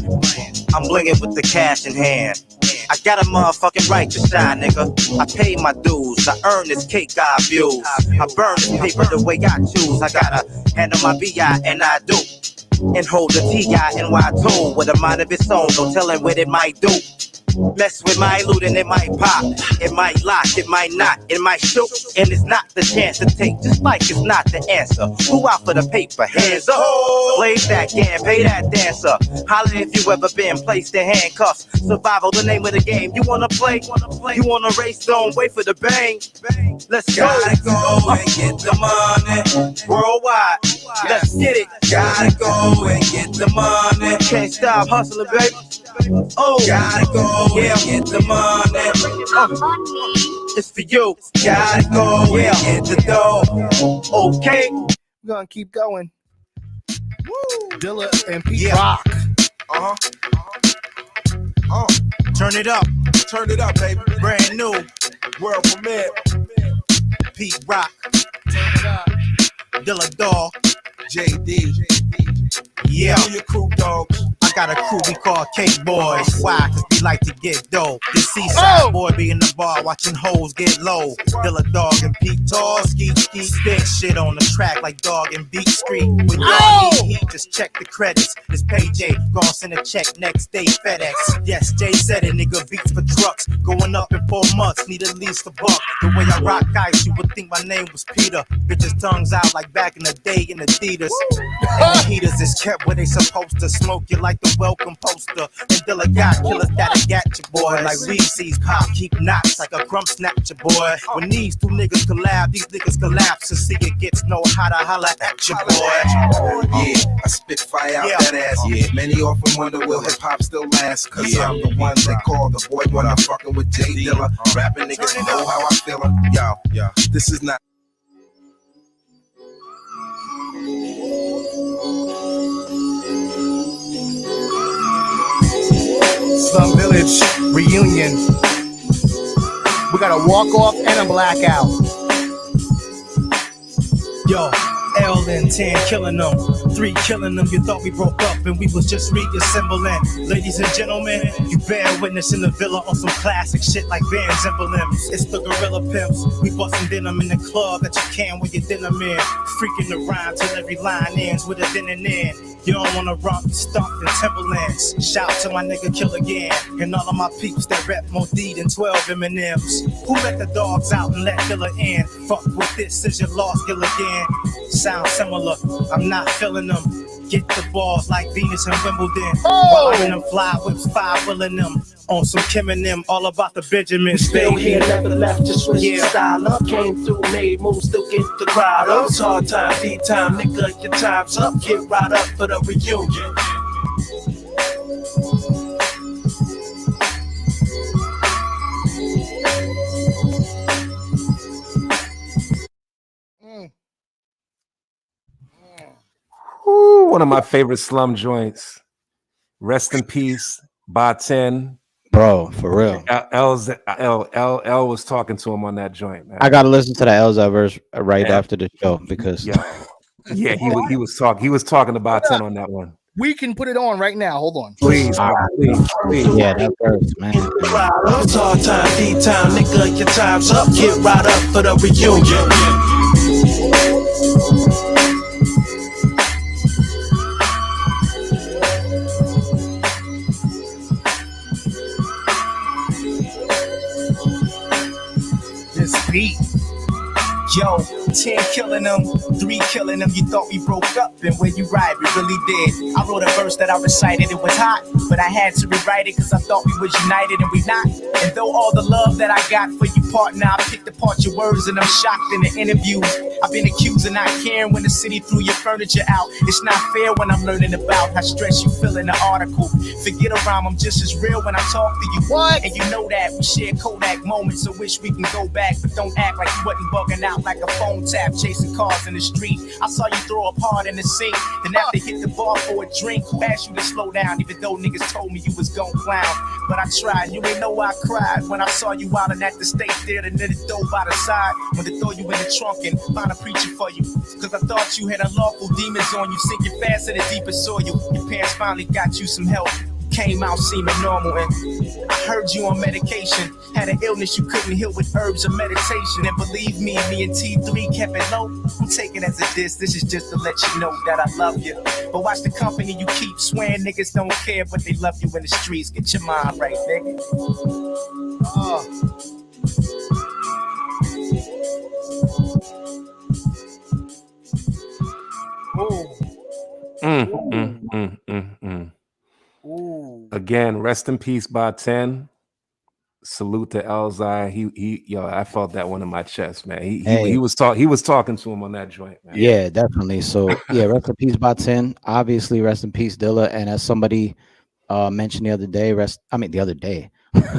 [SPEAKER 15] I'm blinging with the cash in hand. I got a motherfucking right to shine, nigga. I pay my dues. I earn this cake I abuse. I burn this paper the way I choose. I gotta handle my BI and I do. And hold the TI and Y2 with a mind of its own. Don't tell him what it might do. Mess with my loot and it might pop. It might lock, it might not, it might shoot. And it's not the chance to take, just like it's not the answer. Who out for the paper? Hands up. Blaze that game, pay that dancer. Holla if you ever been placed in handcuffs. Survival, the name of the game. You wanna play? You wanna race? Don't wait for the bang. Let's go.
[SPEAKER 18] Gotta go and get the money.
[SPEAKER 15] Worldwide. Let's get it.
[SPEAKER 18] Gotta go and get the money.
[SPEAKER 15] Can't stop hustling, baby. Oh,
[SPEAKER 18] gotta go and get the money.
[SPEAKER 15] It's for you.
[SPEAKER 18] Gotta go and get the dough.
[SPEAKER 15] Okay.
[SPEAKER 3] We're gonna keep going. Dilla and Pete Rock.
[SPEAKER 15] Turn it up.
[SPEAKER 18] Turn it up, baby.
[SPEAKER 15] Brand new.
[SPEAKER 18] World premiere.
[SPEAKER 15] Pete Rock. Dilla Dog.
[SPEAKER 18] JD.
[SPEAKER 15] Yeah.
[SPEAKER 18] Who your crew, dogs?
[SPEAKER 15] I got a crew we call Cake Boys. Why? Cause we like to get dough. The seaside boy be in the bar watching hoes get low. Dilla Dog and Pete Tall. Ski spit shit on the track like Dog and Beat Street. When y'all need heat, just check the credits. This payday, gon' send a check next day FedEx. Yes, Jay said it, nigga beats for trucks. Going up in 4 months, need at least $1. The way I rock ice, you would think my name was Peter. Bitches tongues out like back in the day in Adidas. And the heaters is kept where they supposed to. Smoke you like the welcome poster. And Dilla got killers that'll got your boy. Like Reese's pop, keep knots like a crumb snatcher boy. When these two niggas collab, these niggas collapse. And see it gets no hotter, holla at your boy.
[SPEAKER 18] Yeah, I spit fire out that ass. Yeah, many often wonder will hip hop still last? Cause I'm the one they call the boy when I'm fucking with J Dilla. Rapping niggas know how I feel. Yo, this is not.
[SPEAKER 3] Slum Village reunion. We got a walk off and a blackout.
[SPEAKER 15] Yo, L and 10 killing them, 3 killing them. You thought we broke up and we was just reassembling. Ladies and gentlemen, you bear witness in the villa on some classic shit like Vans emblems. It's the Gorilla Pimps. We bustin' denim in the club that you can with your denim in. Freaking the rhyme till every line ends with a then and then. You don't wanna romp, stomped in Timberlands. Shout to my nigga Kill Again and all of my peeps that rep more D than 12 M&Ms. Who let the dogs out and let Dilla in? Fuck with this, is your lost Kill Again. Sound similar, I'm not feeling them. Get the balls like Venus and Wimbledon. Riding them fly whips, 5-wheeling them. On some Kim and them, all about the Benjamin.
[SPEAKER 12] Still here, never left, just switch the style up. Came through, made moves, still get the crowd up. It's hard time, D-time, nigga, your time's up. Get right up for the reunion.
[SPEAKER 4] Ooh, one of my favorite slum joints. Rest in peace, Ba 10.
[SPEAKER 6] Bro, for real.
[SPEAKER 4] L was talking to him on that joint, man.
[SPEAKER 6] I gotta listen to the Elza verse right after the show because
[SPEAKER 4] he was talking about 10 on that one.
[SPEAKER 3] We can put it on right now. Hold on.
[SPEAKER 4] Please.
[SPEAKER 6] Yeah, that verse, man.
[SPEAKER 12] It's hard time, D-time, nigga, your time's up. Get right up for the reunion.
[SPEAKER 3] this beat.
[SPEAKER 16] Yo, 10 killing them, 3 killing them. You thought we broke up, and when you right, we really did. I wrote a verse that I recited, it was hot, but I had to rewrite it because I thought we was united and we not. And though all the love that I got for you, partner, I picked apart your words and I'm shocked in the interview. I've been accused of not caring when the city threw your furniture out. It's not fair when I'm learning about how stressed you feel in the article. Forget a rhyme, I'm just as real when I talk to you. What? And you know that we share Kodak moments, so wish we can go back, but don't act like you wasn't bugging out like a phone tap, chasing cars in the street. I saw you throw up hard in the sink, then after hit the bar for a drink, asked you to slow down, even though niggas told me you was gon' clown. But I tried, you ain't know I cried when I saw you wildin' at the state theater, near the door by the side. When they throw you in the trunk and find a preacher for you, cause I thought you had unlawful demons on you, sinking fast in the deepest soil. Your parents finally got you some help. Came out seeming normal, and I heard you on medication. Had an illness you couldn't heal with herbs or meditation. And believe me and T3 kept it low. I'm taking it as a diss. This is just to let you know that I love you. But watch the company you keep. Swearing niggas don't care, but they love you in the streets. Get your mind right, nigga.
[SPEAKER 4] Again, rest in peace, by 10. Salute to Elzai. Yo, I felt that one in my chest, man. He was talking to him on that joint, man.
[SPEAKER 6] Yeah, definitely. So yeah, rest in peace, by 10. Obviously, rest in peace, Dilla. And as somebody mentioned the other day,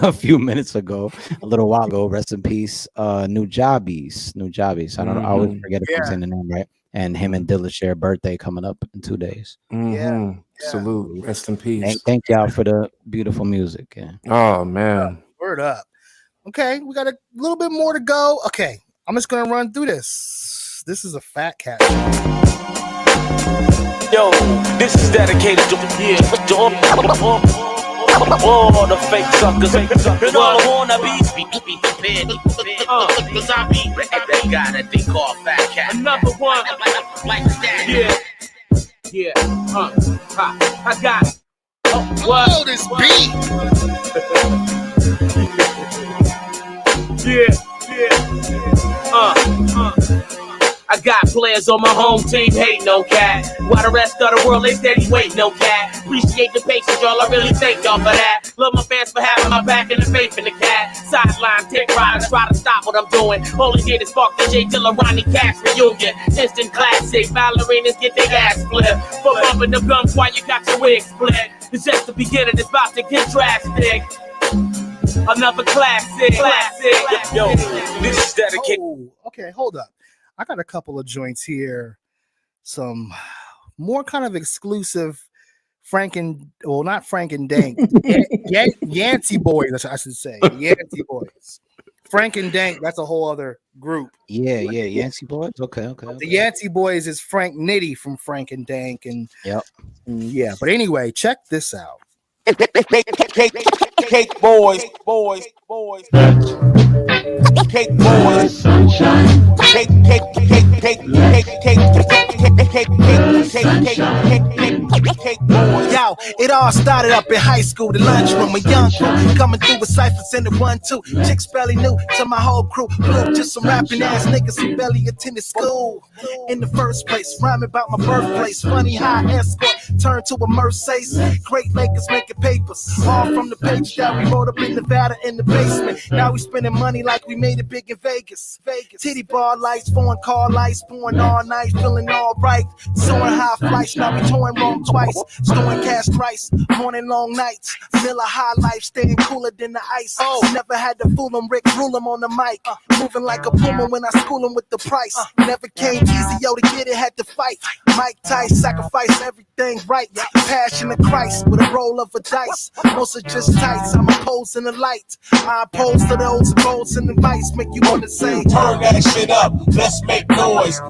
[SPEAKER 6] a few minutes ago, a little while ago, rest in peace, Nujabes. I don't know. I always forget if I'm saying the name right. And him and Dilla share a birthday coming up in 2 days.
[SPEAKER 4] Yeah. Salute. Rest in peace.
[SPEAKER 6] Thank y'all for the beautiful music. Yeah.
[SPEAKER 4] Oh man.
[SPEAKER 3] Word up. Okay, we got a little bit more to go. Okay, I'm just gonna run through this. This is a Fat Cat.
[SPEAKER 2] Yo, this is dedicated to all the fake suckers. And all the wannabes. Be prepared. Cause I be that guy that they call Fat Cat. Another one. Like that. Yeah. I got it.
[SPEAKER 3] What? This beat.
[SPEAKER 2] I got players on my home team, hate no cat. While the rest of the world, they steady wait no cat. Appreciate the patience, y'all, I really thank y'all for that. Love my fans for having my back and the faith in the cat. Sideline, tick riders, try to stop what I'm doing. All he did is spark the J Dilla Ronnie Cash reunion. Instant classic, ballerinas get their ass flipped. For bumping the guns while you got your wig split. It's just the beginning, it's about to get drastic. Another classic. Yo, this is dedicated.
[SPEAKER 3] Oh, okay, hold up. I got a couple of joints here. Some more kind of exclusive not Frank and Dank. Yancey Boys, I should say. Yancey Boys. Frank and Dank, that's a whole other group.
[SPEAKER 6] Yeah, Yancey Boys. Okay.
[SPEAKER 3] The Yancey Boys is Frank Nitty from Frank and Dank, and yeah. But anyway, check this out.
[SPEAKER 2] Cake boys. Cake boys. Sunshine. Cake.
[SPEAKER 16] Yo, it all started up in high school, the lunchroom, a young crew coming through with ciphers in the 1-2. Chicks barely new to my whole crew. Blew just some rapping ass niggas who barely attended school. In the first place, rhyming about my birthplace. Funny how escort turned to a Mercedes. Great Lakers making papers, all from the page that we wrote up in Nevada in the basement. Now we spending money like we made it big in Vegas. Titty bar lights, foreign car lights, pouring all night, feeling all right. Soaring high flights, now we touring wrong twice. Storing cash thrice, morning long nights. Miller High Life, staying cooler than the ice. Never had to fool him, Rick rule him on the mic. Moving like a puma when I school him with the price. Never came easy, yo, to get it, had to fight. Mike Tice, sacrifice everything right. Passion of Christ with a roll of a dice. Most are just tights, I'm opposing the light. I oppose to those opposed in the vice, make you wanna say,
[SPEAKER 2] turn that shit up, let's make noise.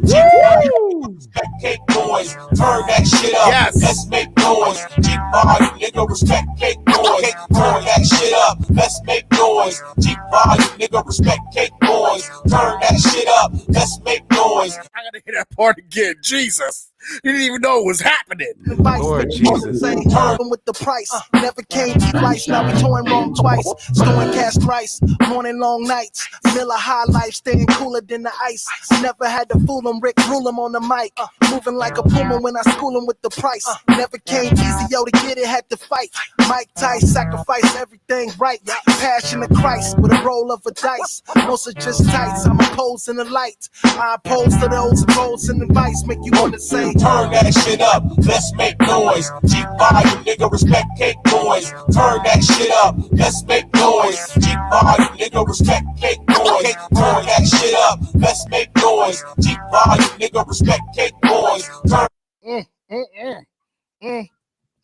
[SPEAKER 2] Respect cake boys, turn that shit up, let's make noise. G-Bar, you nigga, respect cake boys. Turn that shit up, let's make noise. G-Bar, you nigga, respect cake boys. Turn that shit up, let's make noise.
[SPEAKER 3] I gotta hear that part again, Jesus. You didn't even know it was happening.
[SPEAKER 4] Lord Jesus.
[SPEAKER 12] Turn with the price. Never came twice. Now we touring wrong twice. Storing cash thrice. Morning long nights. Miller High Life. Staying cooler than the ice. Never had to fool him. Rick rule him on the mic. Moving like a puma when I school him with the price. Never came easy. Yo, to get it had to fight. Mike Tice sacrifice everything right. Passion of Christ with a roll of a dice. Most are just tights. I'm opposed in the light. I oppose to those opposed in the vice. Make you wanna say,
[SPEAKER 8] turn that shit up, let's make noise. Cheap volume, nigga, respect cake noise. Turn that shit up, let's make noise. Cheap volume, nigga, respect cake noise. Turn that shit up, let's make noise. Cheap volume, nigga, respect cake noise. Turn.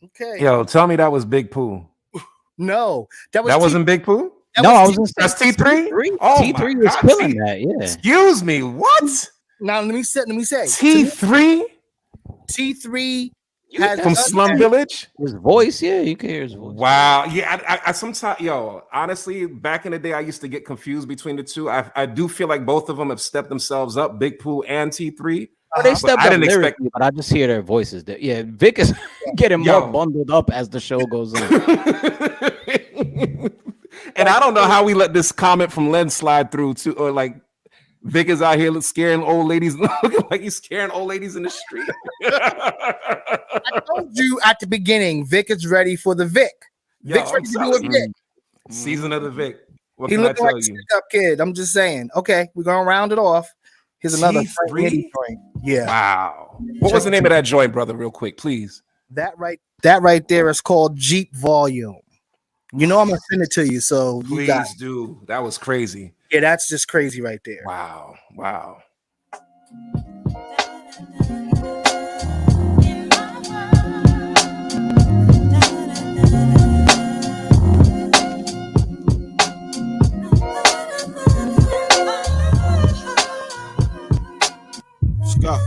[SPEAKER 3] Okay.
[SPEAKER 4] Yo, tell me that was Big Pooh.
[SPEAKER 3] No, that
[SPEAKER 4] wasn't Big Pooh.
[SPEAKER 6] I was just
[SPEAKER 4] that's T3.
[SPEAKER 6] Oh, T3 was killing that. Yeah.
[SPEAKER 4] Excuse me. What?
[SPEAKER 3] Now let me say.
[SPEAKER 4] T3.
[SPEAKER 3] T3
[SPEAKER 4] from Slum Village.
[SPEAKER 6] His voice, yeah, you can hear his voice.
[SPEAKER 4] Wow. Yeah, I sometimes, honestly, back in the day, I used to get confused between the two. I do feel like both of them have stepped themselves up, Big Pooh and T3.
[SPEAKER 6] Oh, they stepped up lyrically, but I just hear their voices. Yeah, Vic is getting more bundled up as the show goes on.
[SPEAKER 4] And I don't know how we let this comment from Len slide through too, or like Vic is out here scaring old ladies, looking like he's scaring old ladies in the street.
[SPEAKER 3] I told you at the beginning, Vic is ready for the Vic. Vic's ready to do a Vic.
[SPEAKER 4] Season of the Vic. What
[SPEAKER 3] He
[SPEAKER 4] can I
[SPEAKER 3] looking like
[SPEAKER 4] tell
[SPEAKER 3] a
[SPEAKER 4] you?
[SPEAKER 3] stick-up kid. I'm just saying. Okay, we're gonna round it off. Here's another
[SPEAKER 4] T3?
[SPEAKER 3] joint. Yeah.
[SPEAKER 4] Wow. What was the name of that joint, brother? Real quick, please.
[SPEAKER 3] That right there is called Jeep Volume. You know I'm gonna send it to you, so you got
[SPEAKER 4] Please do. That was crazy.
[SPEAKER 3] Yeah, that's just crazy right there.
[SPEAKER 4] Wow.
[SPEAKER 9] Let's go.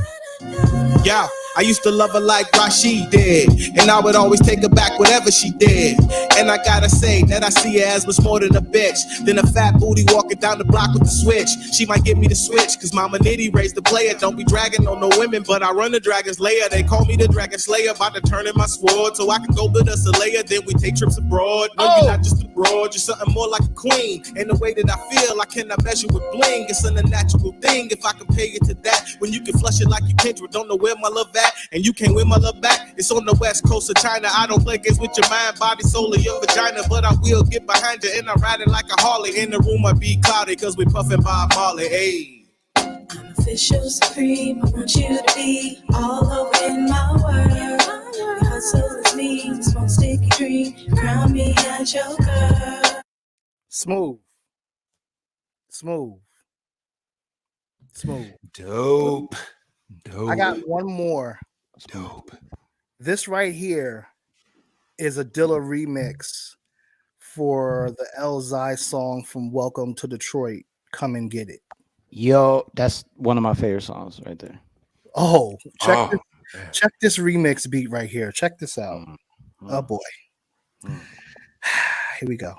[SPEAKER 9] Yeah. I used to love her like Rashid did, and I would always take her back whatever she did. And I gotta say that I see her as much more than a bitch, than a fat booty walking down the block with the switch. She might give me the switch, cause Mama Nitty raised the player. Don't be dragging on no women, but I run the Dragon's Lair. They call me the Dragon Slayer, about to turn in my sword, so I can go build us a layer, then we take trips abroad. No, you're not just a broad, you're something more like a queen. And the way that I feel, I cannot measure with bling. It's an unnatural thing if I compare it to that. When you can flush it like you Kendrick, don't know where my love at, and you can't win my love back. It's on the west coast of China. I don't play games with your mind, body, soul, or your vagina, but I will get behind you and I ride it like a Harley. In the room I be cloudy, cause we puffin' Bob Marley. Hey.
[SPEAKER 11] I'm official supreme. I want you to be all over in my world. Your hustle is me, smoke sticky green. Crown me at your girl.
[SPEAKER 3] Smooth.
[SPEAKER 4] Dope.
[SPEAKER 3] I got one more.
[SPEAKER 4] Dope.
[SPEAKER 3] This right here is a Dilla remix for the Elzai song from Welcome to Detroit. Come and Get It.
[SPEAKER 6] Yo, that's one of my favorite songs right there.
[SPEAKER 3] Oh, check this remix beat right here. Check this out. Oh boy. Here we go.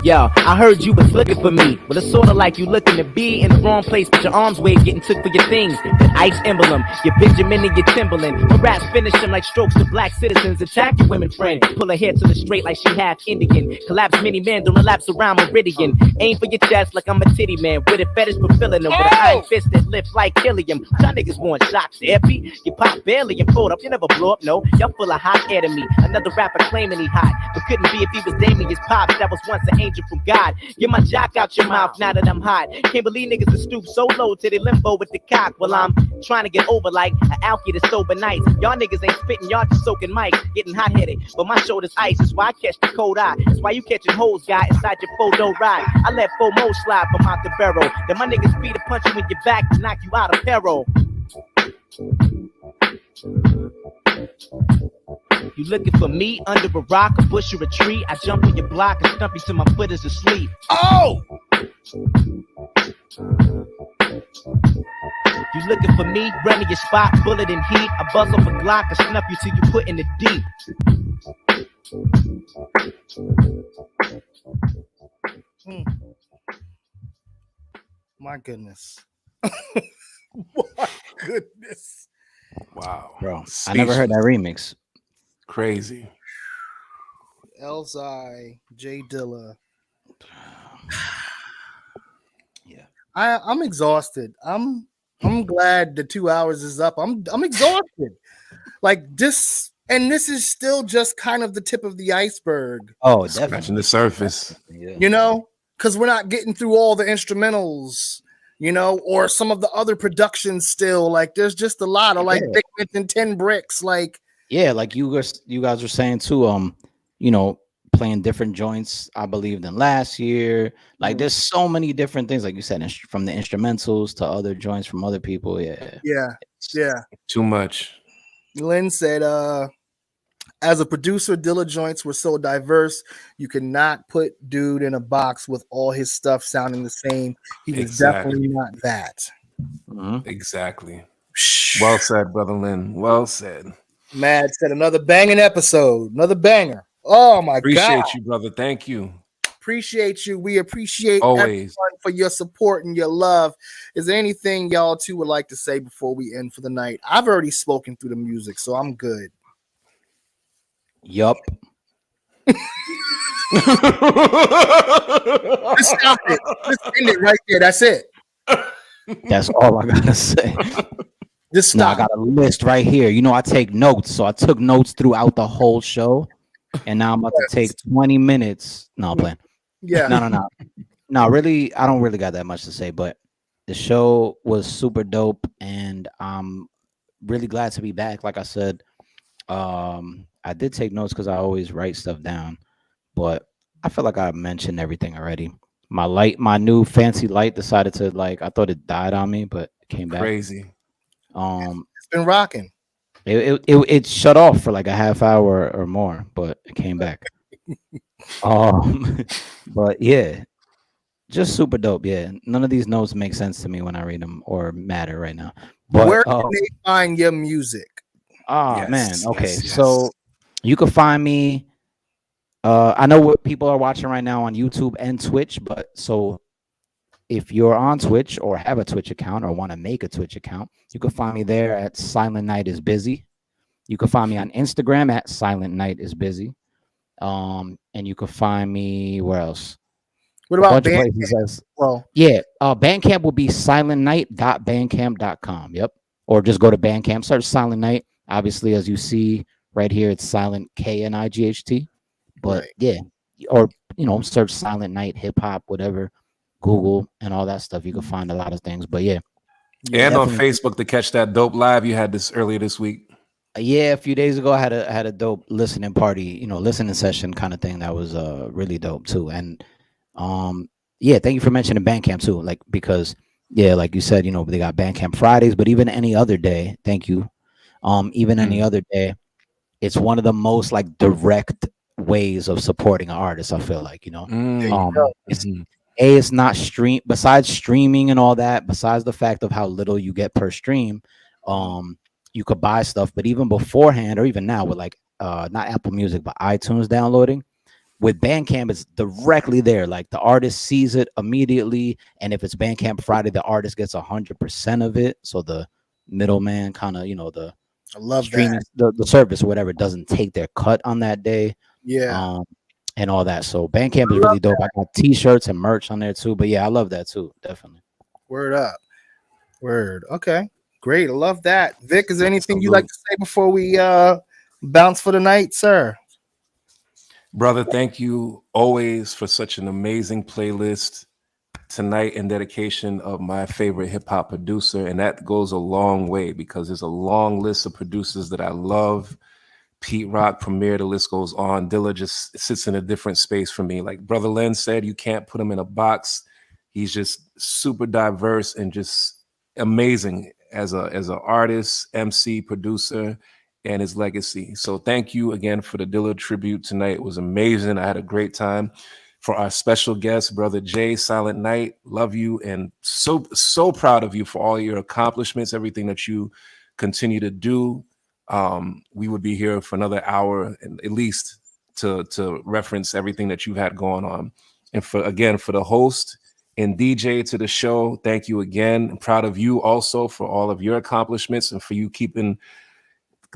[SPEAKER 2] Yo, I heard you was looking for me, but it's sorta like you looking to be in the wrong place, but your arms wave getting took for your things. That ice emblem, your Benjamin and your Timberland. Her raps finish them like strokes to black citizens. Attack your women friend, pull her hair to the straight like she half Indian. Collapse many men, don't relapse around Meridian. Aim for your chest like I'm a titty man, with a fetish for filling them, with an iron fist that lifts like helium. Y'all niggas want shock therapy, you pop barely and pulled up, you never blow up, no. Y'all full of hot air to me, another rapper claiming he hot, but couldn't be if he was Damien's pops, that was once an angel from God. Get my jock out your mouth now that I'm hot. Can't believe niggas are stoop so low to the limbo with the cock while I'm trying to get over like an alky to sober nights. Y'all niggas ain't spitting, y'all just soaking mics, getting hot headed. But my shoulder's ice, that's why I catch the cold eye. That's why you catching hoes, guy, inside your photo ride. I let FOMO slide from out the barrel. Then my niggas speed to punch you in your back to knock you out of peril. You looking for me under a rock, a bush, or a tree? I jump on your block and stump you till my foot is asleep. Oh! You looking for me? Run to your spot, bullet and heat. I buzz off a Glock and snuff you till you put in the deep.
[SPEAKER 3] My goodness. My goodness.
[SPEAKER 4] Wow.
[SPEAKER 6] Bro, I never heard that remix.
[SPEAKER 4] Crazy.
[SPEAKER 3] Elzai, J Dilla.
[SPEAKER 6] Yeah.
[SPEAKER 3] I'm exhausted. I'm glad the 2 hours is up. I'm exhausted. Like this, and this is still just kind of the tip of the iceberg.
[SPEAKER 6] Oh,
[SPEAKER 4] Scratching
[SPEAKER 6] definitely.
[SPEAKER 4] the surface.
[SPEAKER 6] Yeah.
[SPEAKER 3] You know, because we're not getting through all the instrumentals, you know, or some of the other productions still. Like there's just a lot of like
[SPEAKER 6] Yeah.
[SPEAKER 3] Thick Mitts and 10 Bricks. Like,
[SPEAKER 6] Yeah, like you guys were saying too, you know, playing different joints, I believe, than last year. Like there's so many different things, like you said, from the instrumentals to other joints from other people. Yeah.
[SPEAKER 3] yeah.
[SPEAKER 4] Too much.
[SPEAKER 3] Lynn said, as a producer, Dilla joints were so diverse, you could not put dude in a box with all his stuff sounding the same. He was definitely not that.
[SPEAKER 4] Exactly. Well said, Brother Lynn. Well said.
[SPEAKER 3] Mad said another banging episode, another banger. Oh my God.
[SPEAKER 4] Appreciate you, brother. Thank you.
[SPEAKER 3] Appreciate you. We appreciate
[SPEAKER 4] Always.
[SPEAKER 3] everyone for your support and your love. Is there anything y'all two would like to say before we end for the night? I've already spoken through the music, so I'm good.
[SPEAKER 6] Yup.
[SPEAKER 3] Just stop it. Just end it right there. That's it.
[SPEAKER 6] That's all I gotta say.
[SPEAKER 3] Just stop.
[SPEAKER 6] Now I got a list right here. You know, I take notes, so I took notes throughout the whole show, and now I'm about to take 20 minutes. No, I'm playing.
[SPEAKER 3] Yeah.
[SPEAKER 6] No. Really, I don't really got that much to say, but the show was super dope, and I'm really glad to be back. Like I said, I did take notes because I always write stuff down, but I feel like I mentioned everything already. My new fancy light decided to I thought it died on me, but it came back.
[SPEAKER 4] Crazy.
[SPEAKER 3] It's been rocking.
[SPEAKER 6] It shut off for like a half hour or more, but it came back. But yeah, just super dope. Yeah, none of these notes make sense to me when I read them or matter right now. But
[SPEAKER 3] where can they find your music?
[SPEAKER 6] Man, okay, so you can find me. I know what people are watching right now on YouTube and Twitch, but so if you're on Twitch or have a Twitch account or want to make a Twitch account, you can find me there at Silent Night is Busy. You can find me on Instagram at Silent Night is Busy. And you can find me where else?
[SPEAKER 3] What about Bandcamp?
[SPEAKER 6] Bandcamp will be silentnight.bandcamp.com. Yep. Or just go to Bandcamp, search Silent Night. Obviously, as you see right here, it's Silent KNIGHT. But yeah, or search Silent Night hip hop, whatever, Google and all that stuff. You can find a lot of things. But yeah.
[SPEAKER 4] And on Facebook to catch that dope live you had this earlier this week.
[SPEAKER 6] Yeah, a few days ago I had a dope listening party, listening session kind of thing that was really dope too. And yeah, thank you for mentioning Bandcamp too. Like because like you said, they got Bandcamp Fridays, but even any other day, thank you. Even any other day, it's one of the most like direct ways of supporting an artist. I feel like it's not besides streaming and all that, besides the fact of how little you get per stream, you could buy stuff, but even beforehand or even now with like not Apple Music but iTunes downloading, with Bandcamp it's directly there. Like the artist sees it immediately, and if it's Bandcamp Friday, the artist gets 100% of it, so the middleman kind of
[SPEAKER 3] I love
[SPEAKER 6] streaming
[SPEAKER 3] that.
[SPEAKER 6] the service or whatever doesn't take their cut on that day. And all that. So Bandcamp is really dope. I got t-shirts and merch on there too. But yeah, I love that too. Definitely.
[SPEAKER 3] Word up. Word. Okay. Great. I love that. Vic, is there anything you'd like to say before we bounce for the night, sir?
[SPEAKER 4] Brother, thank you always for such an amazing playlist tonight in dedication of my favorite hip-hop producer. And that goes a long way because there's a long list of producers that I love. Pete Rock, Premier, the list goes on. Dilla just sits in a different space for me. Like Brother Len said, you can't put him in a box. He's just super diverse and just amazing as an artist, MC, producer, and his legacy. So thank you again for the Dilla tribute tonight. It was amazing. I had a great time. For our special guest, Brother Jay, Silent Night, love you and so proud of you for all your accomplishments, everything that you continue to do. We would be here for another hour at least to reference everything that you've had going on. And for the host and DJ to the show, thank you again. I'm proud of you also for all of your accomplishments and for you keeping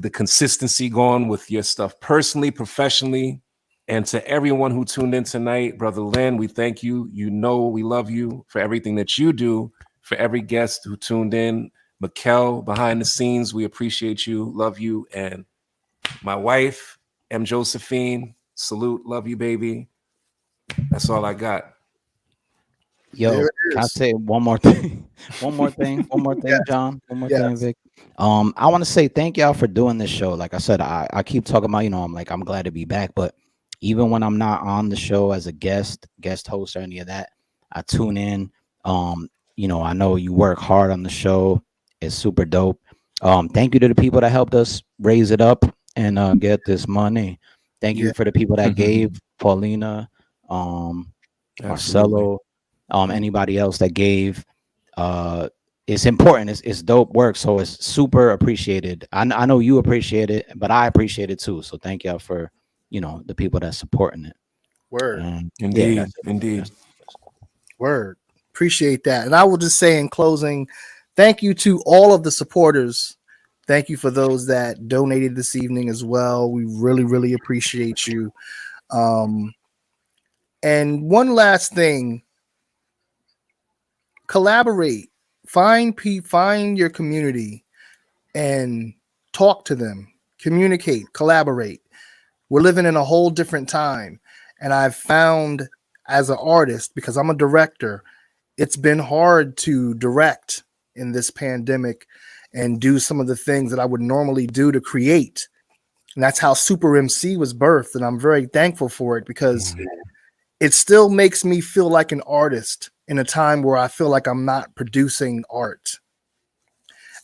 [SPEAKER 4] the consistency going with your stuff personally, professionally. And to everyone who tuned in tonight, Brother Lynn, we thank you. You know we love you for everything that you do, for every guest who tuned in. Mikkel, behind the scenes, we appreciate you, love you. And my wife, M. Josephine, salute, love you, baby. That's all I got.
[SPEAKER 6] Yo, can I say one more thing? One more thing,
[SPEAKER 3] Yes.
[SPEAKER 6] John. One more
[SPEAKER 3] Yes.
[SPEAKER 6] thing, Vic. I want to say thank y'all for doing this show. Like I said, I keep talking about, I'm glad to be back, but even when I'm not on the show as a guest host or any of that, I tune in. I know you work hard on the show. It's super dope. Thank you to the people that helped us raise it up and get this money. Thank you for the people that gave, Paulina, Marcelo, anybody else that gave. It's important. It's dope work, so it's super appreciated. I know you appreciate it, but I appreciate it too. So thank y'all for the people that's supporting it.
[SPEAKER 3] Word.
[SPEAKER 4] Indeed, indeed.
[SPEAKER 3] Word. Appreciate that. And I will just say in closing, thank you to all of the supporters. Thank you for those that donated this evening as well. We really, really appreciate you. And one last thing, collaborate. Find your community and talk to them. Communicate, collaborate. We're living in a whole different time. And I've found as an artist, because I'm a director, it's been hard to direct in this pandemic and do some of the things that I would normally do to create. And that's how Super MC was birthed. And I'm very thankful for it because it still makes me feel like an artist in a time where I feel like I'm not producing art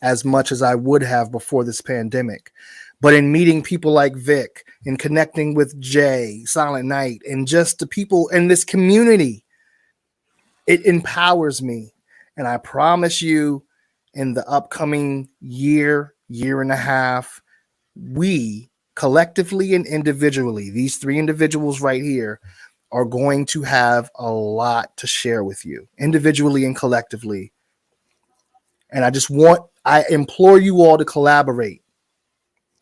[SPEAKER 3] as much as I would have before this pandemic. But in meeting people like Vic and connecting with Jay, Silent Night, and just the people in this community, it empowers me. And I promise you, in the upcoming year and a half, we collectively and individually, these three individuals right here, are going to have a lot to share with you, individually and collectively. And I implore you all to collaborate.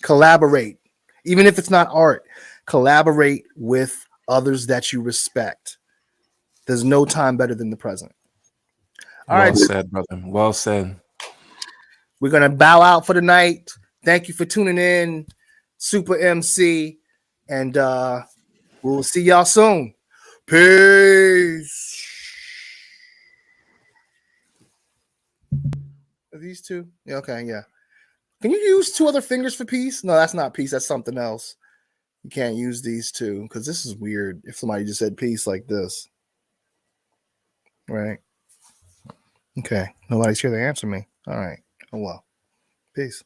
[SPEAKER 3] Collaborate. Even if it's not art, collaborate with others that you respect. There's no time better than the present. All right.
[SPEAKER 4] Well said, brother. Well said.
[SPEAKER 3] We're going to bow out for the night. Thank you for tuning in, Super MC. And we'll see y'all soon. Peace. Are these two? Yeah, okay, yeah. Can you use two other fingers for peace? No, that's not peace. That's something else. You can't use these two because this is weird if somebody just said peace like this. Right? Okay. Nobody's here to answer me. All right. Oh, well. Peace.